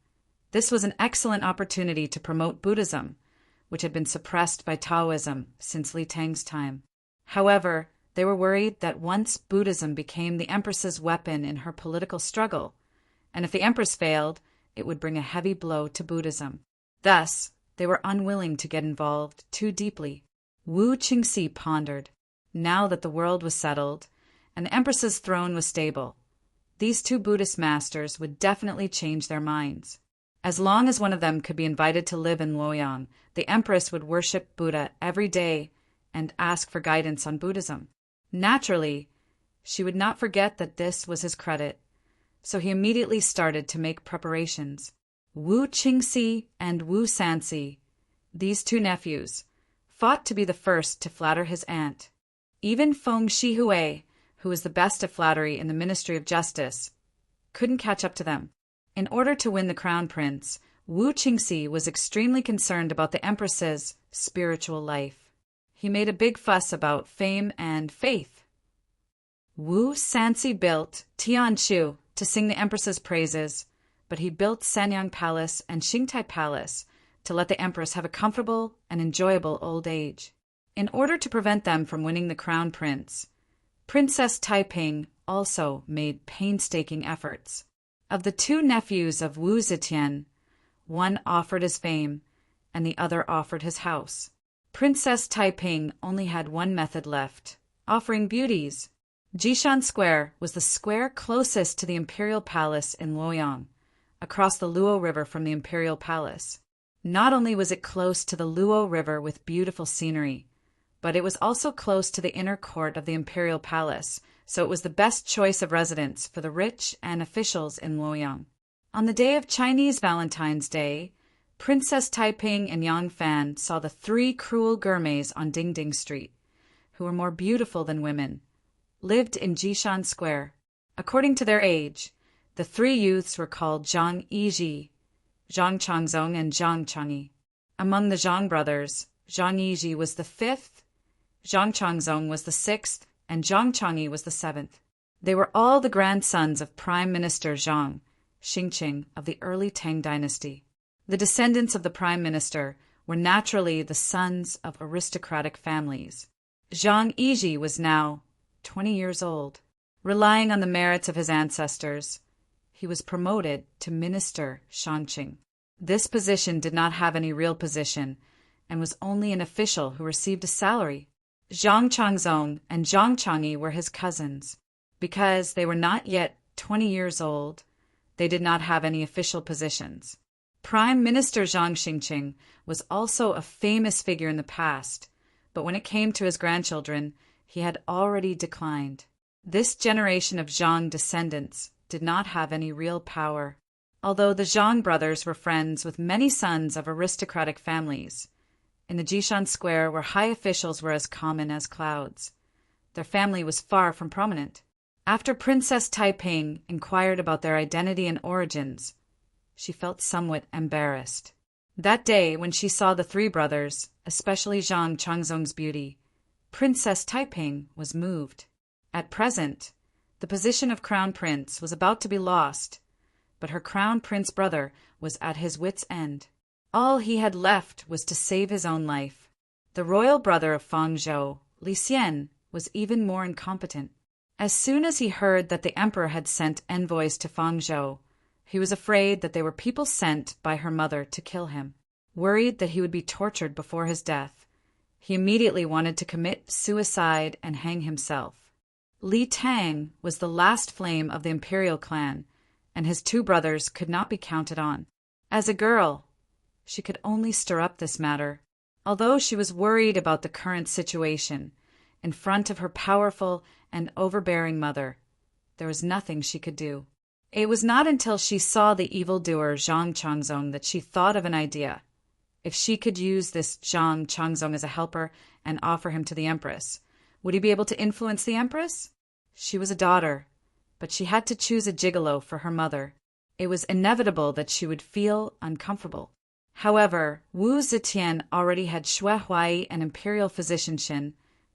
this was an excellent opportunity to promote Buddhism, which had been suppressed by Taoism since Li Tang's time. However, they were worried that once Buddhism became the empress's weapon in her political struggle, and if the empress failed, it would bring a heavy blow to Buddhism. Thus, they were unwilling to get involved too deeply. Wu Qingxi pondered. Now that the world was settled and the empress's throne was stable, these two Buddhist masters would definitely change their minds. As long as one of them could be invited to live in Luoyang, the empress would worship Buddha every day and ask for guidance on Buddhism. Naturally, she would not forget that this was his credit, so he immediately started to make preparations. Wu Qingxi and Wu Sanci, these two nephews, fought to be the first to flatter his aunt. Even Feng Shihui, who was the best of flattery in the Ministry of Justice, couldn't catch up to them. In order to win the crown prince, Wu Qingxi was extremely concerned about the empress's spiritual life. He made a big fuss about fame and faith. Wu Sanci built Tianqiu to sing the empress's praises, but he built Sanyang Palace and Qingtai Palace to let the empress have a comfortable and enjoyable old age. In order to prevent them from winning the crown prince, Princess Taiping also made painstaking efforts. Of the two nephews of Wu Zetian, one offered his fame and the other offered his house. Princess Taiping only had one method left, offering beauties. Jishan Square was the square closest to the imperial palace in Luoyang, across the Luo River from the imperial palace. Not only was it close to the Luo River with beautiful scenery, but it was also close to the inner court of the imperial palace, so it was the best choice of residence for the rich and officials in Luoyang. On the day of Chinese Valentine's Day, Princess Taiping and Yang Fan saw the three cruel gourmets on Dingding Street, who were more beautiful than women, lived in Jishan Square. According to their age, the three youths were called Zhang Yizhi, Zhang Changzong, and Zhang Changyi. Among the Zhang brothers, Zhang Yizhi was the fifth, Zhang Changzong was the sixth, and Zhang Changyi was the seventh. They were all the grandsons of Prime Minister Zhang Xingqing of the early Tang dynasty. The descendants of the Prime Minister were naturally the sons of aristocratic families. Zhang Yizhi was now 20 years old. Relying on the merits of his ancestors, he was promoted to Minister Shanqing. This position did not have any real position and was only an official who received a salary. Zhang Changzong and Zhang Changyi were his cousins. Because they were not yet 20 years old, they did not have any official positions. Prime Minister Zhang Xingqing was also a famous figure in the past, but when it came to his grandchildren, he had already declined. This generation of Zhang descendants did not have any real power. Although the Zhang brothers were friends with many sons of aristocratic families, in the Jishan Square where high officials were as common as clouds, their family was far from prominent. After Princess Taiping inquired about their identity and origins, she felt somewhat embarrassed. That day, when she saw the three brothers, especially Zhang Changzong's beauty, Princess Taiping was moved. At present, the position of crown prince was about to be lost, but her crown prince brother was at his wit's end. All he had left was to save his own life. The royal brother of Fangzhou, Li Xian, was even more incompetent. As soon as he heard that the emperor had sent envoys to Fangzhou, he was afraid that they were people sent by her mother to kill him. Worried that he would be tortured before his death, he immediately wanted to commit suicide and hang himself. Li Tang was the last flame of the imperial clan, and his two brothers could not be counted on. As a girl, she could only stir up this matter. Although she was worried about the current situation, in front of her powerful and overbearing mother, there was nothing she could do. It was not until she saw the evildoer Zhang Changzong that she thought of an idea. If she could use this Zhang Changzong as a helper and offer him to the empress, would he be able to influence the empress? She was a daughter, but she had to choose a gigolo for her mother. It was inevitable that she would feel uncomfortable. However, Wu Zetian already had Xue Huai and imperial physician Shin,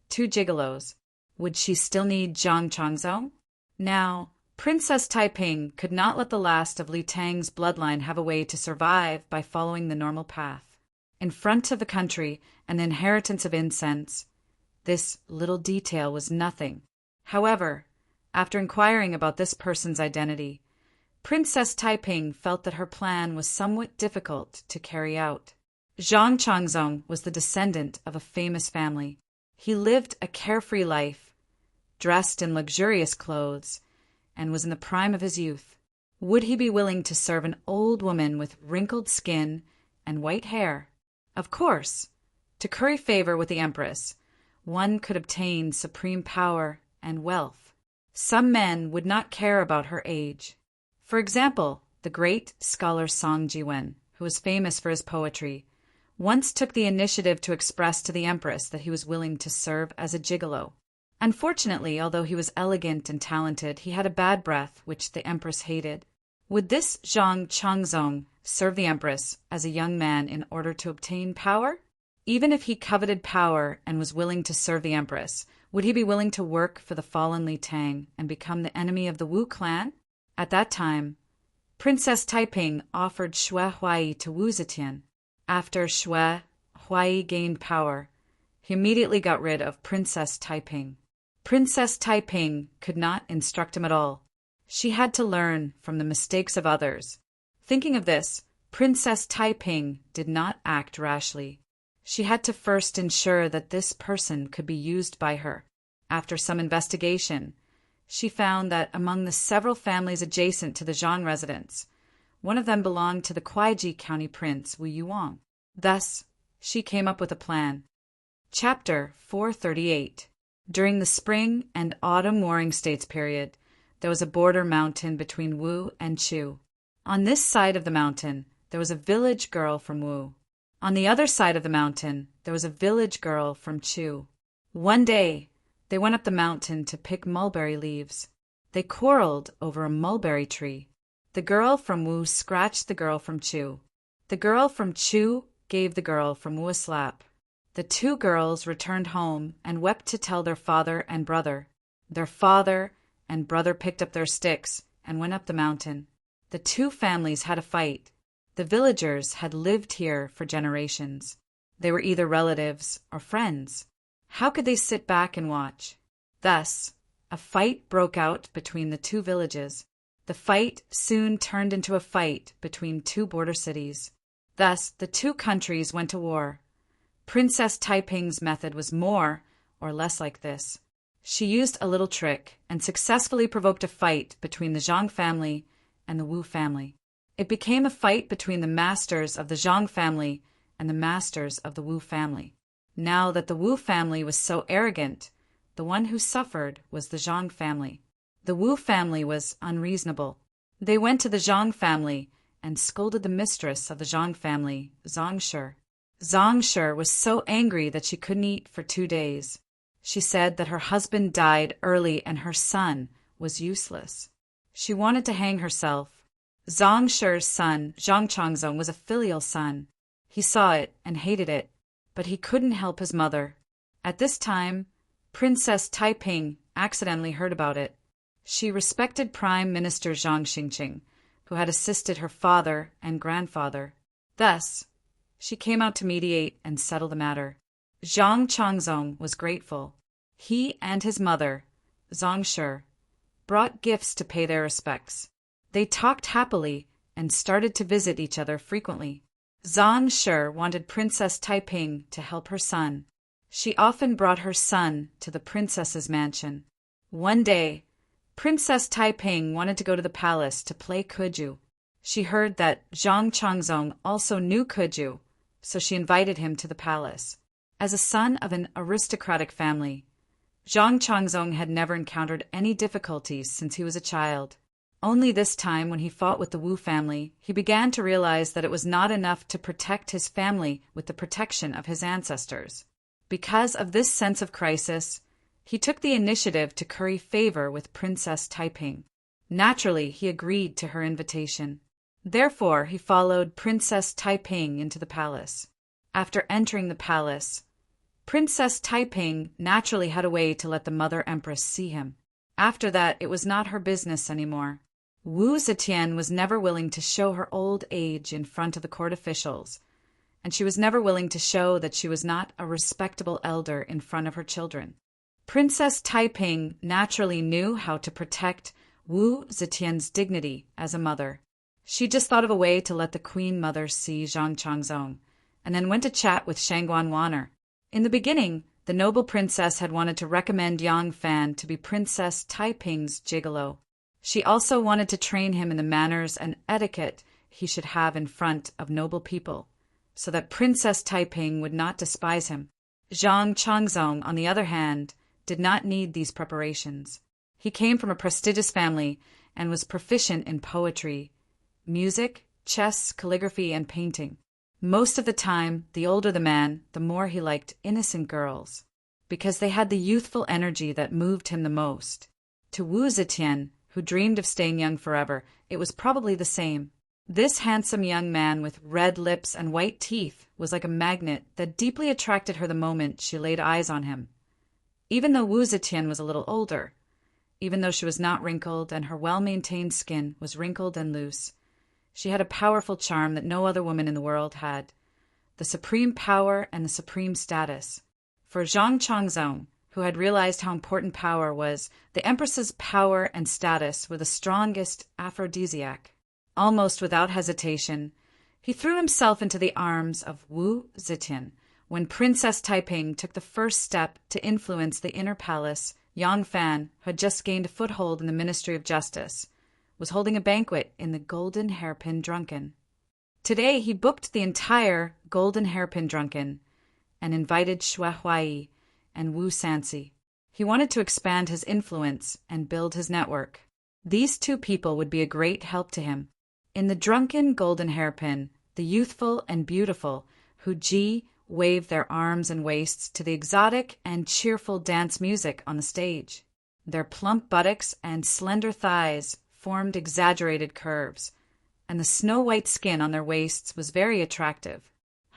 two gigolos. Would she still need Zhang Changzong? Now, Princess Taiping could not let the last of Li Tang's bloodline have a way to survive by following the normal path. In front of the country and the inheritance of incense, this little detail was nothing. However, after inquiring about this person's identity, Princess Taiping felt that her plan was somewhat difficult to carry out. Zhang Changzong was the descendant of a famous family. He lived a carefree life, dressed in luxurious clothes, and was in the prime of his youth. Would he be willing to serve an old woman with wrinkled skin and white hair? Of course, to curry favor with the empress, one could obtain supreme power and wealth. Some men would not care about her age. For example, the great scholar Song Jiwen, who was famous for his poetry, once took the initiative to express to the empress that he was willing to serve as a gigolo. Unfortunately, although he was elegant and talented, he had a bad breath, which the empress hated. Would this Zhang Changzong serve the empress as a young man in order to obtain power? Even if he coveted power and was willing to serve the empress, would he be willing to work for the fallen Li Tang and become the enemy of the Wu clan? At that time, Princess Taiping offered Xue Huai to Wu Zetian. After Xue Huai gained power, he immediately got rid of Princess Taiping. Princess Taiping could not instruct him at all. She had to learn from the mistakes of others. Thinking of this, Princess Taiping did not act rashly. She had to first ensure that this person could be used by her. After some investigation, she found that among the several families adjacent to the Zhang residence, one of them belonged to the Kuaiji County Prince Wu Yuang. Thus, she came up with a plan. Chapter 438. During the spring and autumn warring states period, there was a border mountain between Wu and Chu. On this side of the mountain, there was a village girl from Wu. On the other side of the mountain, there was a village girl from Chu. One day, they went up the mountain to pick mulberry leaves. They quarreled over a mulberry tree. The girl from Wu scratched the girl from Chu. The girl from Chu gave the girl from Wu a slap. The two girls returned home and wept to tell their father and brother. Their father and brother picked up their sticks and went up the mountain. The two families had a fight. The villagers had lived here for generations. They were either relatives or friends. How could they sit back and watch? Thus, A fight broke out between the two villages. The fight soon turned into a fight between two border cities. Thus, the two countries went to war. Princess Taiping's method was more or less like this. She used a little trick and successfully provoked a fight between the Zhang family and the Wu family. It became a fight between the masters of the Zhang family and the masters of the Wu family. Now that the Wu family was so arrogant, the one who suffered was the Zhang family. The Wu family was unreasonable. They went to the Zhang family and scolded the mistress of the Zhang family, Zhang Shi. Zhang Shi was so angry that she couldn't eat for 2 days. She said that her husband died early and her son was useless. She wanted to hang herself. Zhang Shi's son, Zhang Changzong, was a filial son. He saw it and hated it, but he couldn't help his mother. At this time, Princess Taiping accidentally heard about it. She respected Prime Minister Zhang Xingqing, who had assisted her father and grandfather. Thus, she came out to mediate and settle the matter. Zhang Changzong was grateful. He and his mother, Zhang Shi, brought gifts to pay their respects. They talked happily and started to visit each other frequently. Zhang Shi wanted Princess Taiping to help her son. She often brought her son to the princess's mansion. One day, Princess Taiping wanted to go to the palace to play kuju. She heard that Zhang Changzong also knew kuju, so she invited him to the palace. As a son of an aristocratic family, Zhang Changzong had never encountered any difficulties since he was a child. Only this time, when he fought with the Wu family, he began to realize that it was not enough to protect his family with the protection of his ancestors. Because of this sense of crisis, he took the initiative to curry favor with Princess Taiping. Naturally, he agreed to her invitation. Therefore, he followed Princess Taiping into the palace. After entering the palace, Princess Taiping naturally had a way to let the Mother Empress see him. After that, it was not her business anymore. Wu Zetian was never willing to show her old age in front of the court officials, and she was never willing to show that she was not a respectable elder in front of her children. Princess Taiping naturally knew how to protect Wu Zetian's dignity as a mother. She just thought of a way to let the Queen Mother see Zhang Changzong, and then went to chat with Shangguan Wanner. In the beginning, the noble princess had wanted to recommend Yang Fan to be Princess Taiping's gigolo. She also wanted to train him in the manners and etiquette he should have in front of noble people, so that Princess Taiping would not despise him. Zhang Changzong, on the other hand, did not need these preparations. He came from a prestigious family and was proficient in poetry, music, chess, calligraphy, and painting. Most of the time, the older the man, the more he liked innocent girls, because they had the youthful energy that moved him the most. To Wu Zetian, who dreamed of staying young forever, it was probably the same. This handsome young man with red lips and white teeth was like a magnet that deeply attracted her the moment she laid eyes on him. Even though Wu Zetian was a little older, even though she was not wrinkled and her well-maintained skin was wrinkled and loose, she had a powerful charm that no other woman in the world had, the supreme power and the supreme status. For Zhang Changzong, who had realized how important power was, the Empress's power and status were the strongest aphrodisiac. Almost without hesitation, he threw himself into the arms of Wu Zetian. When Princess Taiping took the first step to influence the inner palace, Yang Fan, who had just gained a foothold in the Ministry of Justice, was holding a banquet in the Golden Hairpin Drunken. Today he booked the entire Golden Hairpin Drunken and invited Xue Huai and Wu Sansi. He wanted to expand his influence and build his network. These two people would be a great help to him. In the drunken Golden Hairpin, the youthful and beautiful Hu Ji waved their arms and waists to the exotic and cheerful dance music on the stage. Their plump buttocks and slender thighs formed exaggerated curves, and the snow-white skin on their waists was very attractive.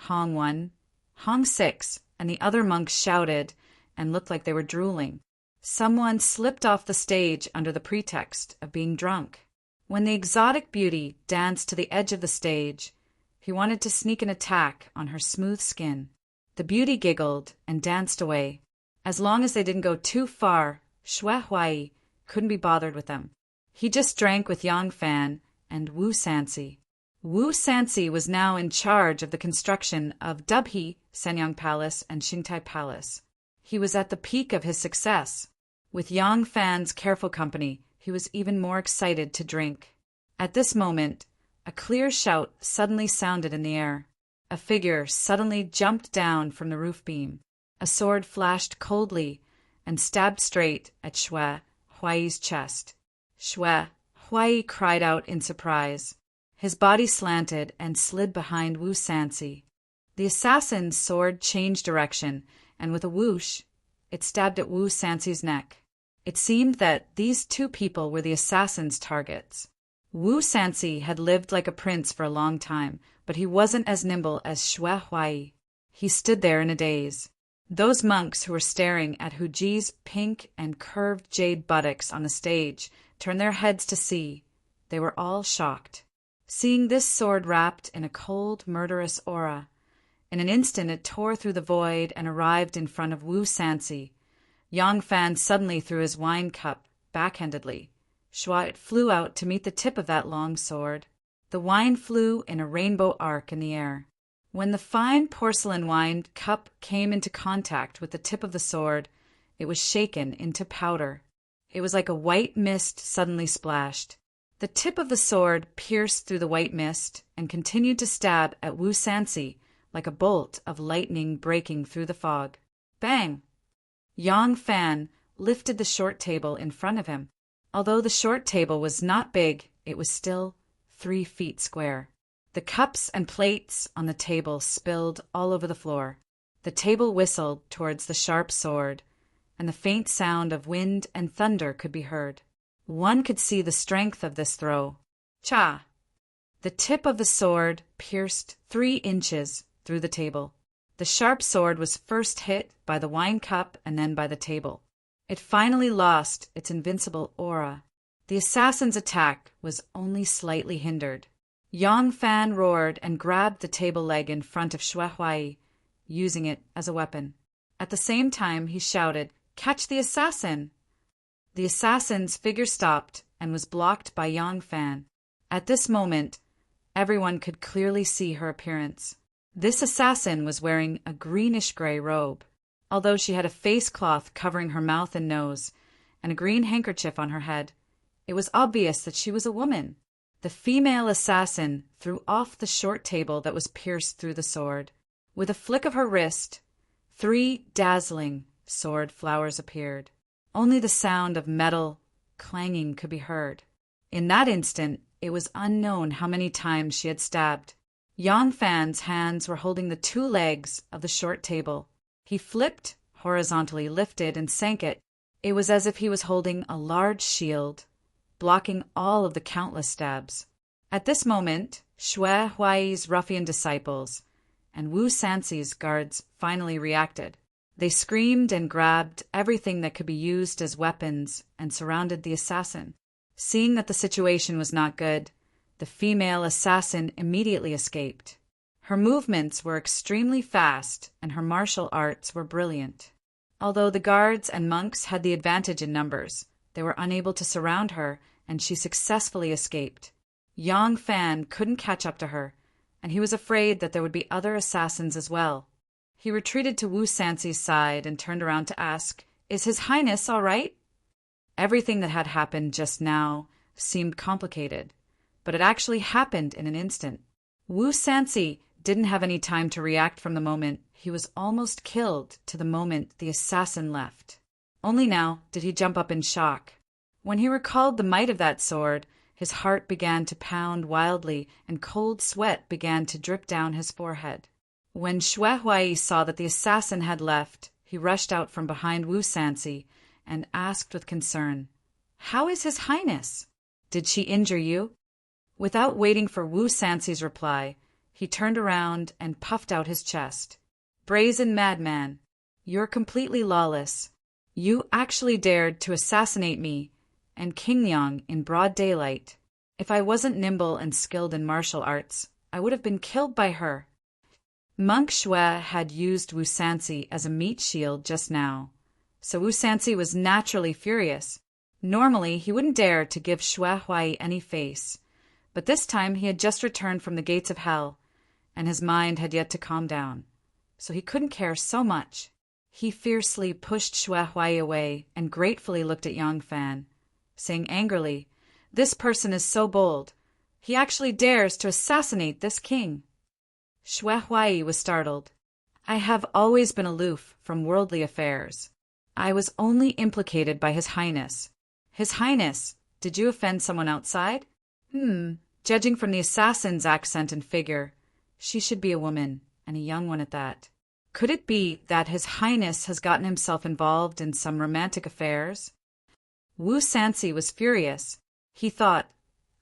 Hong 1, Hong 6, and the other monks shouted and looked like they were drooling. Someone slipped off the stage under the pretext of being drunk. When the exotic beauty danced to the edge of the stage, he wanted to sneak an attack on her smooth skin. The beauty giggled and danced away. As long as they didn't go too far, Xue Huai couldn't be bothered with them. He just drank with Yang Fan and Wu Sansi. Wu Sansi was now in charge of the construction of Dubhe, Sanyang Palace, and Xingtai Palace. He was at the peak of his success. With Yang Fan's careful company, he was even more excited to drink. At this moment, a clear shout suddenly sounded in the air. A figure suddenly jumped down from the roof beam. A sword flashed coldly and stabbed straight at Xue Huai's chest. Xue Huai cried out in surprise. His body slanted and slid behind Wu Sansi. The assassin's sword changed direction, and with a whoosh, it stabbed at Wu Sansi's neck. It seemed that these two people were the assassin's targets. Wu Sansi had lived like a prince for a long time, but he wasn't as nimble as Xue Huai. He stood there in a daze. Those monks who were staring at Hu Ji's pink and curved jade buttocks on the stage turned their heads to see. They were all shocked. Seeing this sword wrapped in a cold, murderous aura, in an instant it tore through the void and arrived in front of Wu Sansi. Yang Fan suddenly threw his wine cup backhandedly. Xue flew out to meet the tip of that long sword. The wine flew in a rainbow arc in the air. When the fine porcelain wine cup came into contact with the tip of the sword, it was shaken into powder. It was like a white mist suddenly splashed. The tip of the sword pierced through the white mist and continued to stab at Wu Sansi like a bolt of lightning breaking through the fog. Bang! Yang Fan lifted the short table in front of him. Although the short table was not big, it was still 3 feet square. The cups and plates on the table spilled all over the floor. The table whistled towards the sharp sword, and the faint sound of wind and thunder could be heard. One could see the strength of this throw. Cha! The tip of the sword pierced 3 inches through the table. The sharp sword was first hit by the wine cup and then by the table. It finally lost its invincible aura. The assassin's attack was only slightly hindered. Yang Fan roared and grabbed the table leg in front of Xue Huai, using it as a weapon. At the same time, he shouted, "Catch the assassin!" The assassin's figure stopped and was blocked by Yang Fan. At this moment, everyone could clearly see her appearance. This assassin was wearing a greenish-gray robe. Although she had a face cloth covering her mouth and nose, and a green handkerchief on her head, it was obvious that she was a woman. The female assassin threw off the short table that was pierced through the sword. With a flick of her wrist, 3 dazzling sword flowers appeared. Only the sound of metal clanging could be heard. In that instant, it was unknown how many times she had stabbed. Yang Fan's hands were holding the 2 legs of the short table. He flipped, horizontally lifted, and sank it. It was as if he was holding a large shield, blocking all of the countless stabs. At this moment, Xue Huai's ruffian disciples and Wu Sansi's guards finally reacted. They screamed and grabbed everything that could be used as weapons and surrounded the assassin. Seeing that the situation was not good, the female assassin immediately escaped. Her movements were extremely fast and her martial arts were brilliant. Although the guards and monks had the advantage in numbers, they were unable to surround her, and she successfully escaped. Yang Fan couldn't catch up to her, and he was afraid that there would be other assassins as well. He retreated to Wu Sansi's side and turned around to ask, "Is His Highness all right?" Everything that had happened just now seemed complicated, but it actually happened in an instant. Wu Sansi didn't have any time to react from the moment he was almost killed to the moment the assassin left. Only now did he jump up in shock. When he recalled the might of that sword, his heart began to pound wildly and cold sweat began to drip down his forehead. When Xue Huai saw that the assassin had left, he rushed out from behind Wu Sansi and asked with concern, "How is His Highness? Did she injure you?" Without waiting for Wu Sansi's reply, he turned around and puffed out his chest. "Brazen madman, you're completely lawless. You actually dared to assassinate me and King Liang in broad daylight. If I wasn't nimble and skilled in martial arts, I would have been killed by her." Monk Xue had used Wu Sansi as a meat shield just now, so Wu Sansi was naturally furious. Normally, he wouldn't dare to give Xue Huai any face, but this time he had just returned from the gates of hell, and his mind had yet to calm down, so he couldn't care so much. He fiercely pushed Xue Huai away and gratefully looked at Yang Fan, saying angrily, "This person is so bold. He actually dares to assassinate this king." Xue Huai was startled. "I have always been aloof from worldly affairs. I was only implicated by His Highness." "His Highness, did you offend someone outside?" Judging from the assassin's accent and figure, she should be a woman, and a young one at that. Could it be that His Highness has gotten himself involved in some romantic affairs? Wu Sansi was furious. He thought,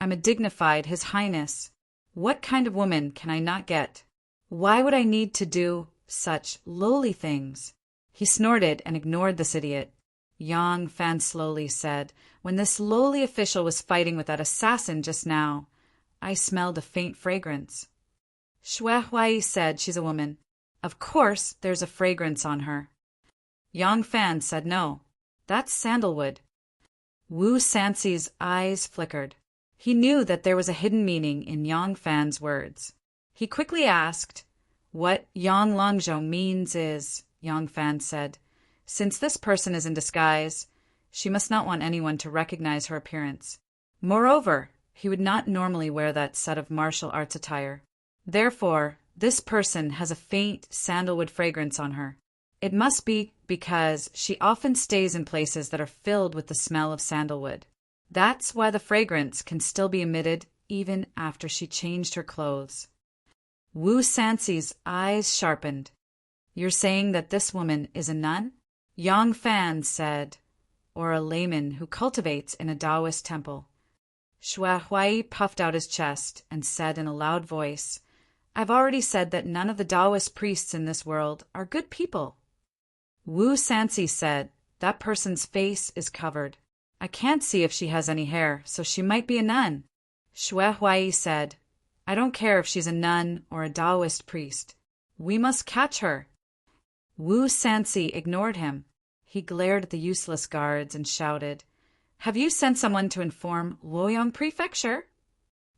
"I'm a dignified His Highness. What kind of woman can I not get? Why would I need to do such lowly things?" He snorted and ignored this idiot. Yang Fan slowly said, "When this lowly official was fighting with that assassin just now, I smelled a faint fragrance." Xue Huai said, "She's a woman. Of course there's a fragrance on her." Yang Fan said, "No, that's sandalwood." Wu Sansi's eyes flickered. He knew that there was a hidden meaning in Yang Fan's words. He quickly asked, "What Yang Langzhou means is," Yang Fan said, "since this person is in disguise, she must not want anyone to recognize her appearance. Moreover, he would not normally wear that set of martial arts attire. Therefore, this person has a faint sandalwood fragrance on her. It must be because she often stays in places that are filled with the smell of sandalwood. That's why the fragrance can still be emitted even after she changed her clothes." Wu Sansi's eyes sharpened. "You're saying that this woman is a nun?" Yang Fan said, "Or a layman who cultivates in a Taoist temple." Xue Huai puffed out his chest and said in a loud voice, "I've already said that none of the Taoist priests in this world are good people." Wu Sansi said, "That person's face is covered. I can't see if she has any hair, so she might be a nun." Xue Huai said, "I don't care if she's a nun or a Taoist priest. We must catch her." Wu Sansi ignored him. He glared at the useless guards and shouted, "Have you sent someone to inform Luoyang Prefecture?"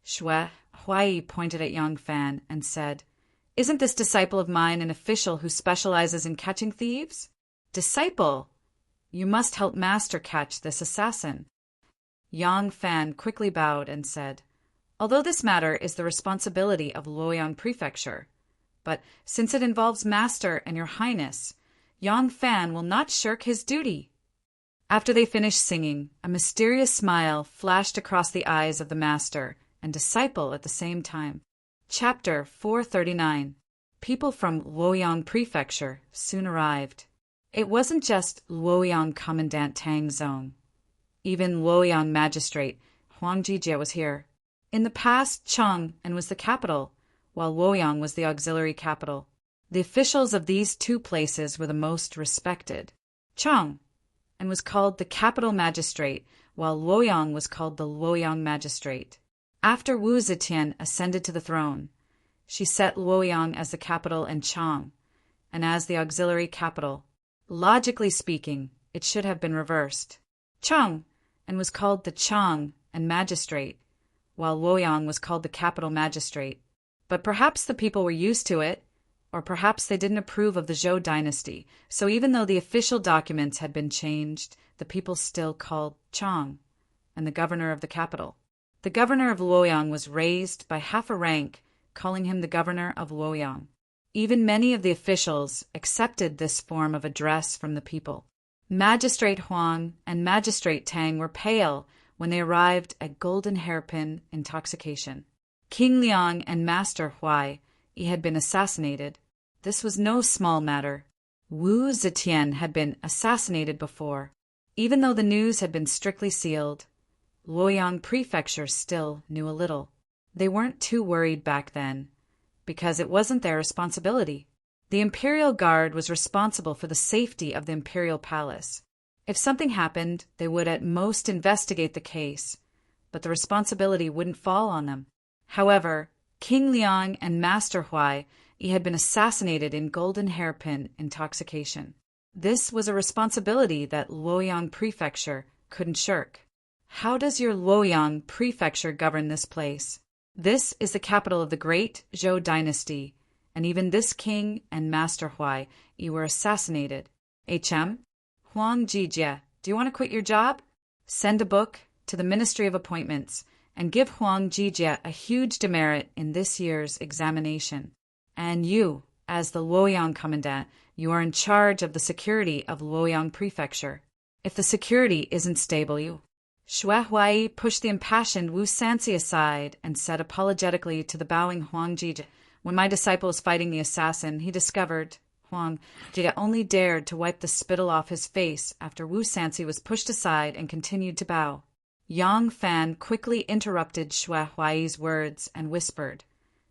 Xue Huai pointed at Yang Fan and said, "Isn't this disciple of mine an official who specializes in catching thieves?" "Disciple? You must help Master catch this assassin." Yang Fan quickly bowed and said, "Although this matter is the responsibility of Luoyang Prefecture, but since it involves Master and Your Highness, Yang Fan will not shirk his duty." After they finished singing, a mysterious smile flashed across the eyes of the master and disciple at the same time. Chapter 439. People from Luoyang Prefecture soon arrived. It wasn't just Luoyang Commandant Tang Zong. Even Luoyang Magistrate Huang Jijie was here. In the past, Cheng and was the capital, while Luoyang was the auxiliary capital. The officials of these two places were the most respected. Cheng and was called the capital magistrate, while Luoyang was called the Luoyang Magistrate. After Wu Zetian ascended to the throne, she set Luoyang as the capital and Chang, and as the auxiliary capital. Logically speaking, it should have been reversed. Chang and was called the Chang and Magistrate, while Luoyang was called the capital magistrate. But perhaps the people were used to it, or perhaps they didn't approve of the Zhou dynasty, so even though the official documents had been changed, the people still called Chang and the governor of the capital. The governor of Luoyang was raised by half a rank, calling him the governor of Luoyang. Even many of the officials accepted this form of address from the people. Magistrate Huang and Magistrate Tang were pale when they arrived at Golden Hairpin intoxication. King Liang and Master Huai had been assassinated. This was no small matter. Wu Zetian had been assassinated before. Even though the news had been strictly sealed, Luoyang Prefecture still knew a little. They weren't too worried back then, because it wasn't their responsibility. The Imperial Guard was responsible for the safety of the Imperial Palace. If something happened, they would at most investigate the case, but the responsibility wouldn't fall on them. However, King Liang and Master Huai had been assassinated in Golden Hairpin intoxication. This was a responsibility that Luoyang Prefecture couldn't shirk. How does your Luoyang Prefecture govern this place? This is the capital of the great Zhou dynasty, and even this king and Master Huai were assassinated. HM? Huang Jijie, do you want to quit your job? Send a book to the Ministry of Appointments and give Huang Jijie a huge demerit in this year's examination. And you, as the Luoyang Commandant, you are in charge of the security of Luoyang Prefecture. If the security isn't stable, you... Xue Huai pushed the impassioned Wu Sanci aside and said apologetically to the bowing Huang Jijie, "When my disciple was fighting the assassin, he discovered..." Huang Jijie only dared to wipe the spittle off his face after Wu Sanci was pushed aside and continued to bow. Yang Fan quickly interrupted Xue Huai's words and whispered,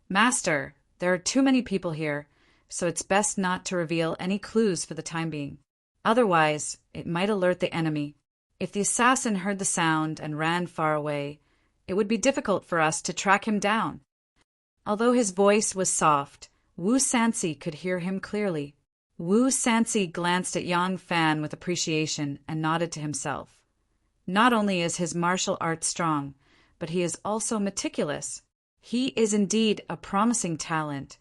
"Master, there are too many people here, so it's best not to reveal any clues for the time being. Otherwise, it might alert the enemy. If the assassin heard the sound and ran far away, it would be difficult for us to track him down." Although his voice was soft, Wu Sanci could hear him clearly. Wu Sanci glanced at Yang Fan with appreciation and nodded to himself. Not only is his martial art strong, but he is also meticulous. He is indeed a promising talent.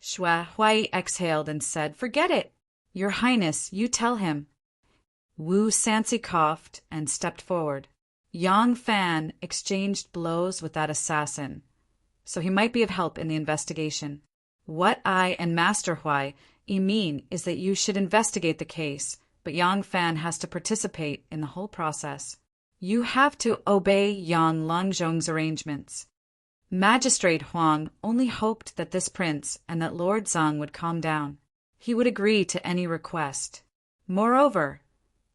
Xue Huai exhaled and said, "Forget it. Your Highness, you tell him." Wu Sanci coughed and stepped forward. Yang Fan exchanged blows with that assassin, so he might be of help in the investigation. What I and Master Huai mean is that you should investigate the case, but Yang Fan has to participate in the whole process. You have to obey Yang Langzhong's arrangements. Magistrate Huang only hoped that this prince and that Lord Zhang would calm down. He would agree to any request. Moreover,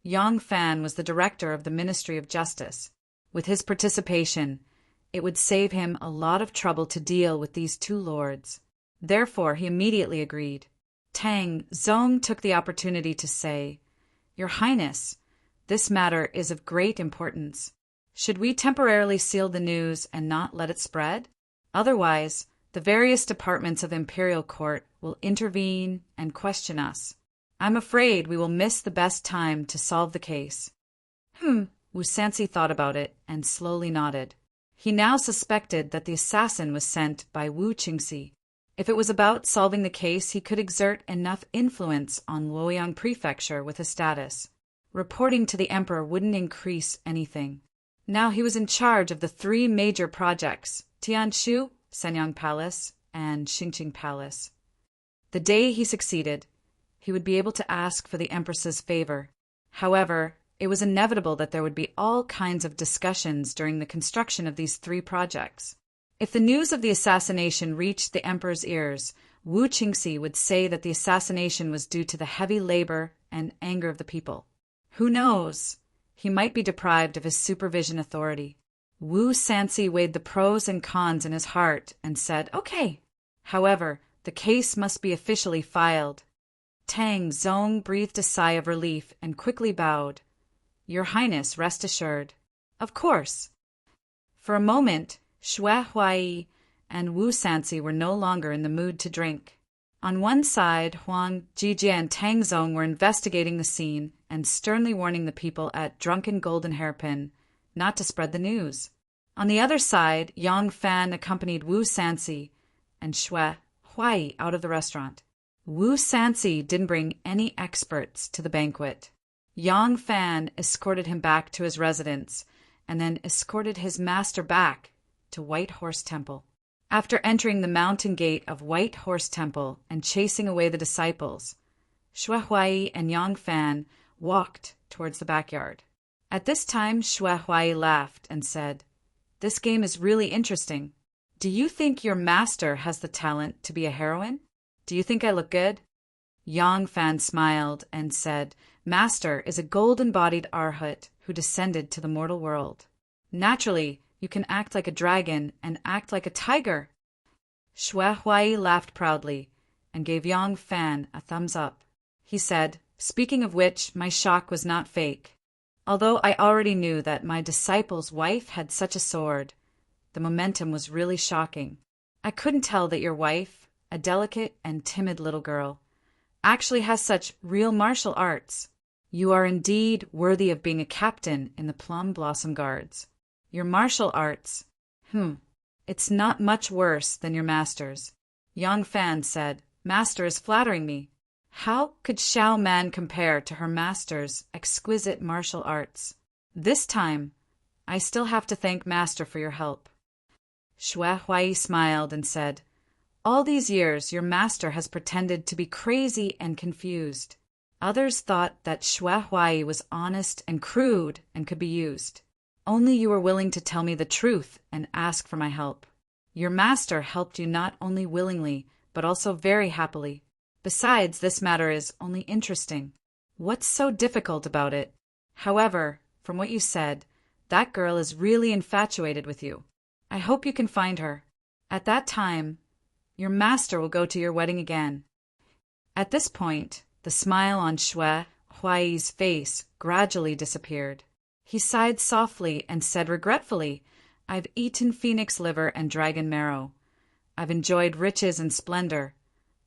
Yang Fan was the director of the Ministry of Justice. With his participation, it would save him a lot of trouble to deal with these two lords. Therefore, he immediately agreed. Tang Zong took the opportunity to say, "Your Highness, this matter is of great importance. Should we temporarily seal the news and not let it spread? Otherwise, the various departments of the imperial court will intervene and question us. I'm afraid we will miss the best time to solve the case." Wu Sanci thought about it and slowly nodded. He now suspected that the assassin was sent by Wu Qingxi. If it was about solving the case, he could exert enough influence on Luoyang Prefecture with his status. Reporting to the emperor wouldn't increase anything. Now he was in charge of the three major projects, Tianshu, Shenyang Palace, and Xingqing Palace. The day he succeeded, he would be able to ask for the empress's favor. However, it was inevitable that there would be all kinds of discussions during the construction of these three projects. If the news of the assassination reached the emperor's ears, Wu Qingxi would say that the assassination was due to the heavy labor and anger of the people. Who knows? He might be deprived of his supervision authority. Wu Sanci weighed the pros and cons in his heart and said, "Okay." However, the case must be officially filed. Tang Zong breathed a sigh of relief and quickly bowed. "Your Highness, rest assured." "Of course." For a moment, Xue Huai and Wu Sanci were no longer in the mood to drink. On one side, Huang Jijie and Tang Zong were investigating the scene and sternly warning the people at Drunken Golden Hairpin not to spread the news. On the other side, Yang Fan accompanied Wu Sanci and Xue Huai out of the restaurant. Wu Sanci didn't bring any experts to the banquet. Yang Fan escorted him back to his residence and then escorted his master back to White Horse Temple. After entering the mountain gate of White Horse Temple and chasing away the disciples, Xue Huai and Yang Fan walked towards the backyard. At this time, Xue Huai laughed and said, "This game is really interesting. Do you think your master has the talent to be a heroine? Do you think I look good?" Yang Fan smiled and said, "Master is a golden-bodied arhat who descended to the mortal world. Naturally, you can act like a dragon and act like a tiger." Xue Huai laughed proudly and gave Yang Fan a thumbs up. He said, "Speaking of which, my shock was not fake. Although I already knew that my disciple's wife had such a sword, the momentum was really shocking. I couldn't tell that your wife, a delicate and timid little girl, actually has such real martial arts. You are indeed worthy of being a captain in the Plum Blossom Guards. Your martial arts. It's not much worse than your master's. Yang Fan said, Master is flattering me. How could Xiao Man compare to her master's exquisite martial arts? This time, I still have to thank Master for your help. Xue Huai smiled and said, All these years your master has pretended to be crazy and confused. Others thought that Xue Huai was honest and crude and could be used. Only you were willing to tell me the truth and ask for my help. Your master helped you not only willingly, but also very happily. Besides, this matter is only interesting. What's so difficult about it? However, from what you said, that girl is really infatuated with you. I hope you can find her. At that time, your master will go to your wedding again. At this point, the smile on Xue Huai's face gradually disappeared. He sighed softly and said regretfully, I've eaten phoenix liver and dragon marrow. I've enjoyed riches and splendor.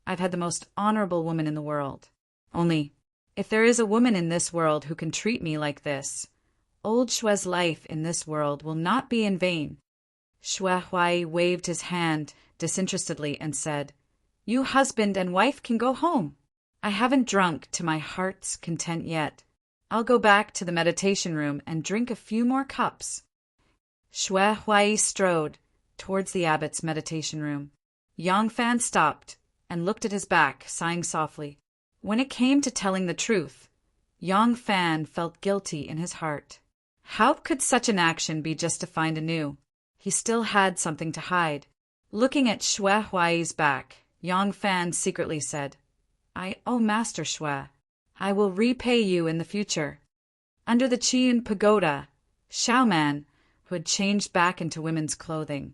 I've had the most honorable woman in the world. Only, if there is a woman in this world who can treat me like this, old Xue's life in this world will not be in vain. Xue Huai waved his hand disinterestedly and said, You husband and wife can go home. I haven't drunk to my heart's content yet. I'll go back to the meditation room and drink a few more cups. Xue Huai strode towards the abbot's meditation room. Yang Fan stopped and looked at his back, sighing softly. When it came to telling the truth, Yang Fan felt guilty in his heart. How could such an action be justified anew? He still had something to hide. Looking at Xue Huai's back, Yang Fan secretly said, I owe Master Xue. I will repay you in the future. Under the Qiyun Pagoda, Xiao Man, who had changed back into women's clothing,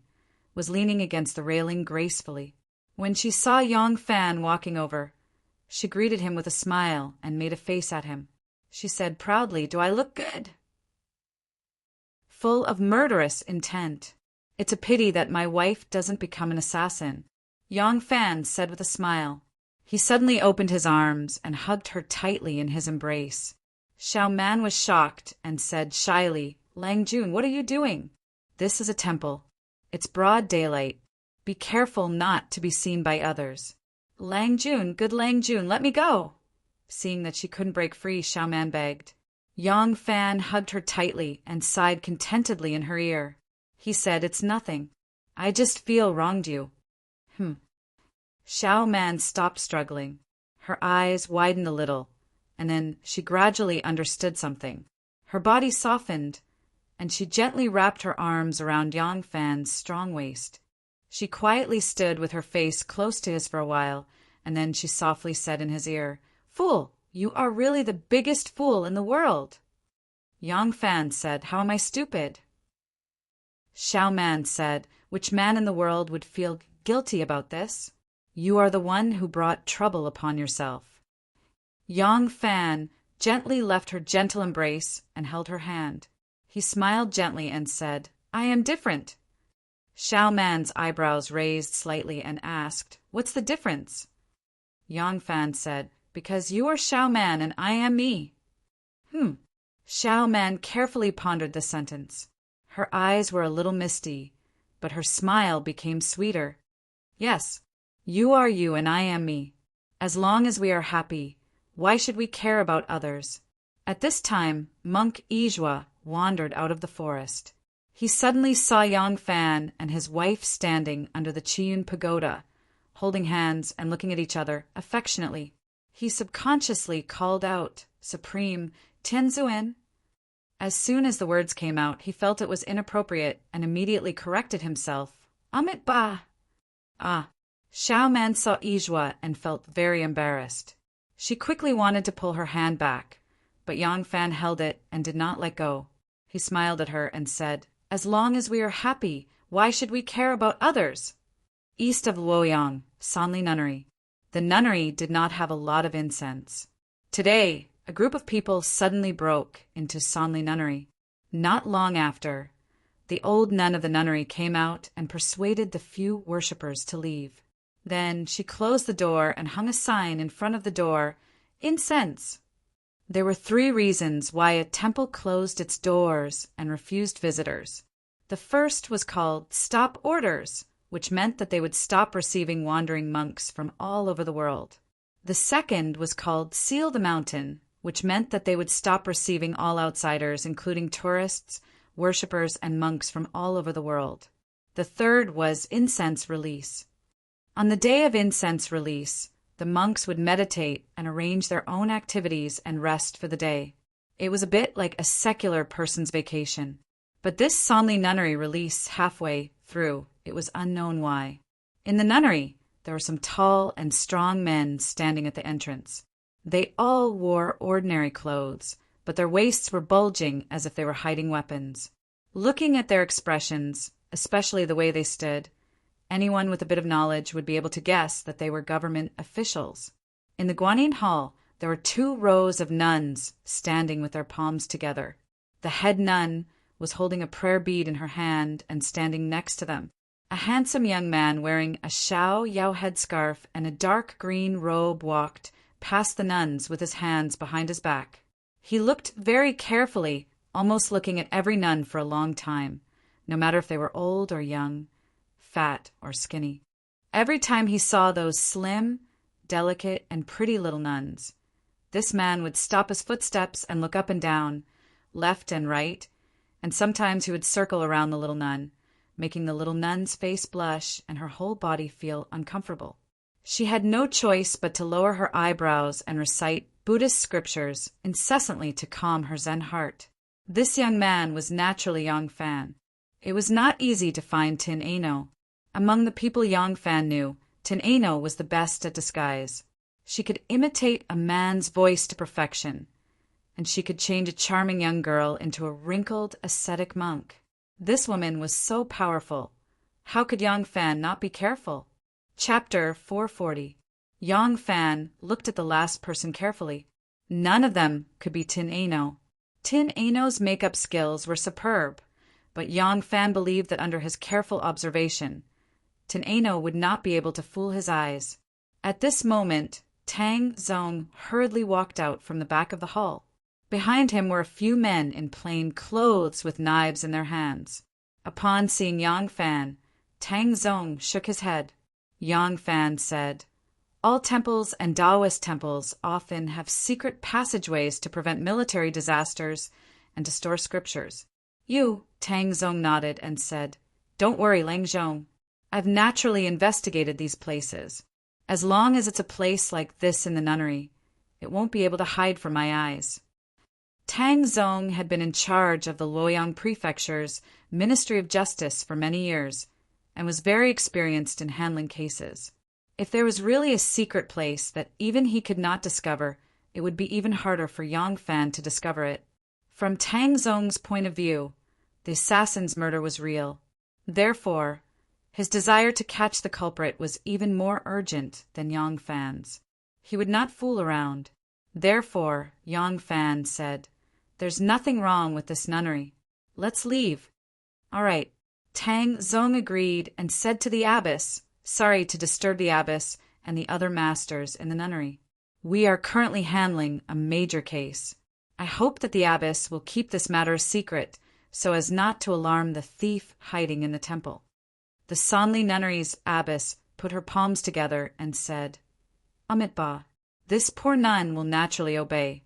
was leaning against the railing gracefully. When she saw Yang Fan walking over, she greeted him with a smile and made a face at him. She said proudly, Do I look good? Full of murderous intent. It's a pity that my wife doesn't become an assassin, Yang Fan said with a smile. He suddenly opened his arms and hugged her tightly in his embrace. Xiao Man was shocked and said shyly, Lang Jun, what are you doing? This is a temple. It's broad daylight. Be careful not to be seen by others. Lang Jun, good Lang Jun, let me go. Seeing that she couldn't break free, Xiao Man begged. Yang Fan hugged her tightly and sighed contentedly in her ear. He said, It's nothing. I just feel wronged you. Xiao Man stopped struggling. Her eyes widened a little, and then she gradually understood something. Her body softened, and she gently wrapped her arms around Yang Fan's strong waist. She quietly stood with her face close to his for a while, and then she softly said in his ear, Fool, you are really the biggest fool in the world. Yang Fan said, How am I stupid? Xiao Man said, Which man in the world would feel guilty about this? You are the one who brought trouble upon yourself. Yang Fan gently left her gentle embrace and held her hand. He smiled gently and said, I am different. Xiao Man's eyebrows raised slightly and asked, What's the difference? Yang Fan said, Because you are Xiao Man and I am me. Xiao Man carefully pondered the sentence. Her eyes were a little misty, but her smile became sweeter. Yes, you are you and I am me. As long as we are happy, why should we care about others? At this time, Monk Yizhua wandered out of the forest. He suddenly saw Yang Fan and his wife standing under the Qiyun Pagoda, holding hands and looking at each other affectionately. He subconsciously called out, Supreme Tianzuan. As soon as the words came out, he felt it was inappropriate and immediately corrected himself. Amit Ba. Xiao Man saw Yizhua and felt very embarrassed. She quickly wanted to pull her hand back, but Yang Fan held it and did not let go. He smiled at her and said, As long as we are happy, why should we care about others? East of Luoyang, Sanli Nunnery. The nunnery did not have a lot of incense. Today, a group of people suddenly broke into Sanli Nunnery. Not long after, the old nun of the nunnery came out and persuaded the few worshippers to leave. Then she closed the door and hung a sign in front of the door, "Incense." There were 3 reasons why a temple closed its doors and refused visitors. The first was called "Stop Orders," which meant that they would stop receiving wandering monks from all over the world. The second was called "Seal the Mountain," which meant that they would stop receiving all outsiders, including tourists, worshippers, and monks from all over the world. The third was "Incense Release." On the day of incense release, the monks would meditate and arrange their own activities and rest for the day. It was a bit like a secular person's vacation. But this Sonley nunnery release halfway through, it was unknown why. In the nunnery, there were some tall and strong men standing at the entrance. They all wore ordinary clothes, but their waists were bulging as if they were hiding weapons. Looking at their expressions, especially the way they stood, anyone with a bit of knowledge would be able to guess that they were government officials. In the Guanyin Hall, there were 2 rows of nuns standing with their palms together. The head nun was holding a prayer bead in her hand, and standing next to them, a handsome young man wearing a Shao Yao headscarf and a dark green robe walked past the nuns with his hands behind his back. He looked very carefully, almost looking at every nun for a long time, no matter if they were old or young, fat or skinny. Every time he saw those slim, delicate, and pretty little nuns, this man would stop his footsteps and look up and down, left and right, and sometimes he would circle around the little nun, making the little nun's face blush and her whole body feel uncomfortable. She had no choice but to lower her eyebrows and recite Buddhist scriptures incessantly to calm her Zen heart. This young man was naturally Yang Fan. It was not easy to find Tin Ano. Among the people Yang Fan knew, Tin Ano was the best at disguise. She could imitate a man's voice to perfection, and she could change a charming young girl into a wrinkled, ascetic monk. This woman was so powerful. How could Yang Fan not be careful? Chapter 440. Yang Fan looked at the last person carefully. None of them could be Tin Ano. Tin Ano's makeup skills were superb, but Yang Fan believed that under his careful observation, Tin Ano would not be able to fool his eyes. At this moment, Tang Zong hurriedly walked out from the back of the hall. Behind him were a few men in plain clothes with knives in their hands. Upon seeing Yang Fan, Tang Zong shook his head. Yang Fan said, "All temples and Taoist temples often have secret passageways to prevent military disasters and to store scriptures." Tang Zong nodded and said, "Don't worry, Lang Zhong. I've naturally investigated these places. As long as it's a place like this in the nunnery, it won't be able to hide from my eyes." Tang Zong had been in charge of the Luoyang Prefecture's Ministry of Justice for many years and was very experienced in handling cases. If there was really a secret place that even he could not discover, it would be even harder for Yang Fan to discover it. From Tang Zong's point of view, the assassin's murder was real. Therefore, his desire to catch the culprit was even more urgent than Yang Fan's. He would not fool around. Therefore, Yang Fan said, "There's nothing wrong with this nunnery. Let's leave." "All right." Tang Zong agreed and said to the abbess, sorry to disturb the abbess and the other masters in the nunnery, "We are currently handling a major case. I hope that the abbess will keep this matter a secret so as not to alarm the thief hiding in the temple." The Sonley nunnery's abbess put her palms together and said, "Amitabha, this poor nun will naturally obey."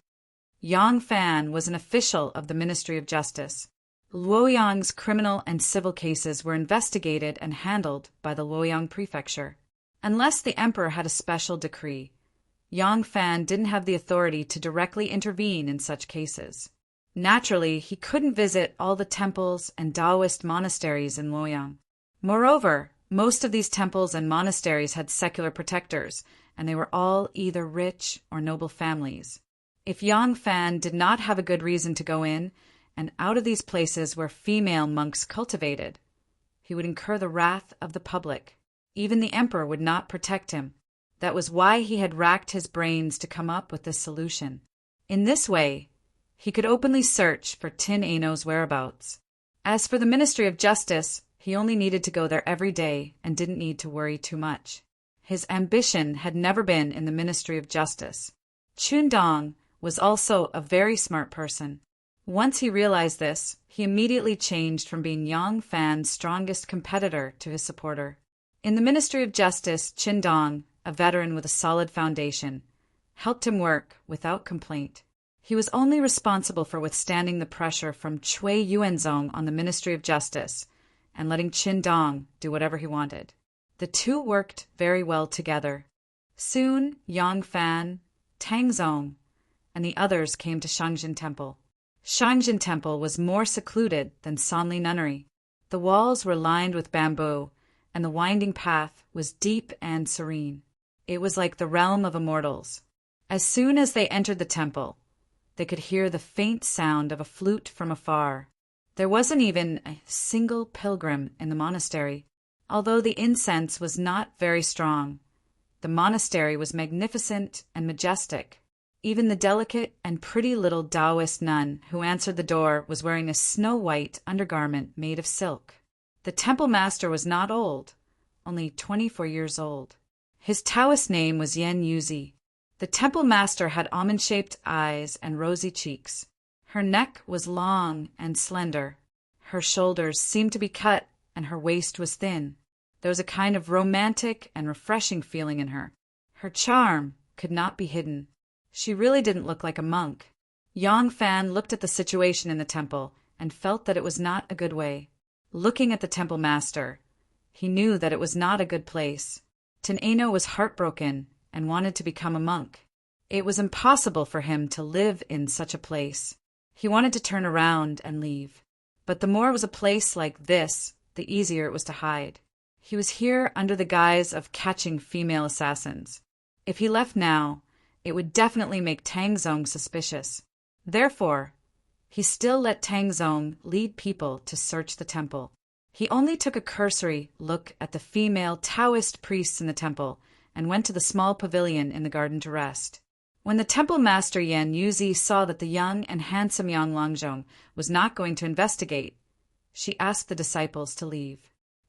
Yang Fan was an official of the Ministry of Justice. Luoyang's criminal and civil cases were investigated and handled by the Luoyang Prefecture. Unless the emperor had a special decree, Yang Fan didn't have the authority to directly intervene in such cases. Naturally, he couldn't visit all the temples and Taoist monasteries in Luoyang. Moreover, most of these temples and monasteries had secular protectors, and they were all either rich or noble families. If Yang Fan did not have a good reason to go in and out of these places where female monks cultivated, he would incur the wrath of the public. Even the emperor would not protect him. That was why he had racked his brains to come up with this solution. In this way, he could openly search for Tin Ano's whereabouts. As for the Ministry of Justice, he only needed to go there every day and didn't need to worry too much. His ambition had never been in the Ministry of Justice. Chundong was also a very smart person. Once he realized this, he immediately changed from being Yang Fan's strongest competitor to his supporter. In the Ministry of Justice, Chundong, a veteran with a solid foundation, helped him work without complaint. He was only responsible for withstanding the pressure from Cui Yuanzong on the Ministry of Justice and letting Chundong do whatever he wanted. The two worked very well together. Soon, Yang Fan, Tang Zong, and the others came to Shangjin Temple. Shangjin Temple was more secluded than Sanli Nunnery. The walls were lined with bamboo, and the winding path was deep and serene. It was like the realm of immortals. As soon as they entered the temple, they could hear the faint sound of a flute from afar. There wasn't even a single pilgrim in the monastery. Although the incense was not very strong, the monastery was magnificent and majestic. Even the delicate and pretty little Taoist nun who answered the door was wearing a snow-white undergarment made of silk. The temple master was not old, only 24 years old. His Taoist name was Yan Yuzi. The temple master had almond-shaped eyes and rosy cheeks. Her neck was long and slender. Her shoulders seemed to be cut, and her waist was thin. There was a kind of romantic and refreshing feeling in her. Her charm could not be hidden. She really didn't look like a monk. Yang Fan looked at the situation in the temple and felt that it was not a good way. Looking at the temple master, he knew that it was not a good place. Teneno was heartbroken and wanted to become a monk. It was impossible for him to live in such a place. He wanted to turn around and leave. But the more it was a place like this, the easier it was to hide. He was here under the guise of catching female assassins. If he left now, it would definitely make Tang Zong suspicious. Therefore, he still let Tang Zong lead people to search the temple. He only took a cursory look at the female Taoist priests in the temple and went to the small pavilion in the garden to rest. When the temple master Yan Yuzi saw that the young and handsome Yang Longjong was not going to investigate, she asked the disciples to leave.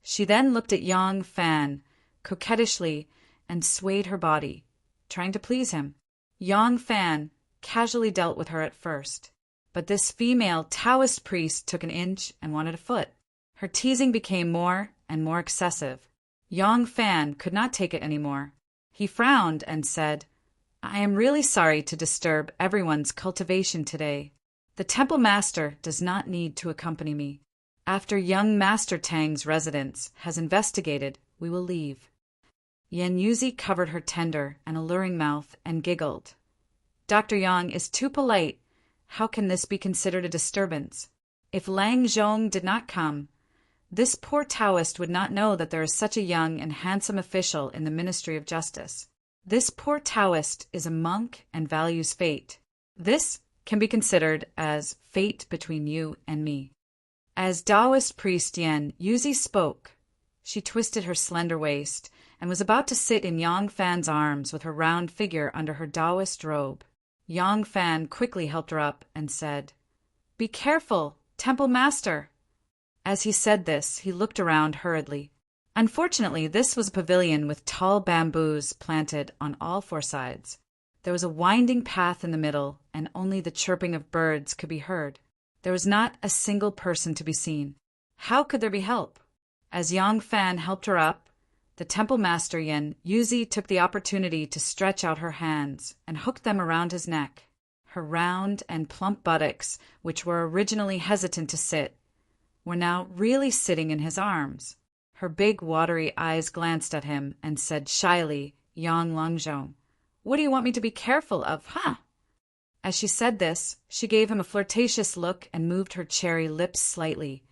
She then looked at Yang Fan coquettishly and swayed her body, trying to please him. Yang Fan casually dealt with her at first, but this female Taoist priest took an inch and wanted a foot. Her teasing became more and more excessive. Yang Fan could not take it anymore. He frowned and said, "I am really sorry to disturb everyone's cultivation today. The temple master does not need to accompany me. After young Master Tang's residence has investigated, we will leave." Yan Yuzi covered her tender and alluring mouth and giggled. "Dr. Yang is too polite. How can this be considered a disturbance? If Lang Zhong did not come, this poor Taoist would not know that there is such a young and handsome official in the Ministry of Justice. This poor Taoist is a monk and values fate. This can be considered as fate between you and me." As Taoist priest Yan Yuzi spoke, she twisted her slender waist and was about to sit in Yang Fan's arms with her round figure under her Taoist robe. Yang Fan quickly helped her up and said, "Be careful, temple master." As he said this, he looked around hurriedly. Unfortunately, this was a pavilion with tall bamboos planted on all four sides. There was a winding path in the middle, and only the chirping of birds could be heard. There was not a single person to be seen. How could there be help? As Yang Fan helped her up, the temple master Yan Yuzi took the opportunity to stretch out her hands and hook them around his neck. Her round and plump buttocks, which were originally hesitant to sit, were now really sitting in his arms. Her big watery eyes glanced at him and said shyly, "Yang Longjong, what do you want me to be careful of, huh?" As she said this, she gave him a flirtatious look and moved her cherry lips slightly,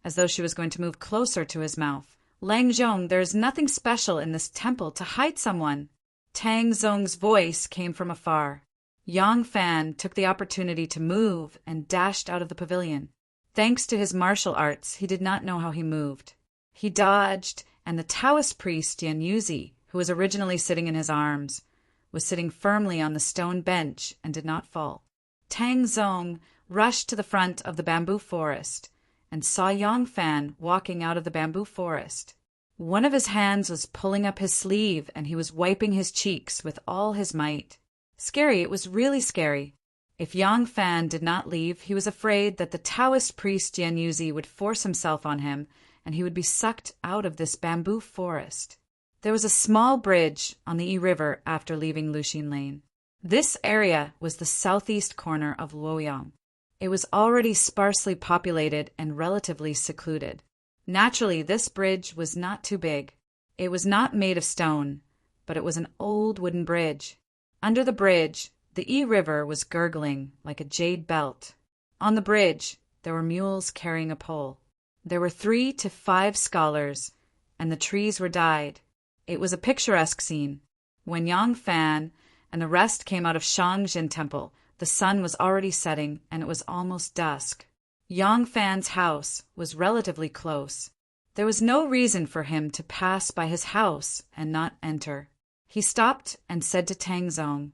as though she was going to move closer to his mouth. "Lang Zhong, there is nothing special in this temple to hide someone." Tang Zong's voice came from afar. Yang Fan took the opportunity to move and dashed out of the pavilion. Thanks to his martial arts, he did not know how he moved. He dodged, and the Taoist priest Yan Yuzi, who was originally sitting in his arms, was sitting firmly on the stone bench and did not fall. Tang Zong rushed to the front of the bamboo forest and saw Yang Fan walking out of the bamboo forest. One of his hands was pulling up his sleeve, and he was wiping his cheeks with all his might. Scary, it was really scary. If Yang Fan did not leave, he was afraid that the Taoist priest Jian Yuzi would force himself on him, and he would be sucked out of this bamboo forest. There was a small bridge on the Yi River after leaving Luxin Lane. This area was the southeast corner of Luoyang. It was already sparsely populated and relatively secluded. Naturally, this bridge was not too big. It was not made of stone, but it was an old wooden bridge. Under the bridge, the Yi River was gurgling like a jade belt. On the bridge, there were mules carrying a pole. There were 3 to 5 scholars, and the trees were dyed. It was a picturesque scene. When Yang Fan and the rest came out of Shangjin Temple, the sun was already setting, and it was almost dusk. Yang Fan's house was relatively close. There was no reason for him to pass by his house and not enter. He stopped and said to Tang Zong,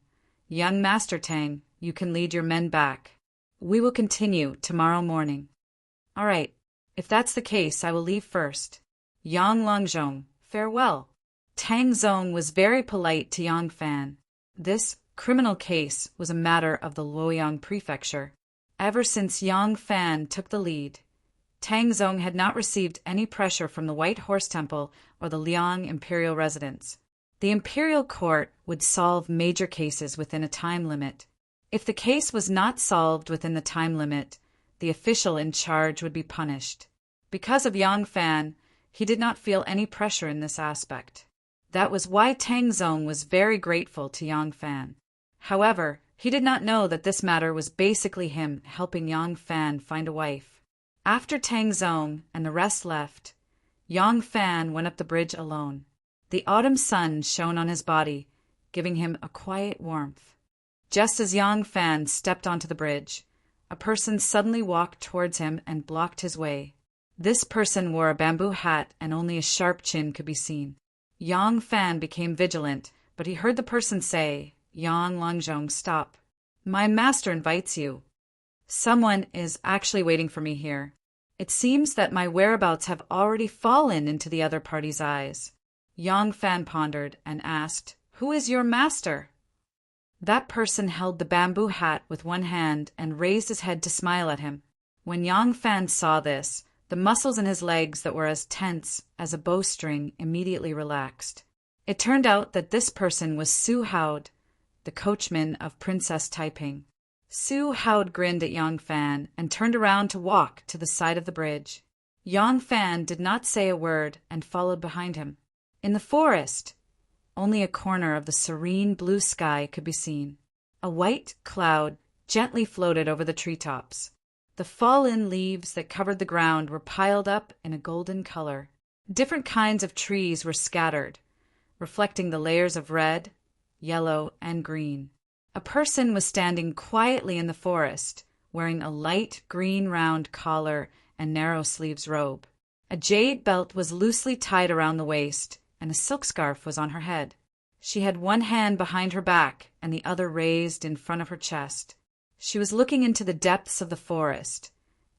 "Young Master Tang, you can lead your men back. We will continue tomorrow morning." "All right. If that's the case, I will leave first. Yang Longzhong, farewell." Tang Zong was very polite to Yang Fan. This criminal case was a matter of the Luoyang prefecture. Ever since Yang Fan took the lead, Tang Zong had not received any pressure from the White Horse Temple or the Liang imperial residence. The imperial court would solve major cases within a time limit. If the case was not solved within the time limit, the official in charge would be punished. Because of Yang Fan, he did not feel any pressure in this aspect. That was why Tang Zong was very grateful to Yang Fan. However, he did not know that this matter was basically him helping Yang Fan find a wife. After Tang Zong and the rest left, Yang Fan went up the bridge alone. The autumn sun shone on his body, giving him a quiet warmth. Just as Yang Fan stepped onto the bridge, a person suddenly walked towards him and blocked his way. This person wore a bamboo hat and only a sharp chin could be seen. Yang Fan became vigilant, but he heard the person say, "Yang Longzhong, stop. My master invites you. Someone is actually waiting for me here. It seems that my whereabouts have already fallen into the other party's eyes." Yang Fan pondered and asked, "Who is your master?" That person held the bamboo hat with one hand and raised his head to smile at him. When Yang Fan saw this, the muscles in his legs that were as tense as a bowstring immediately relaxed. It turned out that this person was Su Haud, the coachman of Princess Taiping. Su Haud grinned at Yang Fan and turned around to walk to the side of the bridge. Yang Fan did not say a word and followed behind him. In the forest, only a corner of the serene blue sky could be seen. A white cloud gently floated over the treetops. The fallen leaves that covered the ground were piled up in a golden color. Different kinds of trees were scattered, reflecting the layers of red, yellow, and green. A person was standing quietly in the forest, wearing a light green round collar and narrow sleeves robe. A jade belt was loosely tied around the waist, and a silk scarf was on her head. She had one hand behind her back and the other raised in front of her chest. She was looking into the depths of the forest,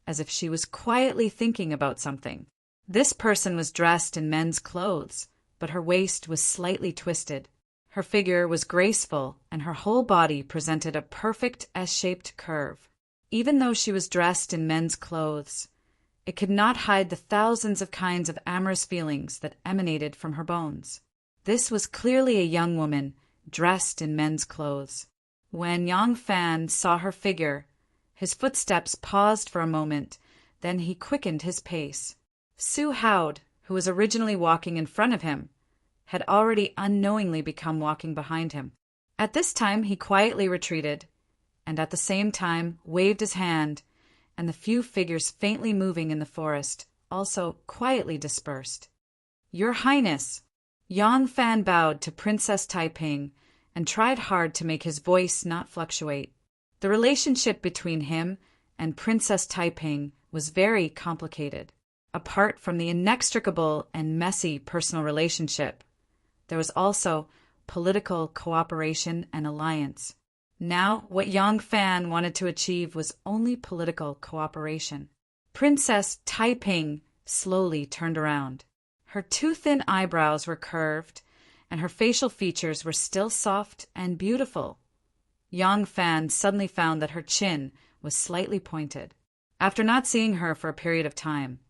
as if she was quietly thinking about something. This person was dressed in men's clothes, but her waist was slightly twisted. Her figure was graceful, and her whole body presented a perfect S-shaped curve. Even though she was dressed in men's clothes, it could not hide the thousands of kinds of amorous feelings that emanated from her bones. This was clearly a young woman, dressed in men's clothes. When Yang Fan saw her figure, his footsteps paused for a moment, then he quickened his pace. Su Haud, who was originally walking in front of him, had already unknowingly become walking behind him. At this time he quietly retreated, and at the same time waved his hand, and the few figures faintly moving in the forest also quietly dispersed. "Your Highness!" Yang Fan bowed to Princess Taiping and tried hard to make his voice not fluctuate. The relationship between him and Princess Taiping was very complicated. Apart from the inextricable and messy personal relationship, there was also political cooperation and alliance. Now, what Yang Fan wanted to achieve was only political cooperation. Princess Taiping slowly turned around. Her too thin eyebrows were curved, and her facial features were still soft and beautiful. Yang Fan suddenly found that her chin was slightly pointed. After not seeing her for a period of time,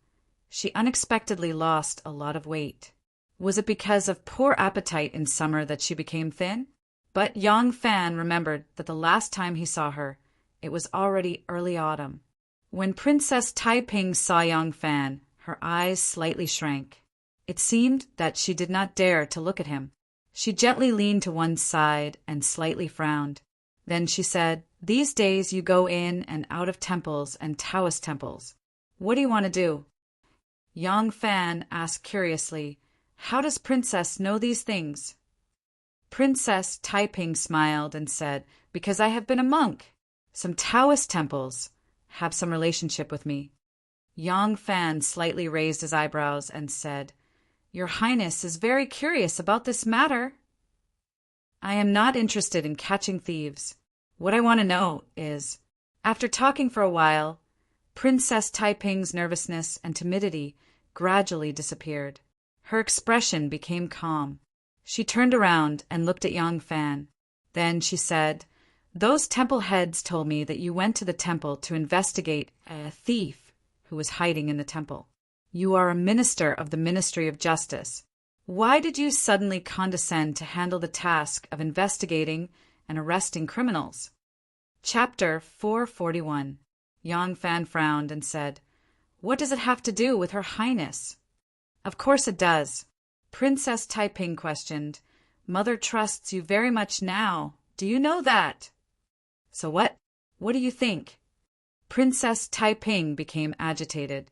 she unexpectedly lost a lot of weight. Was it because of poor appetite in summer that she became thin? But Yang Fan remembered that the last time he saw her, it was already early autumn. When Princess Taiping saw Yang Fan, her eyes slightly shrank. It seemed that she did not dare to look at him. She gently leaned to one side and slightly frowned. Then she said, "These days you go in and out of temples and Taoist temples. What do you want to do?" Yang Fan asked curiously, "How does Princess know these things?" Princess Taiping smiled and said, "Because I have been a monk. Some Taoist temples have some relationship with me." Yang Fan slightly raised his eyebrows and said, "Your Highness is very curious about this matter." "I am not interested in catching thieves. What I want to know is..." After talking for a while, Princess Taiping's nervousness and timidity gradually disappeared. Her expression became calm. She turned around and looked at Yang Fan. Then she said, "Those temple heads told me that you went to the temple to investigate a thief who was hiding in the temple. You are a minister of the Ministry of Justice. Why did you suddenly condescend to handle the task of investigating and arresting criminals?" Chapter 441. Yang Fan frowned and said, "What does it have to do with Her Highness?" "Of course it does." Princess Taiping questioned, "Mother trusts you very much now. Do you know that?" "So what? What do you think?" Princess Taiping became agitated.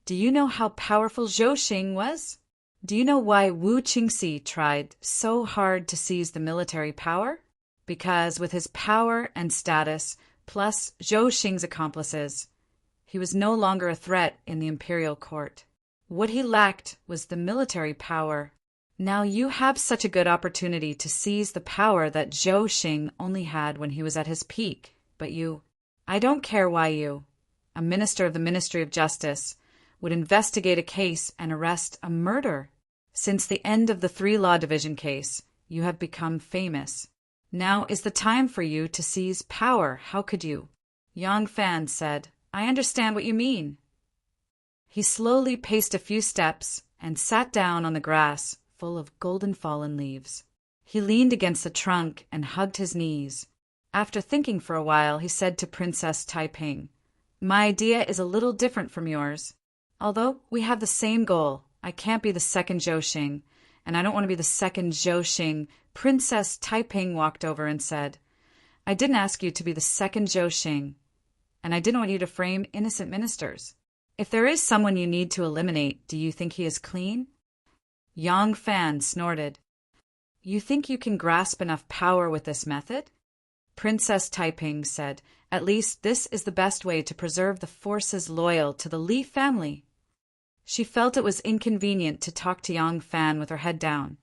"Do you know how powerful Zhou Xing was? Do you know why Wu Qingxi tried so hard to seize the military power? Because with his power and status, plus Zhou Xing's accomplices, he was no longer a threat in the imperial court. What he lacked was the military power. Now you have such a good opportunity to seize the power that Zhou Xing only had when he was at his peak. But you, I don't care why you, a minister of the Ministry of Justice, would investigate a case and arrest a murder. Since the end of the Three Law Division case, you have become famous. Now is the time for you to seize power. How could you?" Yang Fan said, "I understand what you mean." He slowly paced a few steps and sat down on the grass full of golden fallen leaves. He leaned against the trunk and hugged his knees. After thinking for a while, he said to Princess Taiping, "My idea is a little different from yours. Although we have the same goal, I can't be the second Zhou Xing, and I don't want to be the second Zhou Xing." Princess Taiping walked over and said, "I didn't ask you to be the second Zhou Xing, and I didn't want you to frame innocent ministers. If there is someone you need to eliminate, do you think he is clean?" Yang Fan snorted. "You think you can grasp enough power with this method?" Princess Taiping said, "At least this is the best way to preserve the forces loyal to the Li family." She felt it was inconvenient to talk to Yang Fan with her head down,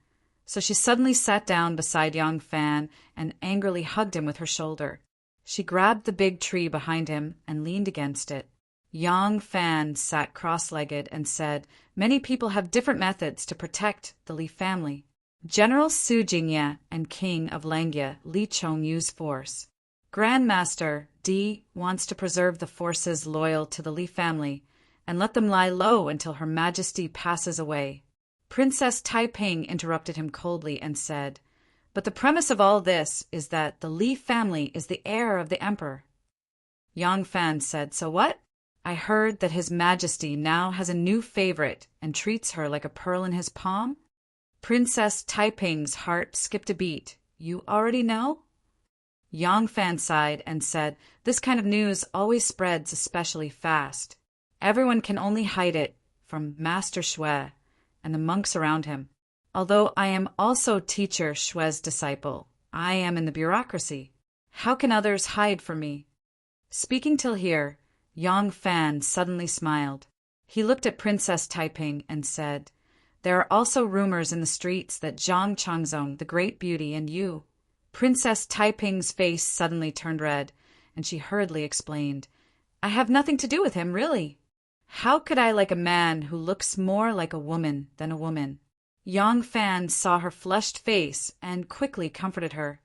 so she suddenly sat down beside Yang Fan and angrily hugged him with her shoulder. She grabbed the big tree behind him and leaned against it. Yang Fan sat cross-legged and said, "Many people have different methods to protect the Li family. General Su Jingye and King of Langya Li Chong use force. Grandmaster Di wants to preserve the forces loyal to the Li family and let them lie low until Her Majesty passes away." Princess Taiping interrupted him coldly and said, "But the premise of all this is that the Li family is the heir of the emperor." Yang Fan said, "So what?" "I heard that His Majesty now has a new favorite and treats her like a pearl in his palm." Princess Taiping's heart skipped a beat. "You already know?" Yang Fan sighed and said, "This kind of news always spreads especially fast. Everyone can only hide it from Master Xue and the monks around him. Although I am also teacher Xue's disciple, I am in the bureaucracy. How can others hide from me?" Speaking till here, Yang Fan suddenly smiled. He looked at Princess Taiping and said, "There are also rumors in the streets that Zhang Changzong, the great beauty, and you..." Princess Taiping's face suddenly turned red, and she hurriedly explained, "I have nothing to do with him, really." How could I like a man who looks more like a woman than a woman? Yang Fan saw her flushed face and quickly comforted her.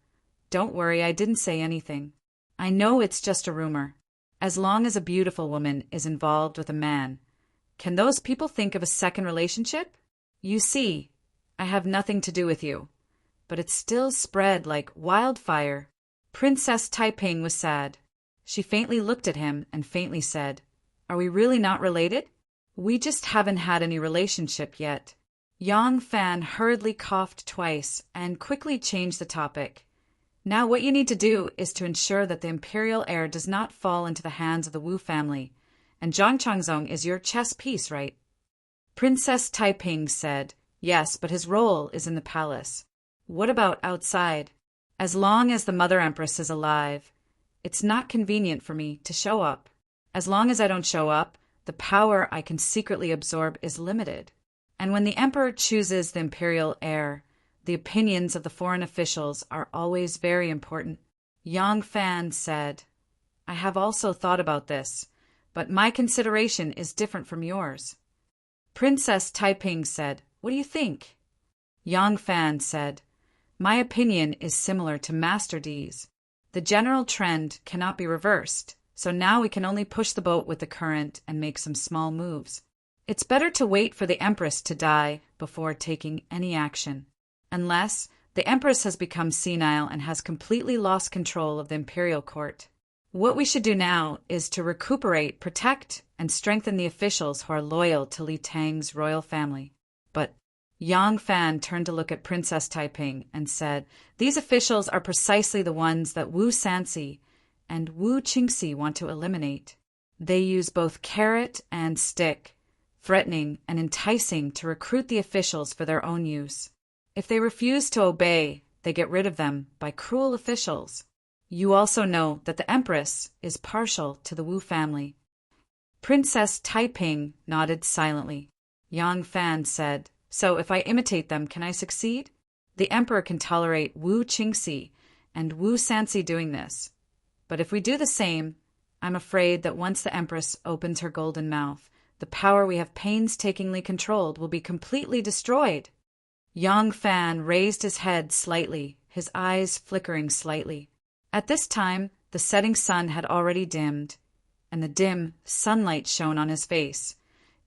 Don't worry, I didn't say anything. I know it's just a rumor. As long as a beautiful woman is involved with a man, can those people think of a second relationship? You see, I have nothing to do with you. But it still spread like wildfire. Princess Taiping was sad. She faintly looked at him and faintly said, Are we really not related? We just haven't had any relationship yet. Yang Fan hurriedly coughed twice and quickly changed the topic. Now what you need to do is to ensure that the imperial heir does not fall into the hands of the Wu family. And Zhang Changzong is your chess piece, right? Princess Taiping said, Yes, but his role is in the palace. What about outside? As long as the Mother Empress is alive, it's not convenient for me to show up. As long as I don't show up, the power I can secretly absorb is limited. And when the emperor chooses the imperial heir, the opinions of the foreign officials are always very important. Yang Fan said, I have also thought about this, but my consideration is different from yours. Princess Taiping said, What do you think? Yang Fan said, My opinion is similar to Master D's. The general trend cannot be reversed, so now we can only push the boat with the current and make some small moves. It's better to wait for the Empress to die before taking any action. Unless the Empress has become senile and has completely lost control of the imperial court. What we should do now is to recuperate, protect, and strengthen the officials who are loyal to Li Tang's royal family. But Yang Fan turned to look at Princess Taiping and said, These officials are precisely the ones that Wu Sanxi and Wu Qingxi want to eliminate. They use both carrot and stick, threatening and enticing to recruit the officials for their own use. If they refuse to obey, they get rid of them by cruel officials. You also know that the Empress is partial to the Wu family. Princess Taiping nodded silently. Yang Fan said, So if I imitate them, can I succeed? The Emperor can tolerate Wu Qingxi and Wu Sanxi doing this. But if we do the same, I'm afraid that once the Empress opens her golden mouth, the power we have painstakingly controlled will be completely destroyed. Yang Fan raised his head slightly, his eyes flickering slightly. At this time, the setting sun had already dimmed, and the dim sunlight shone on his face,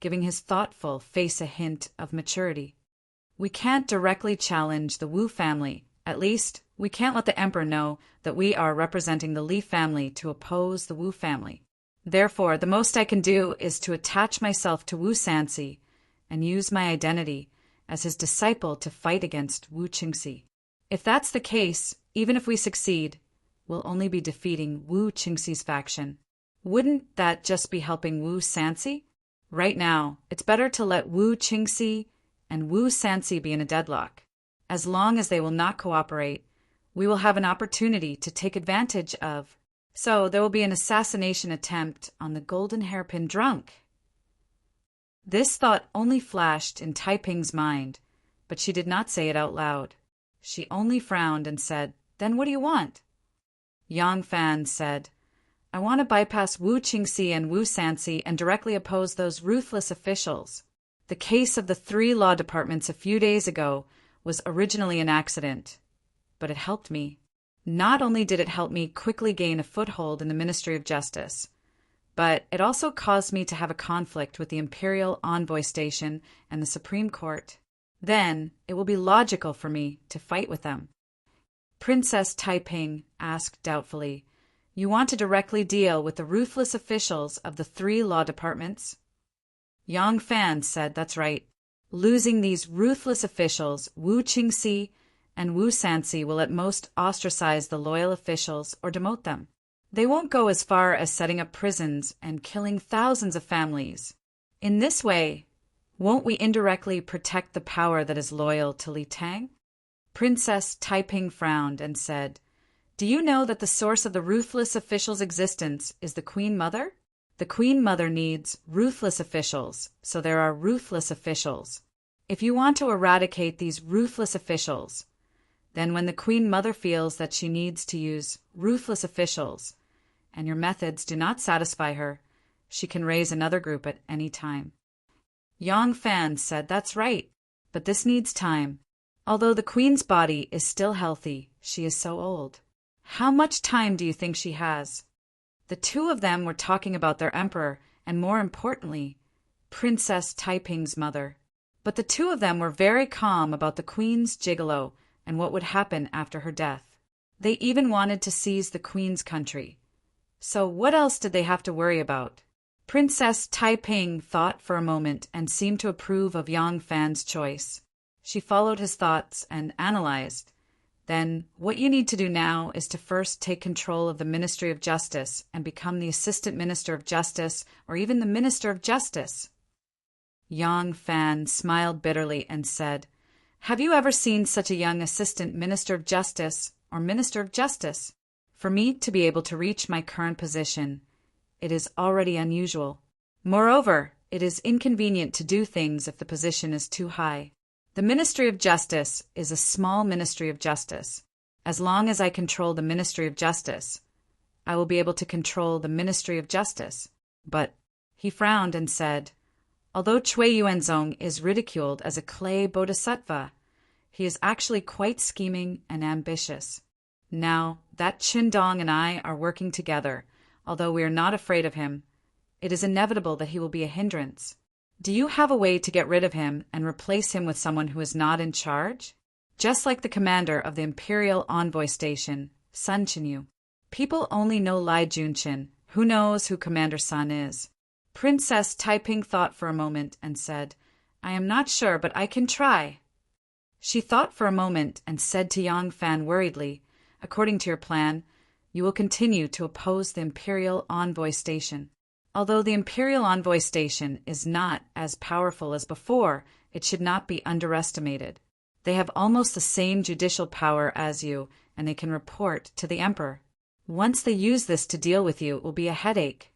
giving his thoughtful face a hint of maturity. We can't directly challenge the Wu family. At least, we can't let the Emperor know that we are representing the Li family to oppose the Wu family. Therefore, the most I can do is to attach myself to Wu Sanxi and use my identity as his disciple to fight against Wu Qingxi. If that's the case, even if we succeed, we'll only be defeating Wu Qingxi's faction. Wouldn't that just be helping Wu Sanxi? Right now, it's better to let Wu Qingxi and Wu Sanxi be in a deadlock. As long as they will not cooperate, we will have an opportunity to take advantage of. So there will be an assassination attempt on the golden hairpin drunk. This thought only flashed in Taiping's mind, but she did not say it out loud. She only frowned and said, Then what do you want? Yang Fan said, I want to bypass Wu Qingxi and Wu Sanxi and directly oppose those ruthless officials. The case of the 3 law departments a few days ago was originally an accident, but it helped me. Not only did it help me quickly gain a foothold in the Ministry of Justice, but it also caused me to have a conflict with the Imperial Envoy Station and the Supreme Court. Then it will be logical for me to fight with them. Princess Taiping asked doubtfully, You want to directly deal with the ruthless officials of the 3 law departments? Yang Fan said, That's right. Losing these ruthless officials, Wu Qingxi and Wu Sanxi will at most ostracize the loyal officials or demote them. They won't go as far as setting up prisons and killing thousands of families. In this way, won't we indirectly protect the power that is loyal to Li Tang? Princess Taiping frowned and said, Do you know that the source of the ruthless officials' existence is the Queen Mother? The Queen Mother needs ruthless officials, so there are ruthless officials. If you want to eradicate these ruthless officials, then when the Queen Mother feels that she needs to use ruthless officials, and your methods do not satisfy her, she can raise another group at any time. Yang Fan said, "That's right, but this needs time. Although the queen's body is still healthy, she is so old. How much time do you think she has?" The two of them were talking about their emperor and, more importantly, Princess Taiping's mother. But the two of them were very calm about the queen's gigolo and what would happen after her death. They even wanted to seize the queen's country. So what else did they have to worry about? Princess Taiping thought for a moment and seemed to approve of Yang Fan's choice. She followed his thoughts and analyzed. "Then, what you need to do now is to first take control of the Ministry of Justice and become the Assistant Minister of Justice or even the Minister of Justice." Yang Fan smiled bitterly and said, "Have you ever seen such a young Assistant Minister of Justice or Minister of Justice? For me to be able to reach my current position, it is already unusual. Moreover, it is inconvenient to do things if the position is too high. The Ministry of Justice is a small Ministry of Justice. As long as I control the Ministry of Justice, I will be able to control the Ministry of Justice. But," he frowned and said, "although Cui Yuanzong is ridiculed as a clay bodhisattva, he is actually quite scheming and ambitious. Now that Qindong and I are working together, although we are not afraid of him, it is inevitable that he will be a hindrance. Do you have a way to get rid of him and replace him with someone who is not in charge? Just like the commander of the Imperial Envoy Station, Sun Chinyu. People only know Lai Junqin. Who knows who Commander Sun is?" Princess Taiping thought for a moment and said, "I am not sure, but I can try." She thought for a moment and said to Yang Fan worriedly, "According to your plan, you will continue to oppose the Imperial Envoy Station. Although the Imperial Envoy Station is not as powerful as before, it should not be underestimated. They have almost the same judicial power as you, and they can report to the Emperor. Once they use this to deal with you, it will be a headache."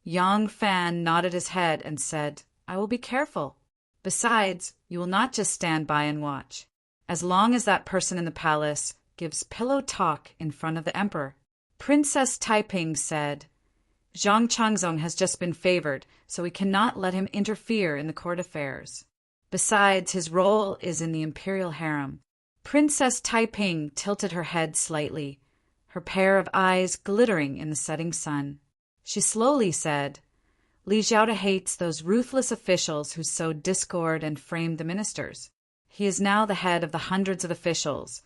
Yang Fan nodded his head and said, "I will be careful. Besides, you will not just stand by and watch. As long as that person in the palace gives pillow talk in front of the Emperor." Princess Taiping said, "Zhang Changzong has just been favored, so we cannot let him interfere in the court affairs. Besides, his role is in the imperial harem." Princess Taiping tilted her head slightly, her pair of eyes glittering in the setting sun. She slowly said, "Li Xiaoda hates those ruthless officials who sowed discord and framed the ministers. He is now the head of the hundreds of officials,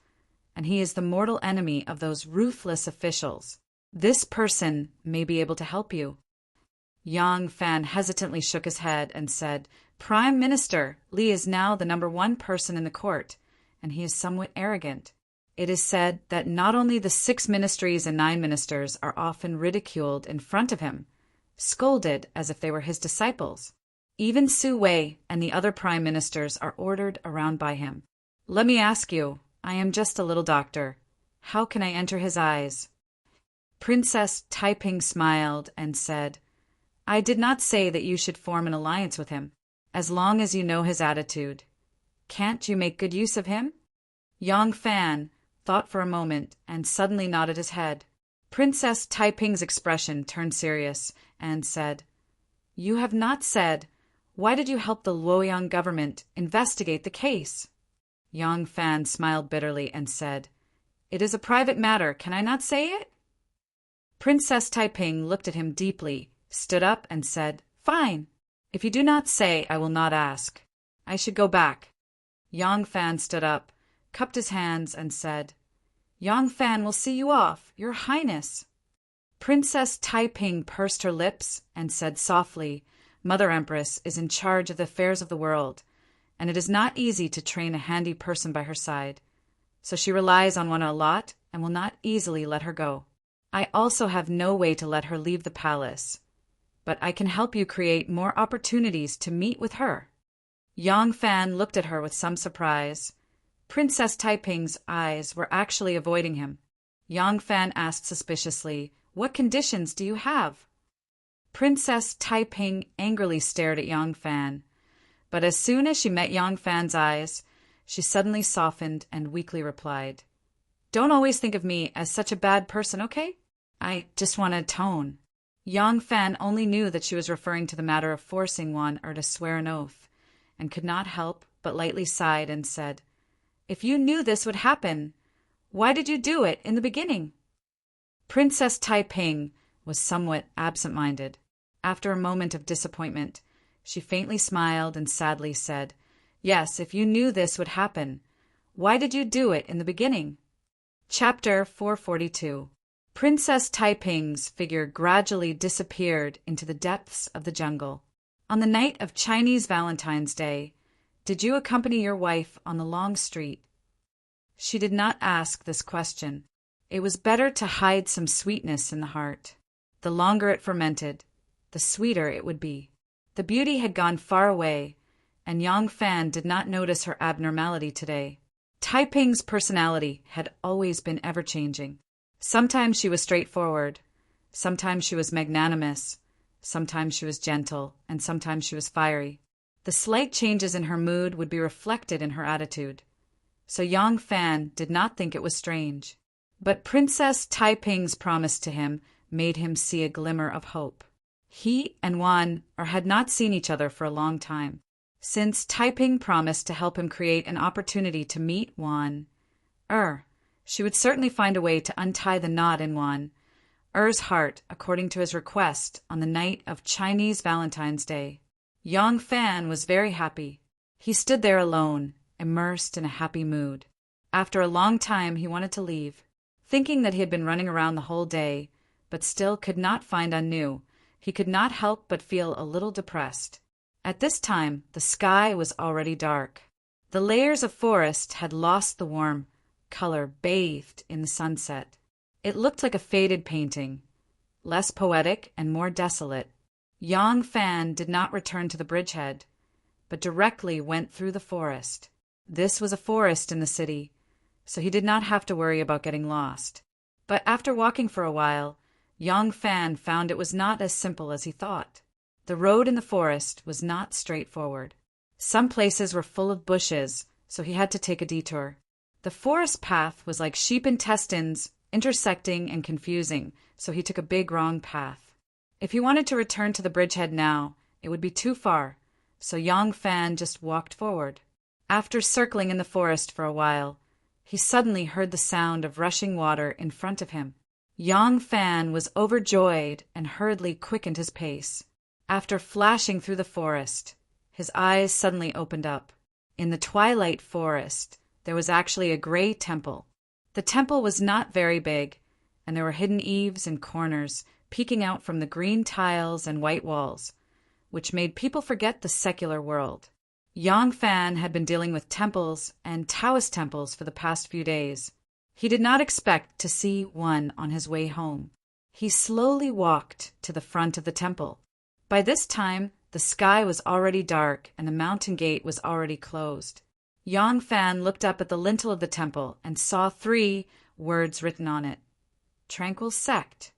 and he is the mortal enemy of those ruthless officials. This person may be able to help you." Yang Fan hesitantly shook his head and said, "Prime Minister, Li is now the #1 person in the court, and he is somewhat arrogant. It is said that not only the 6 ministries and 9 ministers are often ridiculed in front of him, scolded as if they were his disciples. Even Su Wei and the other prime ministers are ordered around by him. Let me ask you, I am just a little doctor. How can I enter his eyes?" Princess Taiping smiled and said, "I did not say that you should form an alliance with him, as long as you know his attitude. Can't you make good use of him?" Yang Fan thought for a moment and suddenly nodded his head. Princess Taiping's expression turned serious and said, "You have not said, why did you help the Luoyang government investigate the case?" Yang Fan smiled bitterly and said, "It is a private matter. Can I not say it?" Princess Taiping looked at him deeply, stood up and said, "Fine. If you do not say, I will not ask. I should go back." Yang Fan stood up, cupped his hands and said, "Yang Fan will see you off, Your Highness." Princess Taiping pursed her lips and said softly, "Mother Empress is in charge of the affairs of the world, and it is not easy to train a handy person by her side, so she relies on one a lot and will not easily let her go. I also have no way to let her leave the palace, but I can help you create more opportunities to meet with her." Yang Fan looked at her with some surprise. Princess Taiping's eyes were actually avoiding him. Yang Fan asked suspiciously, "What conditions do you have?" Princess Taiping angrily stared at Yang Fan, but as soon as she met Yang Fan's eyes, she suddenly softened and weakly replied, "Don't always think of me as such a bad person, okay? I just want to atone." Yang Fan only knew that she was referring to the matter of forcing Wan to swear an oath, and could not help but lightly sighed and said, "If you knew this would happen, why did you do it in the beginning?" Princess Taiping was somewhat absent-minded. After a moment of disappointment, she faintly smiled and sadly said, "Yes, if you knew this would happen, why did you do it in the beginning?" Chapter 442. Princess Taiping's figure gradually disappeared into the depths of the jungle. On the night of Chinese Valentine's Day, did you accompany your wife on the long street? She did not ask this question. It was better to hide some sweetness in the heart. The longer it fermented, the sweeter it would be. The beauty had gone far away, and Yang Fan did not notice her abnormality today. Taiping's personality had always been ever-changing. Sometimes she was straightforward, sometimes she was magnanimous, sometimes she was gentle, and sometimes she was fiery. The slight changes in her mood would be reflected in her attitude, so Yang Fan did not think it was strange. But Princess Taiping's promise to him made him see a glimmer of hope. He and Wan had not seen each other for a long time. Since Taiping promised to help him create an opportunity to meet Wan, she would certainly find a way to untie the knot in Wan's heart according to his request on the night of Chinese Valentine's Day. Yang Fan was very happy. He stood there alone, immersed in a happy mood. After a long time he wanted to leave. Thinking that he had been running around the whole day, but still could not find Anu, he could not help but feel a little depressed. At this time, the sky was already dark. The layers of forest had lost the warm color bathed in the sunset. It looked like a faded painting, less poetic and more desolate. Yang Fan did not return to the bridgehead, but directly went through the forest. This was a forest in the city, so he did not have to worry about getting lost. But after walking for a while, Yang Fan found it was not as simple as he thought. The road in the forest was not straightforward. Some places were full of bushes, so he had to take a detour. The forest path was like sheep intestines, intersecting and confusing, so he took a big wrong path. If he wanted to return to the bridgehead now, it would be too far, so Yang Fan just walked forward. After circling in the forest for a while, he suddenly heard the sound of rushing water in front of him. Yang Fan was overjoyed and hurriedly quickened his pace. After flashing through the forest, his eyes suddenly opened up. In the twilight forest, there was actually a gray temple. The temple was not very big, and there were hidden eaves and corners peeking out from the green tiles and white walls, which made people forget the secular world. Yang Fan had been dealing with temples and Taoist temples for the past few days. He did not expect to see one on his way home. He slowly walked to the front of the temple. By this time, the sky was already dark and the mountain gate was already closed. Yang Fan looked up at the lintel of the temple and saw 3 words written on it. Tranquil Sect.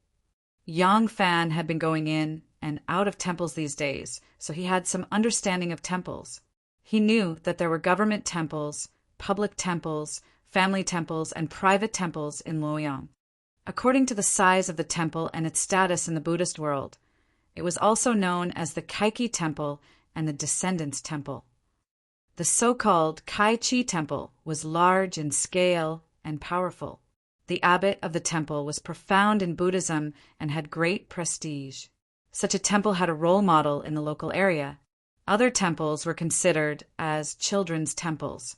Yang Fan had been going in and out of temples these days, so he had some understanding of temples. He knew that there were government temples, public temples, family temples, and private temples in Luoyang. According to the size of the temple and its status in the Buddhist world, it was also known as the Kaiki Temple and the Descendants Temple. The so-called Kai Chi Temple was large in scale and powerful. The abbot of the temple was profound in Buddhism and had great prestige. Such a temple had a role model in the local area. Other temples were considered as children's temples.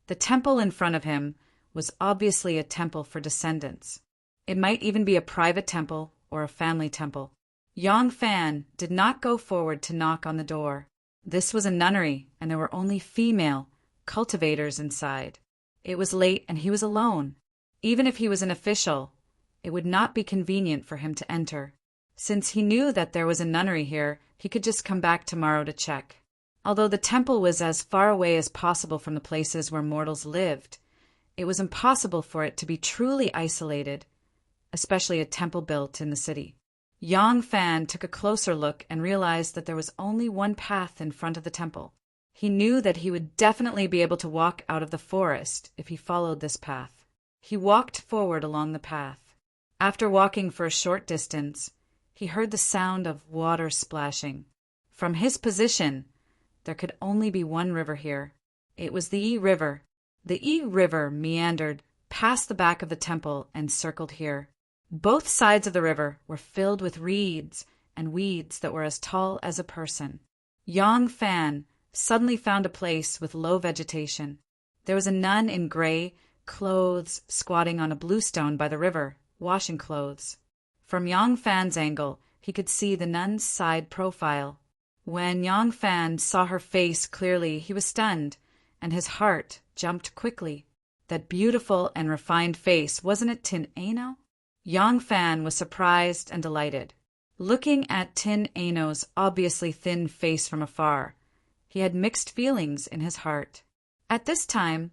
The temple in front of him was obviously a temple for descendants. It might even be a private temple or a family temple. Yang Fan did not go forward to knock on the door. This was a nunnery, and there were only female cultivators inside. It was late, and he was alone. Even if he was an official, it would not be convenient for him to enter. Since he knew that there was a nunnery here, he could just come back tomorrow to check. Although the temple was as far away as possible from the places where mortals lived, it was impossible for it to be truly isolated, especially a temple built in the city. Yang Fan took a closer look and realized that there was only one path in front of the temple. He knew that he would definitely be able to walk out of the forest if he followed this path. He walked forward along the path. After walking for a short distance, he heard the sound of water splashing. From his position, there could only be one river here. It was the Yi River. The Yi River meandered past the back of the temple and circled here. Both sides of the river were filled with reeds and weeds that were as tall as a person. Yang Fan suddenly found a place with low vegetation. There was a nun in gray clothes squatting on a blue stone by the river, washing clothes. From Yang Fan's angle, he could see the nun's side profile. When Yang Fan saw her face clearly, he was stunned, and his heart jumped quickly. That beautiful and refined face, wasn't it Tin Ano? Yang Fan was surprised and delighted. Looking at Tin Ano's obviously thin face from afar, he had mixed feelings in his heart. At this time,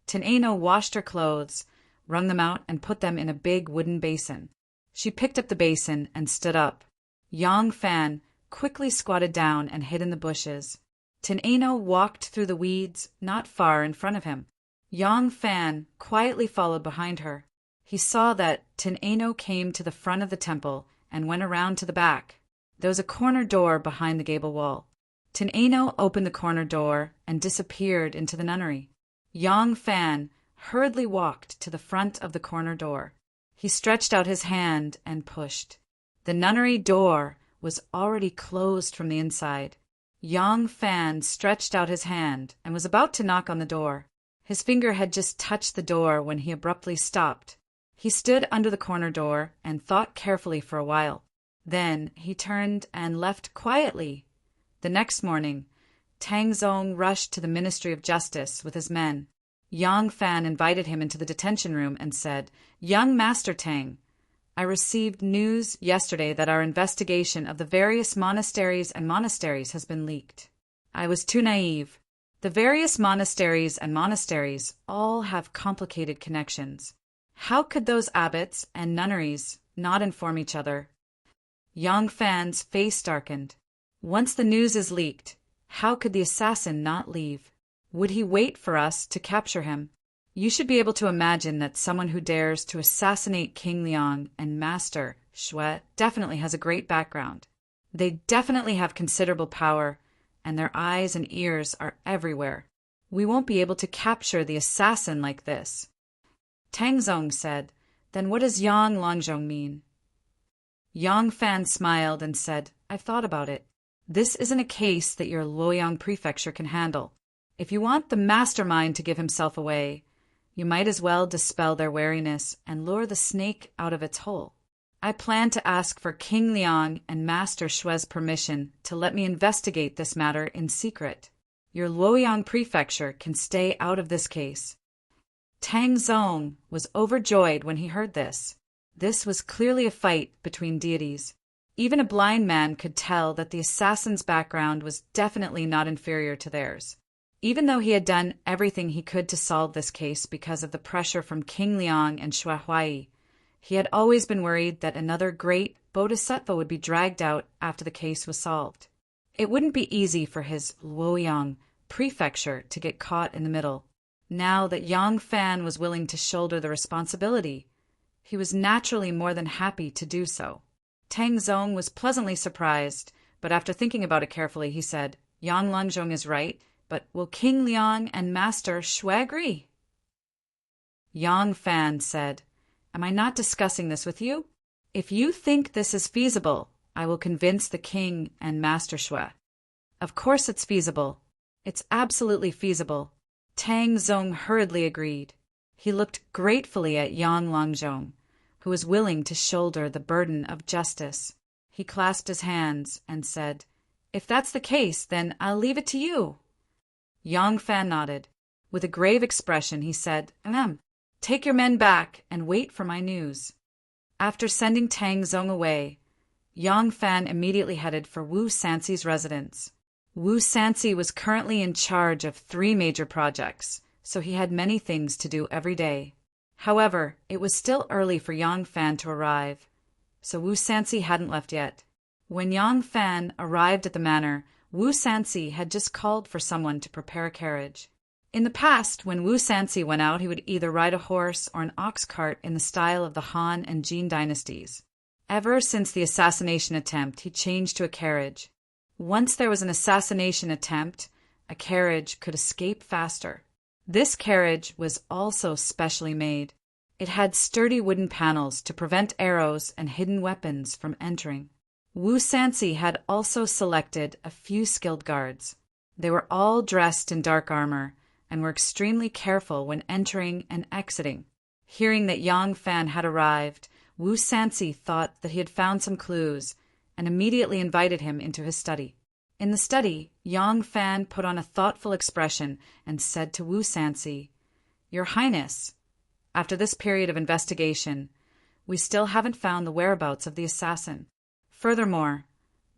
Tin Ano washed her clothes, wrung them out, and put them in a big wooden basin. She picked up the basin and stood up. Yang Fan quickly squatted down and hid in the bushes. Tin Ano walked through the weeds not far in front of him. Yang Fan quietly followed behind her. He saw that Tin Ano came to the front of the temple and went around to the back. There was a corner door behind the gable wall. Tin Ano opened the corner door and disappeared into the nunnery. Yang Fan hurriedly walked to the front of the corner door. He stretched out his hand and pushed. The nunnery door was already closed from the inside. Yang Fan stretched out his hand and was about to knock on the door. His finger had just touched the door when he abruptly stopped. He stood under the corner door and thought carefully for a while. Then he turned and left quietly. The next morning, Tang Zong rushed to the Ministry of Justice with his men. Yang Fan invited him into the detention room and said, "Young Master Tang, I received news yesterday that our investigation of the various monasteries has been leaked. I was too naive. The various monasteries all have complicated connections. How could those abbots and nunneries not inform each other?" Yang Fan's face darkened. Once the news is leaked, how could the assassin not leave? Would he wait for us to capture him? You should be able to imagine that someone who dares to assassinate King Liang and Master Shui definitely has a great background. They definitely have considerable power, and their eyes and ears are everywhere. We won't be able to capture the assassin like this. Tang Zong said, "Then what does Yang Longzhong mean?" Yang Fan smiled and said, "I've thought about it. This isn't a case that your Luoyang prefecture can handle. If you want the mastermind to give himself away, you might as well dispel their wariness and lure the snake out of its hole. I plan to ask for King Liang and Master Shui's permission to let me investigate this matter in secret. Your Luoyang prefecture can stay out of this case." Tang Zong was overjoyed when he heard this. This was clearly a fight between deities. Even a blind man could tell that the assassin's background was definitely not inferior to theirs. Even though he had done everything he could to solve this case because of the pressure from King Liang and Shui Huai, he had always been worried that another great bodhisattva would be dragged out after the case was solved. It wouldn't be easy for his Luoyang prefecture to get caught in the middle. Now that Yang Fan was willing to shoulder the responsibility, he was naturally more than happy to do so. Tang Zong was pleasantly surprised, but after thinking about it carefully, he said, "Yang Longzhong is right, but will King Liang and Master Shui agree?" Yang Fan said, "Am I not discussing this with you? If you think this is feasible, I will convince the king and Master Shui." "Of course it's feasible. It's absolutely feasible." Tang Zong hurriedly agreed. He looked gratefully at Yang Longzhong, who was willing to shoulder the burden of justice. He clasped his hands and said, "If that's the case, then I'll leave it to you." Yang Fan nodded. With a grave expression, he said, "Take your men back and wait for my news." After sending Tang Zong away, Yang Fan immediately headed for Wu Sanxi's residence. Wu Sanxi was currently in charge of 3 major projects, so he had many things to do every day. However, it was still early for Yang Fan to arrive, so Wu Sanxi hadn't left yet. When Yang Fan arrived at the manor, Wu Sanxi had just called for someone to prepare a carriage. In the past, when Wu Sanxi went out, he would either ride a horse or an ox cart in the style of the Han and Jin dynasties. Ever since the assassination attempt, he changed to a carriage. Once there was an assassination attempt, a carriage could escape faster. This carriage was also specially made. It had sturdy wooden panels to prevent arrows and hidden weapons from entering. Wu Sansi had also selected a few skilled guards. They were all dressed in dark armor and were extremely careful when entering and exiting. Hearing that Yang Fan had arrived, Wu Sansi thought that he had found some clues and immediately invited him into his study. In the study, Yang Fan put on a thoughtful expression and said to Wu Sansi, "Your Highness, after this period of investigation, we still haven't found the whereabouts of the assassin. Furthermore,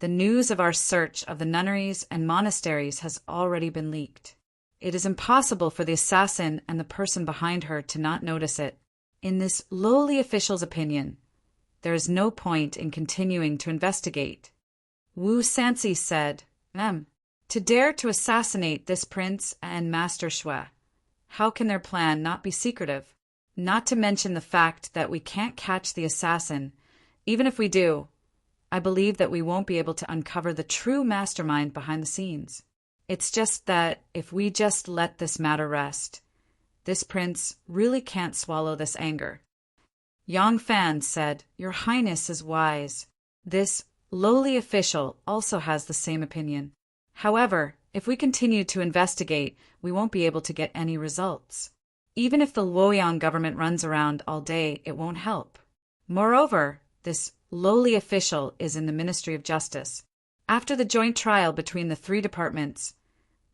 the news of our search of the nunneries and monasteries has already been leaked. It is impossible for the assassin and the person behind her to not notice it. In this lowly official's opinion, there is no point in continuing to investigate." Wu Sansi said, "To dare to assassinate this prince and Master Shui, how can their plan not be secretive? Not to mention the fact that we can't catch the assassin. Even if we do, I believe that we won't be able to uncover the true mastermind behind the scenes. It's just that if we just let this matter rest, this prince really can't swallow this anger." Yang Fan said, "Your Highness is wise. This lowly official also has the same opinion. However, if we continue to investigate, we won't be able to get any results. Even if the Luoyang government runs around all day, it won't help. Moreover, this lowly official is in the Ministry of Justice. After the joint trial between the 3 departments,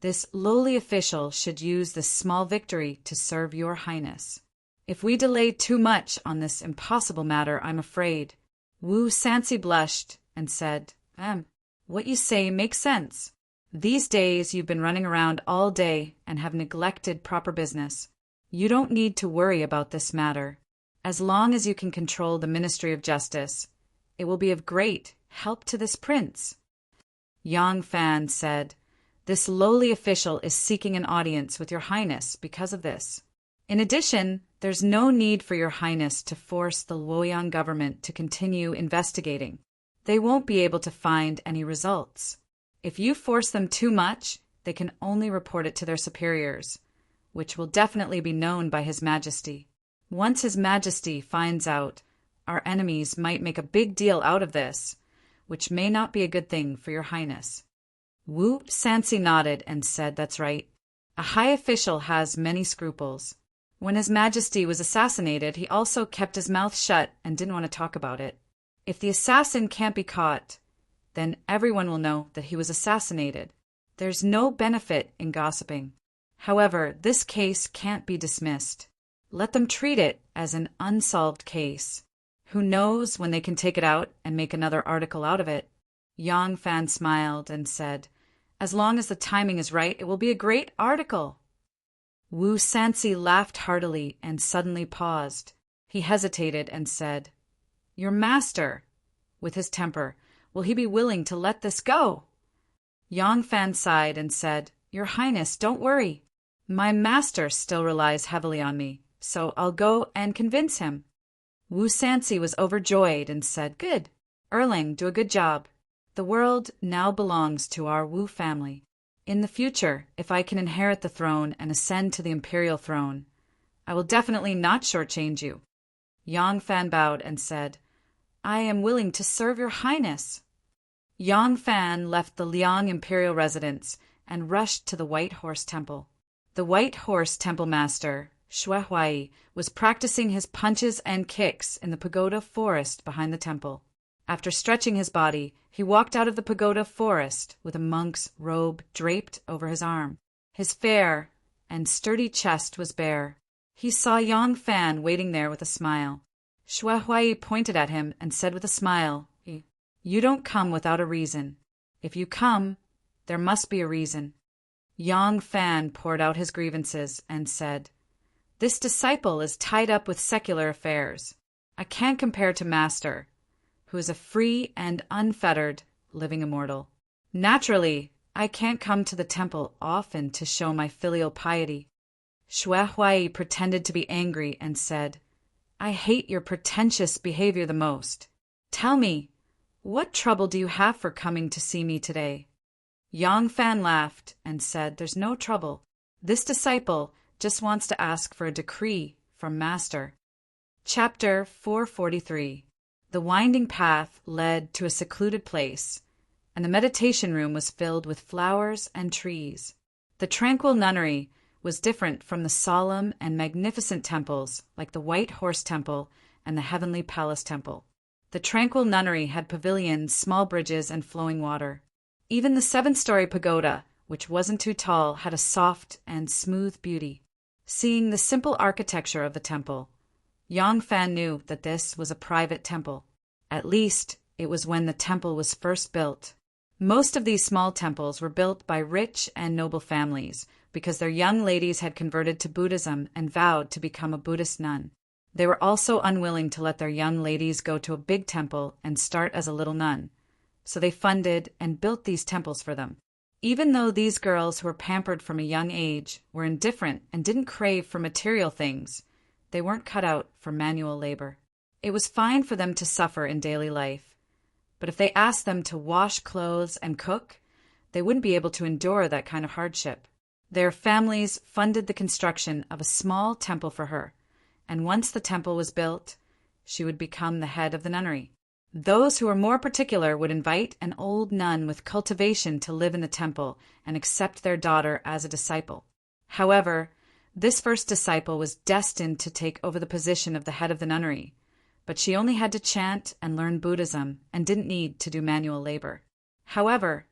this lowly official should use this small victory to serve your Highness. If we delay too much on this impossible matter, I'm afraid." Wu Sansi blushed and said, "What you say makes sense. These days you've been running around all day and have neglected proper business. You don't need to worry about this matter. As long as you can control the Ministry of Justice, it will be of great help to this prince." Yang Fan said, "This lowly official is seeking an audience with your Highness because of this. In addition, there's no need for your Highness to force the Luoyang government to continue investigating. They won't be able to find any results. If you force them too much, they can only report it to their superiors, which will definitely be known by His Majesty. Once His Majesty finds out, our enemies might make a big deal out of this, which may not be a good thing for your Highness." Wu Sansi nodded and said, "That's right. A high official has many scruples. When His Majesty was assassinated, he also kept his mouth shut and didn't want to talk about it. If the assassin can't be caught, then everyone will know that he was assassinated. There's no benefit in gossiping. However, this case can't be dismissed. Let them treat it as an unsolved case. Who knows when they can take it out and make another article out of it?" Yang Fan smiled and said, "As long as the timing is right, it will be a great article." Wu Sansi laughed heartily and suddenly paused. He hesitated and said, "Your master, with his temper, will he be willing to let this go?" Yang Fan sighed and said, "Your Highness, don't worry. My master still relies heavily on me, so I'll go and convince him." Wu Sansi was overjoyed and said, "Good. Erling, do a good job. The world now belongs to our Wu family. In the future, if I can inherit the throne and ascend to the imperial throne, I will definitely not shortchange you." Yang Fan bowed and said, "I am willing to serve your Highness." Yang Fan left the Liang imperial residence and rushed to the White Horse Temple. The White Horse Temple Master, Shui Huai, was practicing his punches and kicks in the pagoda forest behind the temple. After stretching his body, he walked out of the pagoda forest with a monk's robe draped over his arm. His fair and sturdy chest was bare. He saw Yang Fan waiting there with a smile. Shui Huai pointed at him and said with a smile, "You don't come without a reason. If you come, there must be a reason." Yang Fan poured out his grievances and said, "This disciple is tied up with secular affairs. I can't compare to Master, who is a free and unfettered living immortal. Naturally, I can't come to the temple often to show my filial piety." Shui Huai pretended to be angry and said, "I hate your pretentious behavior the most. Tell me, what trouble do you have for coming to see me today? Yang Fan laughed and said, There's no trouble. This disciple just wants to ask for a decree from Master. Chapter 443. The winding path led to a secluded place, and the meditation room was filled with flowers and trees. The tranquil nunnery was different from the solemn and magnificent temples like the White Horse Temple and the Heavenly Palace Temple. The tranquil nunnery had pavilions, small bridges, and flowing water. Even the 7-story pagoda, which wasn't too tall, had a soft and smooth beauty. Seeing the simple architecture of the temple, Yang Fan knew that this was a private temple. At least, it was when the temple was first built. Most of these small temples were built by rich and noble families because their young ladies had converted to Buddhism and vowed to become a Buddhist nun. They were also unwilling to let their young ladies go to a big temple and start as a little nun, so they funded and built these temples for them. Even though these girls who were pampered from a young age were indifferent and didn't crave for material things, they weren't cut out for manual labor. It was fine for them to suffer in daily life, but if they asked them to wash clothes and cook, they wouldn't be able to endure that kind of hardship. Their families funded the construction of a small temple for her, and once the temple was built, she would become the head of the nunnery. Those who were more particular would invite an old nun with cultivation to live in the temple and accept their daughter as a disciple. However, this first disciple was destined to take over the position of the head of the nunnery, but she only had to chant and learn Buddhism and didn't need to do manual labor. However,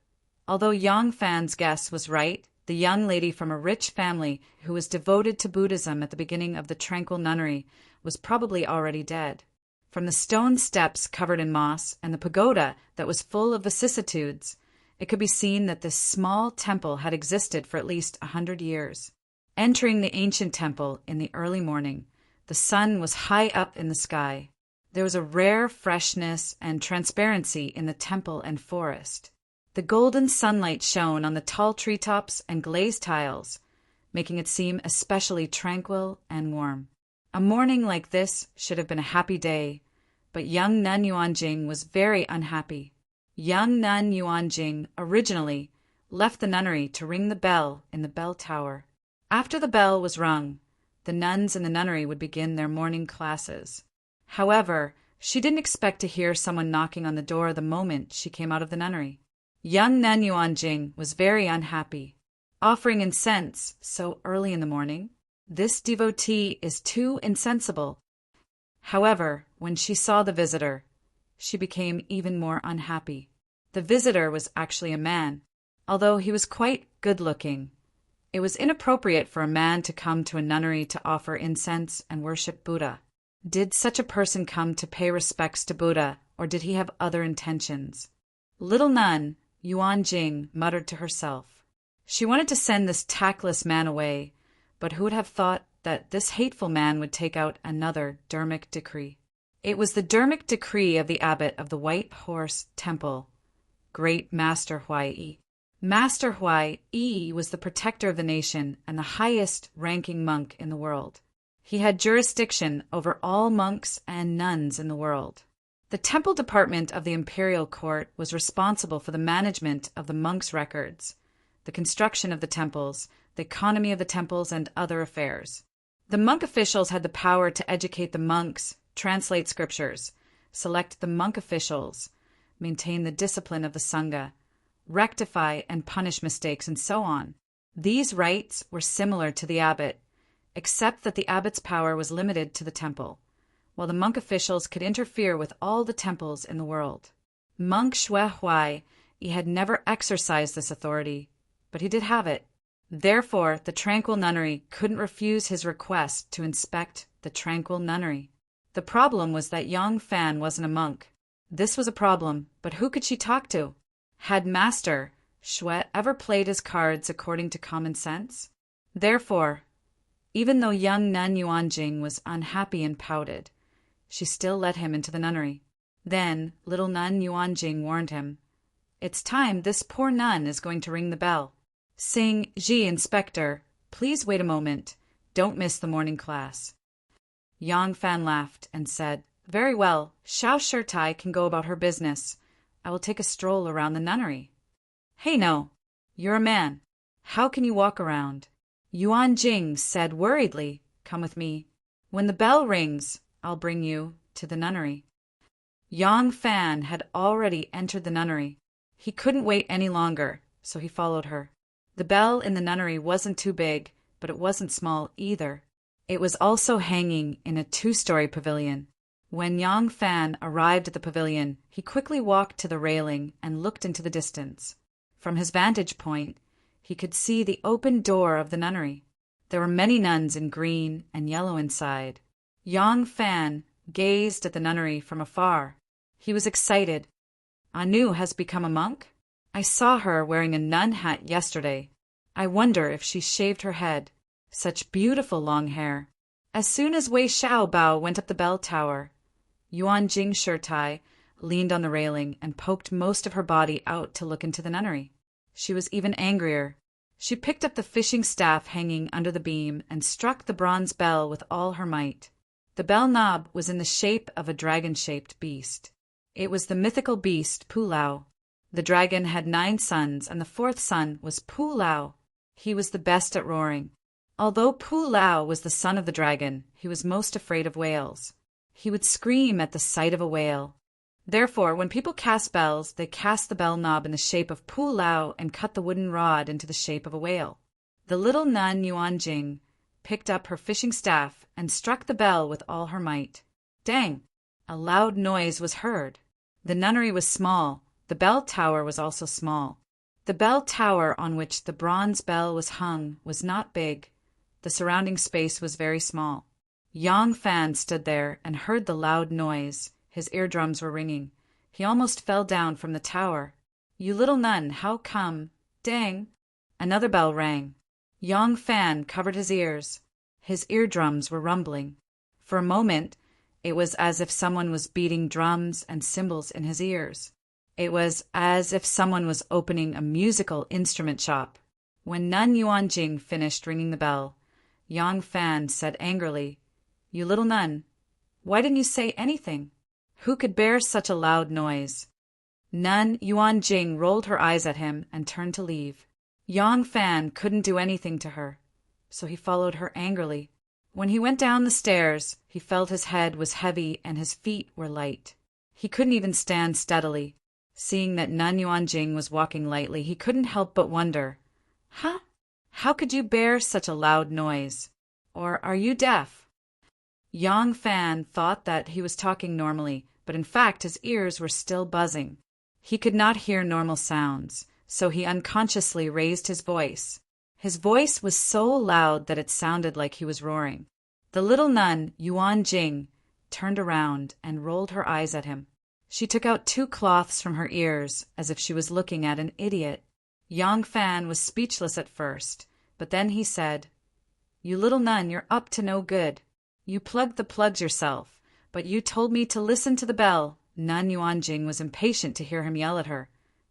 although Yang Fan's guess was right, the young lady from a rich family who was devoted to Buddhism at the beginning of the tranquil nunnery was probably already dead. From the stone steps covered in moss and the pagoda that was full of vicissitudes, it could be seen that this small temple had existed for at least 100 years. Entering the ancient temple in the early morning, the sun was high up in the sky. There was a rare freshness and transparency in the temple and forest. The golden sunlight shone on the tall treetops and glazed tiles, making it seem especially tranquil and warm. A morning like this should have been a happy day, but young Nun Yuanjing was very unhappy. Young Nun Yuanjing originally left the nunnery to ring the bell in the bell tower. After the bell was rung, the nuns in the nunnery would begin their morning classes. However, she didn't expect to hear someone knocking on the door the moment she came out of the nunnery. Young Nun Yuanjing was very unhappy. Offering incense so early in the morning? This devotee is too insensible. However, when she saw the visitor, she became even more unhappy. The visitor was actually a man, although he was quite good-looking. It was inappropriate for a man to come to a nunnery to offer incense and worship Buddha. Did such a person come to pay respects to Buddha, or did he have other intentions? Little nun Yuanjing muttered to herself. She wanted to send this tactless man away, but who would have thought that this hateful man would take out another Dharmic decree? It was the Dharmic decree of the abbot of the White Horse Temple, Great Master Huai-yi. Master Huai-yi was the protector of the nation and the highest-ranking monk in the world. He had jurisdiction over all monks and nuns in the world. The temple department of the imperial court was responsible for the management of the monks' records, the construction of the temples, the economy of the temples, and other affairs. The monk officials had the power to educate the monks, translate scriptures, select the monk officials, maintain the discipline of the Sangha, rectify and punish mistakes, and so on. These rights were similar to the abbot, except that the abbot's power was limited to the temple, while the monk officials could interfere with all the temples in the world. Monk Xue Huai had never exercised this authority, but he did have it. Therefore, the tranquil nunnery couldn't refuse his request to inspect the tranquil nunnery. The problem was that Yang Fan wasn't a monk. This was a problem, but who could she talk to? Had Master Xue ever played his cards according to common sense? Therefore, even though young Nun Yuanjing was unhappy and pouted, she still let him into the nunnery. Then little Nun Yuanjing warned him, "It's time, this poor nun is going to ring the bell. Sing, 'Ji, Inspector, please wait a moment. Don't miss the morning class.'" Yang Fan laughed and said, Very well, Xiao Shirtai can go about her business. I will take a stroll around the nunnery. Hey no, you're a man. How can you walk around? Yuan Jing said worriedly, come with me. When the bell rings, I'll bring you to the nunnery. Yang Fan had already entered the nunnery. He couldn't wait any longer, so he followed her. The bell in the nunnery wasn't too big, but it wasn't small either. It was also hanging in a 2-story pavilion. When Yang Fan arrived at the pavilion, he quickly walked to the railing and looked into the distance. From his vantage point, he could see the open door of the nunnery. There were many nuns in green and yellow inside. Yang Fan gazed at the nunnery from afar. He was excited. Anu has become a monk? I saw her wearing a nun hat yesterday. I wonder if she shaved her head. Such beautiful long hair. As soon as Wei Xiaobao went up the bell tower, Yuan Jing Shirtai leaned on the railing and poked most of her body out to look into the nunnery. She was even angrier. She picked up the fishing staff hanging under the beam and struck the bronze bell with all her might. The bell knob was in the shape of a dragon-shaped beast. It was the mythical beast Pu Lao. The dragon had 9 sons, and the 4th son was Pu Lao. He was the best at roaring. Although Pu Lao was the son of the dragon, he was most afraid of whales. He would scream at the sight of a whale. Therefore, when people cast bells, they cast the bell knob in the shape of Pu Lao and cut the wooden rod into the shape of a whale. The little nun Yuan Jing picked up her fishing staff and struck the bell with all her might. Dang! A loud noise was heard. The nunnery was small. The bell tower was also small. The bell tower on which the bronze bell was hung was not big. The surrounding space was very small. Yang Fan stood there and heard the loud noise. His eardrums were ringing. He almost fell down from the tower. You little nun, how come? Dang! Another bell rang. Yang Fan covered his ears. His eardrums were rumbling. For a moment, it was as if someone was beating drums and cymbals in his ears. It was as if someone was opening a musical instrument shop. When Nun Yuan Jing finished ringing the bell, Yang Fan said angrily, You little nun, why didn't you say anything? Who could bear such a loud noise? Nun Yuan Jing rolled her eyes at him and turned to leave. Yang Fan couldn't do anything to her, so he followed her angrily. When he went down the stairs, he felt his head was heavy and his feet were light. He couldn't even stand steadily. Seeing that Nun Yuan Jing was walking lightly, he couldn't help but wonder, Huh? How could you bear such a loud noise? Or are you deaf? Yang Fan thought that he was talking normally, but in fact his ears were still buzzing. He could not hear normal sounds, so he unconsciously raised his voice. His voice was so loud that it sounded like he was roaring. The little nun, Yuan Jing, turned around and rolled her eyes at him. She took out 2 cloths from her ears, as if she was looking at an idiot. Yang Fan was speechless at first, but then he said, You little nun, you're up to no good. You plugged the plugs yourself, but you told me to listen to the bell. Nun Yuan Jing was impatient to hear him yell at her,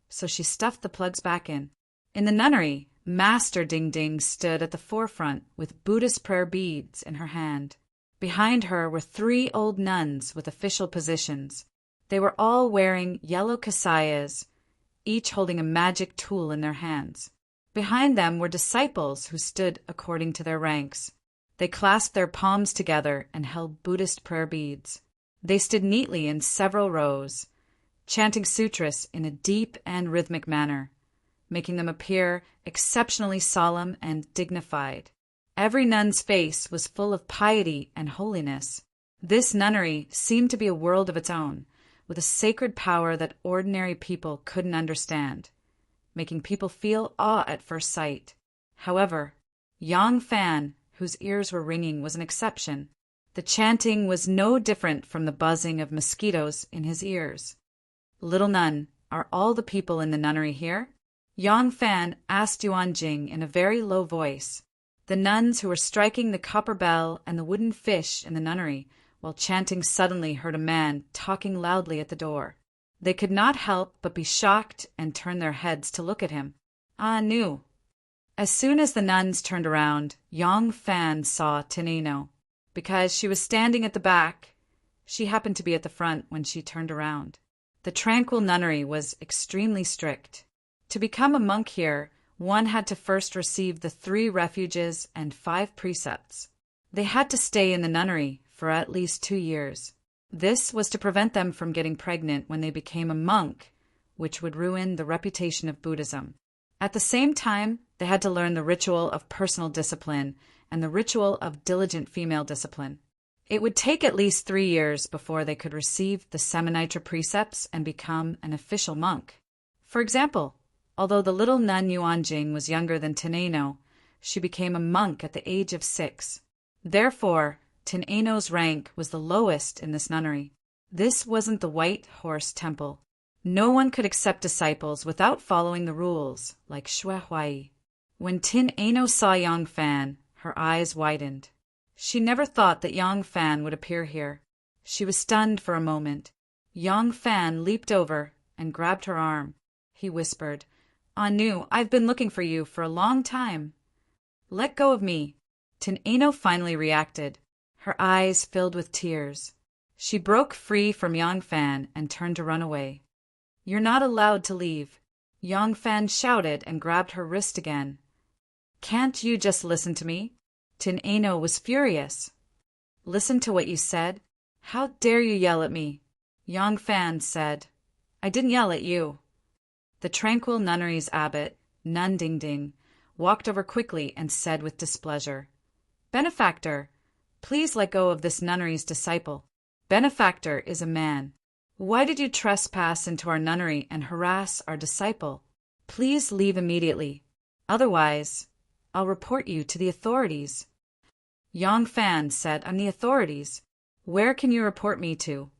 so she stuffed the plugs back in. In the nunnery, Master Ding Ding stood at the forefront with Buddhist prayer beads in her hand. Behind her were 3 old nuns with official positions. They were all wearing yellow kasayas, each holding a magic tool in their hands. Behind them were disciples who stood according to their ranks. They clasped their palms together and held Buddhist prayer beads. They stood neatly in several rows, chanting sutras in a deep and rhythmic manner, making them appear exceptionally solemn and dignified. Every nun's face was full of piety and holiness. This nunnery seemed to be a world of its own, with a sacred power that ordinary people couldn't understand, making people feel awe at first sight. However, Yang Fan, whose ears were ringing, was an exception. The chanting was no different from the buzzing of mosquitoes in his ears. Little nun, are all the people in the nunnery here? Yang Fan asked Yuan Jing in a very low voice. The nuns who were striking the copper bell and the wooden fish in the nunnery while chanting suddenly heard a man talking loudly at the door. They could not help but be shocked and turn their heads to look at him. Nu. As soon as the nuns turned around, Yang Fan saw Tenino. Because she was standing at the back, She happened to be at the front when she turned around. The tranquil nunnery was extremely strict. To become a monk here, one had to first receive the 3 refuges and 5 precepts. They had to stay in the nunnery for at least 2 years. This was to prevent them from getting pregnant when they became a monk, which would ruin the reputation of Buddhism. At the same time, they had to learn the ritual of personal discipline and the ritual of diligent female discipline. It would take at least 3 years before they could receive the Seminitra precepts and become an official monk. For example, although the little nun Yuanjing was younger than Teneno, she became a monk at the age of 6. Therefore, Teneno's rank was the lowest in this nunnery. This wasn't the White Horse Temple. No one could accept disciples without following the rules, like Shui Huai. When Teneno saw Yang Fan, her eyes widened. She never thought that Yang Fan would appear here. She was stunned for a moment. Yang Fan leaped over and grabbed her arm. He whispered, "Anu, I've been looking for you for a long time." "Let go of me." Teneno finally reacted. Her eyes filled with tears. She broke free from Yang Fan and turned to run away. "You're not allowed to leave." Yang Fan shouted and grabbed her wrist again. "Can't you just listen to me?" Teneno was furious. "Listen to what you said? How dare you yell at me?" Yang Fan said, "I didn't yell at you." The tranquil nunnery's abbot, Nun Ding Ding, walked over quickly and said with displeasure, "Benefactor, please let go of this nunnery's disciple. Benefactor is a man. Why did you trespass into our nunnery and harass our disciple? Please leave immediately. Otherwise, I'll report you to the authorities." Yang Fan said, "I'm the authorities. Where can you report me to?"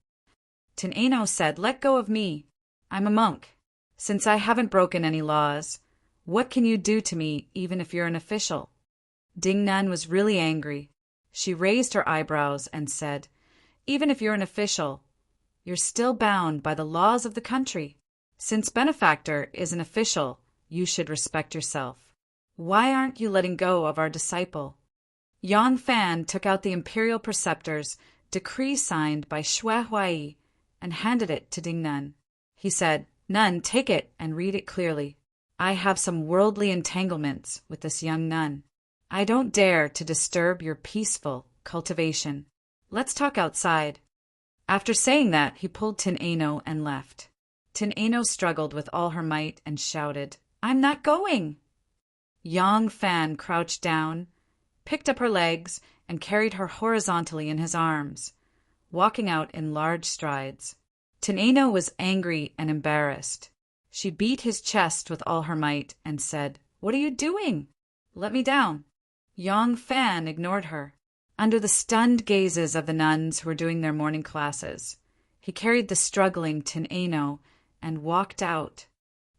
Teneno said, "Let go of me. I'm a monk. Since I haven't broken any laws, what can you do to me even if you're an official?" Ding Nun was really angry. She raised her eyebrows and said, "Even if you're an official, you're still bound by the laws of the country. Since Benefactor is an official, you should respect yourself. Why aren't you letting go of our disciple?" Yang Fan took out the imperial preceptor's decree signed by Shui Huai and handed it to Ding Nun. He said, "Nun, take it and read it clearly. I have some worldly entanglements with this young nun. I don't dare to disturb your peaceful cultivation. Let's talk outside." After saying that, he pulled Teneno and left. Teneno struggled with all her might and shouted, "I'm not going!" Yang Fan crouched down, picked up her legs, and carried her horizontally in his arms, walking out in large strides. Teneno was angry and embarrassed. She beat his chest with all her might and said, "What are you doing? Let me down." Yang Fan ignored her. Under the stunned gazes of the nuns who were doing their morning classes, he carried the struggling Teneno and walked out.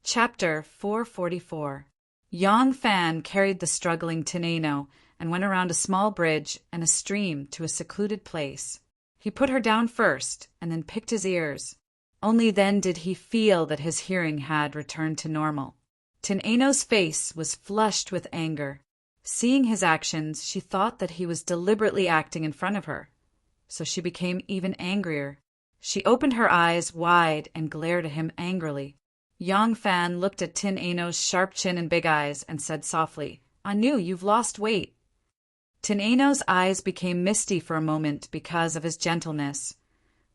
Chapter 444. Yang Fan carried the struggling Teneno and went around a small bridge and a stream to a secluded place. He put her down first and then picked his ears. Only then did he feel that his hearing had returned to normal. Teneno's face was flushed with anger. Seeing his actions, she thought that he was deliberately acting in front of her, so she became even angrier. She opened her eyes wide and glared at him angrily. Yang Fan looked at Teneno's sharp chin and big eyes and said softly, "Anu, you've lost weight." Teneno's eyes became misty for a moment because of his gentleness,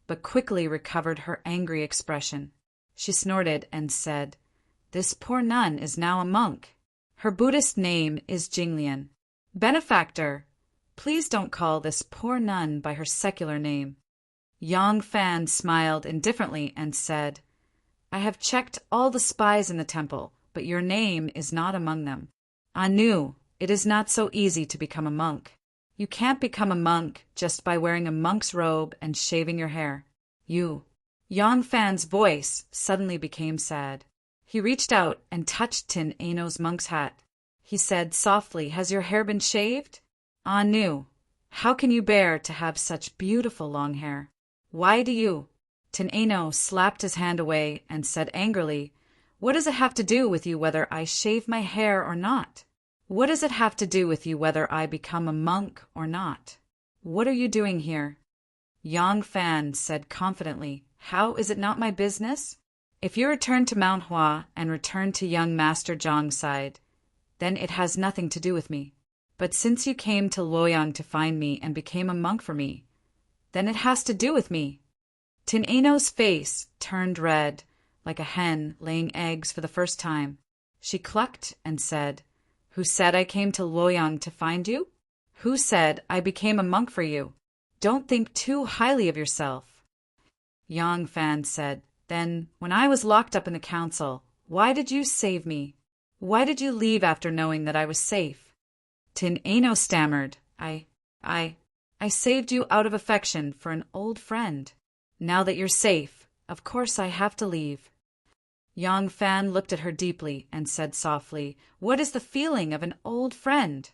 but quickly recovered her angry expression. She snorted and said, "This poor nun is now a monk. Her Buddhist name is Jinglian. Benefactor, please don't call this poor nun by her secular name." Yang Fan smiled indifferently and said, "I have checked all the spies in the temple, but your name is not among them. Anu, it is not so easy to become a monk. You can't become a monk just by wearing a monk's robe and shaving your hair. Yang Fan's voice suddenly became sad. He reached out and touched Teneno's monk's hat. He said softly, "Has your hair been shaved?" "Anu, how can you bear to have such beautiful long hair? Why do you?" Teneno slapped his hand away and said angrily, "What does it have to do with you whether I shave my hair or not? What does it have to do with you whether I become a monk or not? What are you doing here?" Yang Fan said confidently, "How is it not my business? If you return to Mount Hua and return to young Master Zhang's side, then it has nothing to do with me. But since you came to Luoyang to find me and became a monk for me, then it has to do with me." Tin Ano's face turned red, like a hen laying eggs for the first time. She clucked and said, "Who said I came to Luoyang to find you? Who said I became a monk for you? Don't think too highly of yourself." Yang Fan said, "Then, when I was locked up in the council, why did you save me? Why did you leave after knowing that I was safe?" Tin Ano stammered, I saved you out of affection for an old friend. Now that you're safe, of course I have to leave." Yang Fan looked at her deeply and said softly, "What is the feeling of an old friend?"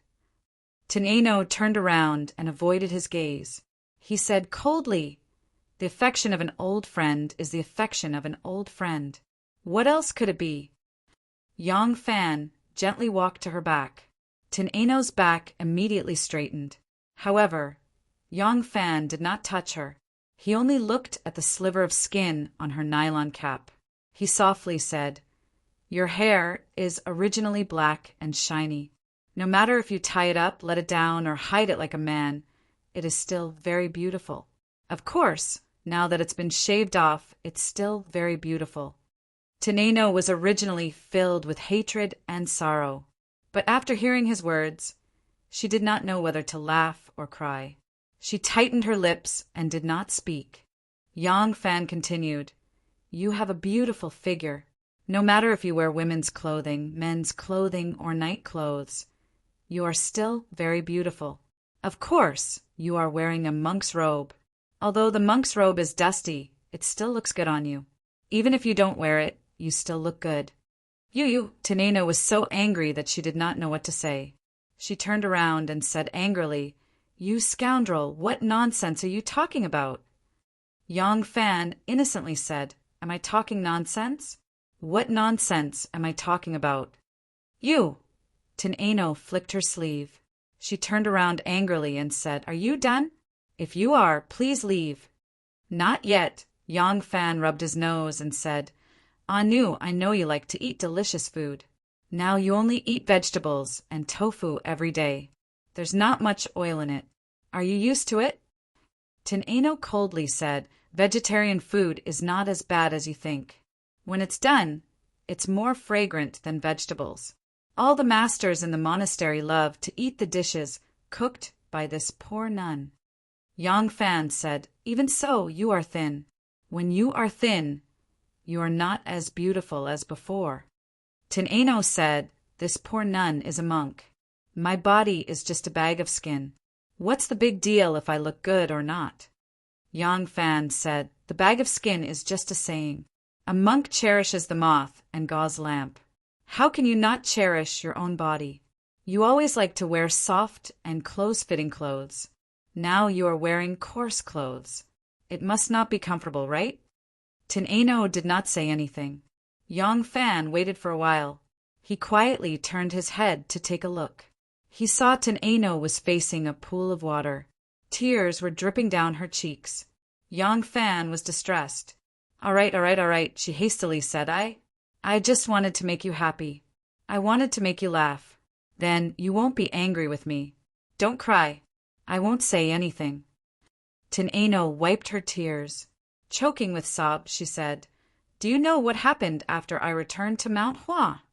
Tin Ano turned around and avoided his gaze. He said coldly, "The affection of an old friend is the affection of an old friend. What else could it be?" Yang Fan gently walked to her back. Tin Ano's back immediately straightened. However, Yang Fan did not touch her. He only looked at the sliver of skin on her nylon cap. He softly said, "Your hair is originally black and shiny. No matter if you tie it up, let it down, or hide it like a man, it is still very beautiful. Of course, now that it's been shaved off, it's still very beautiful." Tin Ano was originally filled with hatred and sorrow, but after hearing his words, she did not know whether to laugh or cry. She tightened her lips and did not speak. Yang Fan continued, "You have a beautiful figure. No matter if you wear women's clothing, men's clothing, or night clothes, you are still very beautiful. Of course, you are wearing a monk's robe. Although the monk's robe is dusty, it still looks good on you. Even if you don't wear it, you still look good." Tin Ano was so angry that she did not know what to say. She turned around and said angrily, "You scoundrel, what nonsense are you talking about?" Yang Fan innocently said, "Am I talking nonsense? What nonsense am I talking about?" "You!" Tin Ano flicked her sleeve. She turned around angrily and said, "Are you done? If you are, please leave." "Not yet." Yang Fan rubbed his nose and said, "Anu, I know you like to eat delicious food. Now you only eat vegetables and tofu every day. There's not much oil in it. Are you used to it?" Tin Ano coldly said, "Vegetarian food is not as bad as you think. When it's done, it's more fragrant than vegetables. All the masters in the monastery love to eat the dishes cooked by this poor nun." Yang Fan said, "Even so, you are thin. When you are thin, you are not as beautiful as before." Tin Ano said, "This poor nun is a monk. My body is just a bag of skin. What's the big deal if I look good or not?" Yang Fan said, "The bag of skin is just a saying. A monk cherishes the moth and gauze lamp. How can you not cherish your own body? You always like to wear soft and close-fitting clothes. Now you are wearing coarse clothes. It must not be comfortable, right?" Tin Ano did not say anything. Yang Fan waited for a while. He quietly turned his head to take a look. He saw Tin Ano was facing a pool of water. Tears were dripping down her cheeks. Yang Fan was distressed. All right, she hastily said. I just wanted to make you happy. I wanted to make you laugh. Then you won't be angry with me. Don't cry. I won't say anything." Tin Ano wiped her tears. Choking with sobs, she said, "Do you know what happened after I returned to Mount Hua?"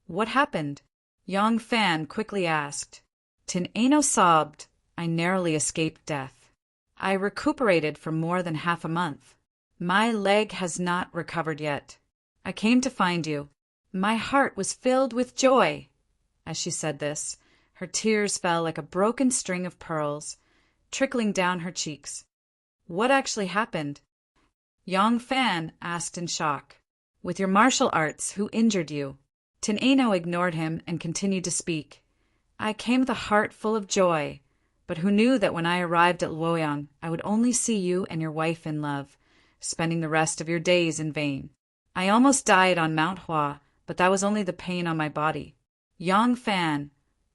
"What happened?" Yang Fan quickly asked. Tin Ano sobbed, "I narrowly escaped death. I recuperated for more than half a month. My leg has not recovered yet. I came to find you. My heart was filled with joy." As she said this, her tears fell like a broken string of pearls, trickling down her cheeks. "What actually happened?" Yang Fan asked in shock. "With your martial arts, who injured you?" Tin Ano ignored him and continued to speak. "I came with a heart full of joy, but who knew that when I arrived at Luoyang, I would only see you and your wife in love, spending the rest of your days in vain. I almost died on Mount Hua, but that was only the pain on my body. Yang Fan,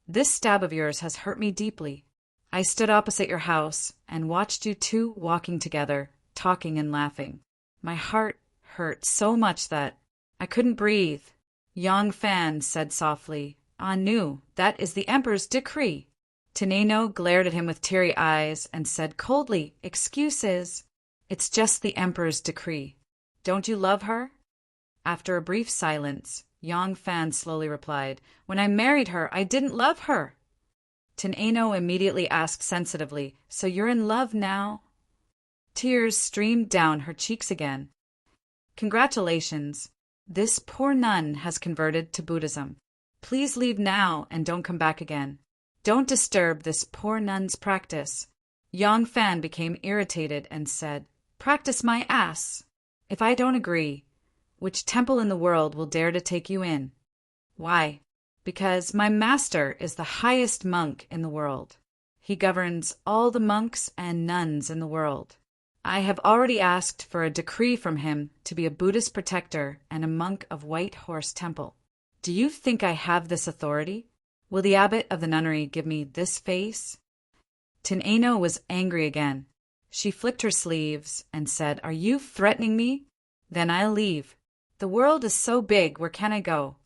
this stab of yours has hurt me deeply. I stood opposite your house and watched you two walking together, talking and laughing. My heart hurt so much that I couldn't breathe. Yang Fan said softly, "Ah, Nu, that is the Emperor's decree." Teneno glared at him with teary eyes and said coldly, "Excuses. It's just the Emperor's decree. Don't you love her?" After a brief silence, Yang Fan slowly replied, "When I married her, I didn't love her." Teneno immediately asked sensitively, "So you're in love now?" Tears streamed down her cheeks again. "Congratulations. This poor nun has converted to Buddhism. Please leave now and don't come back again. Don't disturb this poor nun's practice." Yang Fan became irritated and said, "Practice my ass. If I don't agree, which temple in the world will dare to take you in?" "Why?" "Because my master is the highest monk in the world. He governs all the monks and nuns in the world. I have already asked for a decree from him to be a Buddhist protector and a monk of White Horse Temple. Do you think I have this authority? Will the abbot of the nunnery give me this face?" Teneno was angry again. She flicked her sleeves and said, "Are you threatening me? Then I'll leave. The world is so big, where can I go?"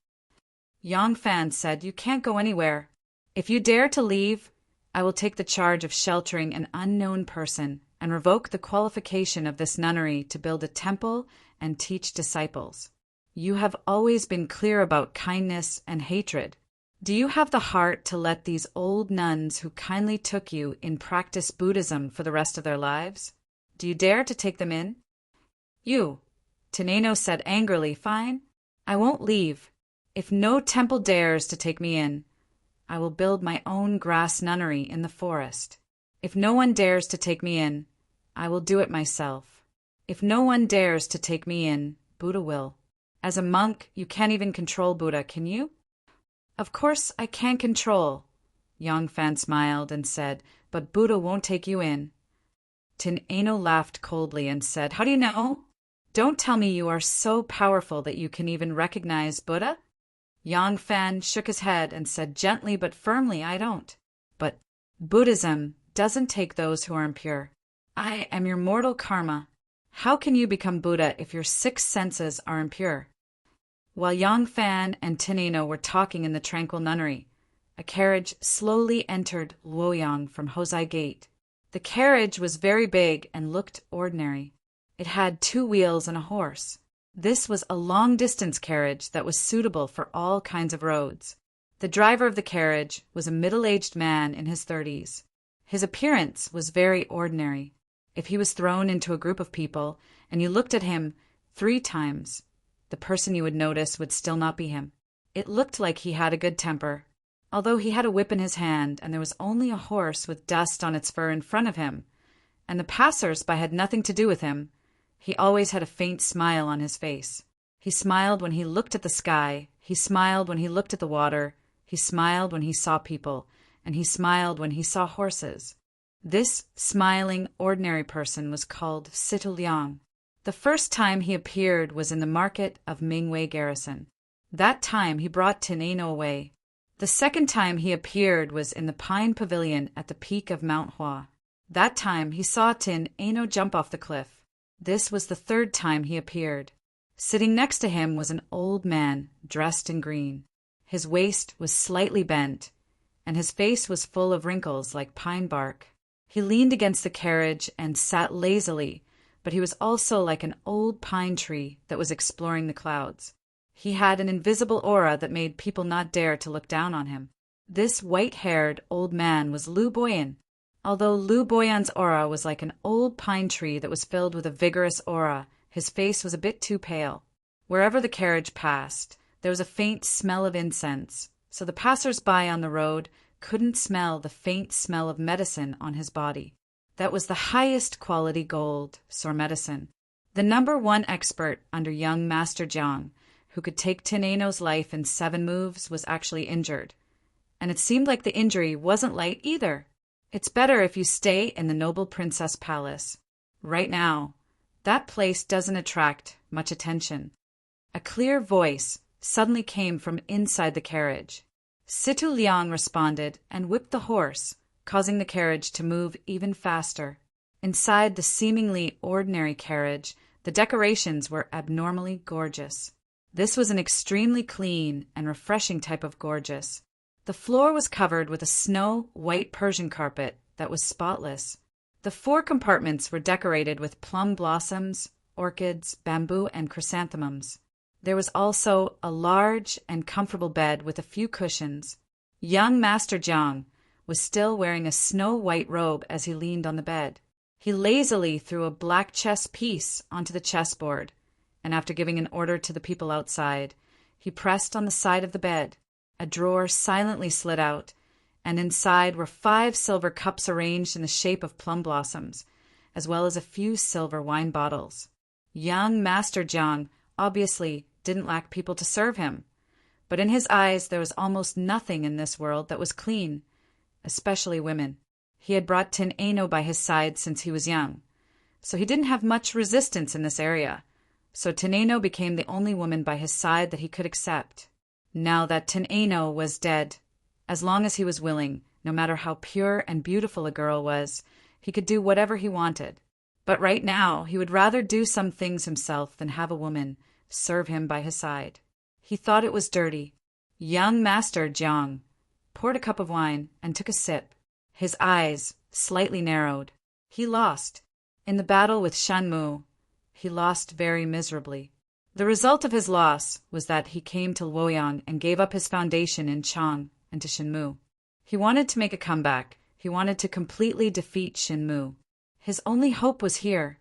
Yang Fan said, "You can't go anywhere. If you dare to leave, I will take the charge of sheltering an unknown person and revoke the qualification of this nunnery to build a temple and teach disciples. You have always been clear about kindness and hatred. Do you have the heart to let these old nuns who kindly took you in practice Buddhism for the rest of their lives? Do you dare to take them in?" "You," Teneno said angrily, "fine. I won't leave. If no temple dares to take me in, I will build my own grass nunnery in the forest. If no one dares to take me in, I will do it myself. If no one dares to take me in, Buddha will. As a monk, you can't even control Buddha, can you?" "Of course I can't control," Yang Fan smiled and said, "but Buddha won't take you in." Teneno laughed coldly and said, "How do you know? Don't tell me you are so powerful that you can even recognize Buddha?" Yang Fan shook his head and said gently but firmly, "I don't. But Buddhism doesn't take those who are impure. I am your mortal karma. How can you become Buddha if your 6 senses are impure?" While Yang Fan and Teneno were talking in the tranquil nunnery, a carriage slowly entered Luoyang from Hosai Gate. The carriage was very big and looked ordinary. It had 2 wheels and a horse. This was a long-distance carriage that was suitable for all kinds of roads. The driver of the carriage was a middle-aged man in his 30s. His appearance was very ordinary. If he was thrown into a group of people and you looked at him 3 times, the person you would notice would still not be him. It looked like he had a good temper. Although he had a whip in his hand and there was only a horse with dust on its fur in front of him, and the passers-by had nothing to do with him, he always had a faint smile on his face. He smiled when he looked at the sky, he smiled when he looked at the water, he smiled when he saw people, and he smiled when he saw horses. This smiling, ordinary person was called Situ Liang. The first time he appeared was in the market of Mingwei Garrison. That time he brought Teneno away. The second time he appeared was in the pine pavilion at the peak of Mount Hua. That time he saw Teneno jump off the cliff. This was the 3rd time he appeared. Sitting next to him was an old man dressed in green. His waist was slightly bent, and his face was full of wrinkles like pine bark. He leaned against the carriage and sat lazily, but he was also like an old pine tree that was exploring the clouds. He had an invisible aura that made people not dare to look down on him. This white-haired old man was Lu Boyan. Although Lu Boyan's aura was like an old pine tree that was filled with a vigorous aura, his face was a bit too pale. Wherever the carriage passed, there was a faint smell of incense, so the passers-by on the road couldn't smell the faint smell of medicine on his body. That was the highest quality gold, Sor Medicine. The number 1 expert under young Master Jiang, who could take Teneno's life in 7 moves, was actually injured. And it seemed like the injury wasn't light either. It's better if you stay in the Noble Princess Palace. Right now, that place doesn't attract much attention. A clear voice suddenly came from inside the carriage. Situ Liang responded and whipped the horse, causing the carriage to move even faster. Inside the seemingly ordinary carriage, the decorations were abnormally gorgeous. This was an extremely clean and refreshing type of gorgeous. The floor was covered with a snow-white Persian carpet that was spotless. The 4 compartments were decorated with plum blossoms, orchids, bamboo, and chrysanthemums. There was also a large and comfortable bed with a few cushions. Young Master Jiang was still wearing a snow-white robe as he leaned on the bed. He lazily threw a black chess piece onto the chessboard, and after giving an order to the people outside, he pressed on the side of the bed. A drawer silently slid out, and inside were 5 silver cups arranged in the shape of plum blossoms, as well as a few silver wine bottles. Young Master Jiang obviously didn't lack people to serve him, but in his eyes there was almost nothing in this world that was clean, especially women. He had brought Tin Ano by his side since he was young, so he didn't have much resistance in this area, so Tin Ano became the only woman by his side that he could accept. Now that Tin Ano was dead, as long as he was willing, no matter how pure and beautiful a girl was, he could do whatever he wanted. But right now, he would rather do some things himself than have a woman serve him by his side. He thought it was dirty. Young Master Jiang poured a cup of wine and took a sip. His eyes slightly narrowed. He lost. In the battle with Shanmu, he lost very miserably. The result of his loss was that he came to Luoyang and gave up his foundation in Chang and to Shenmu. He wanted to make a comeback. He wanted to completely defeat Shenmu. His only hope was here,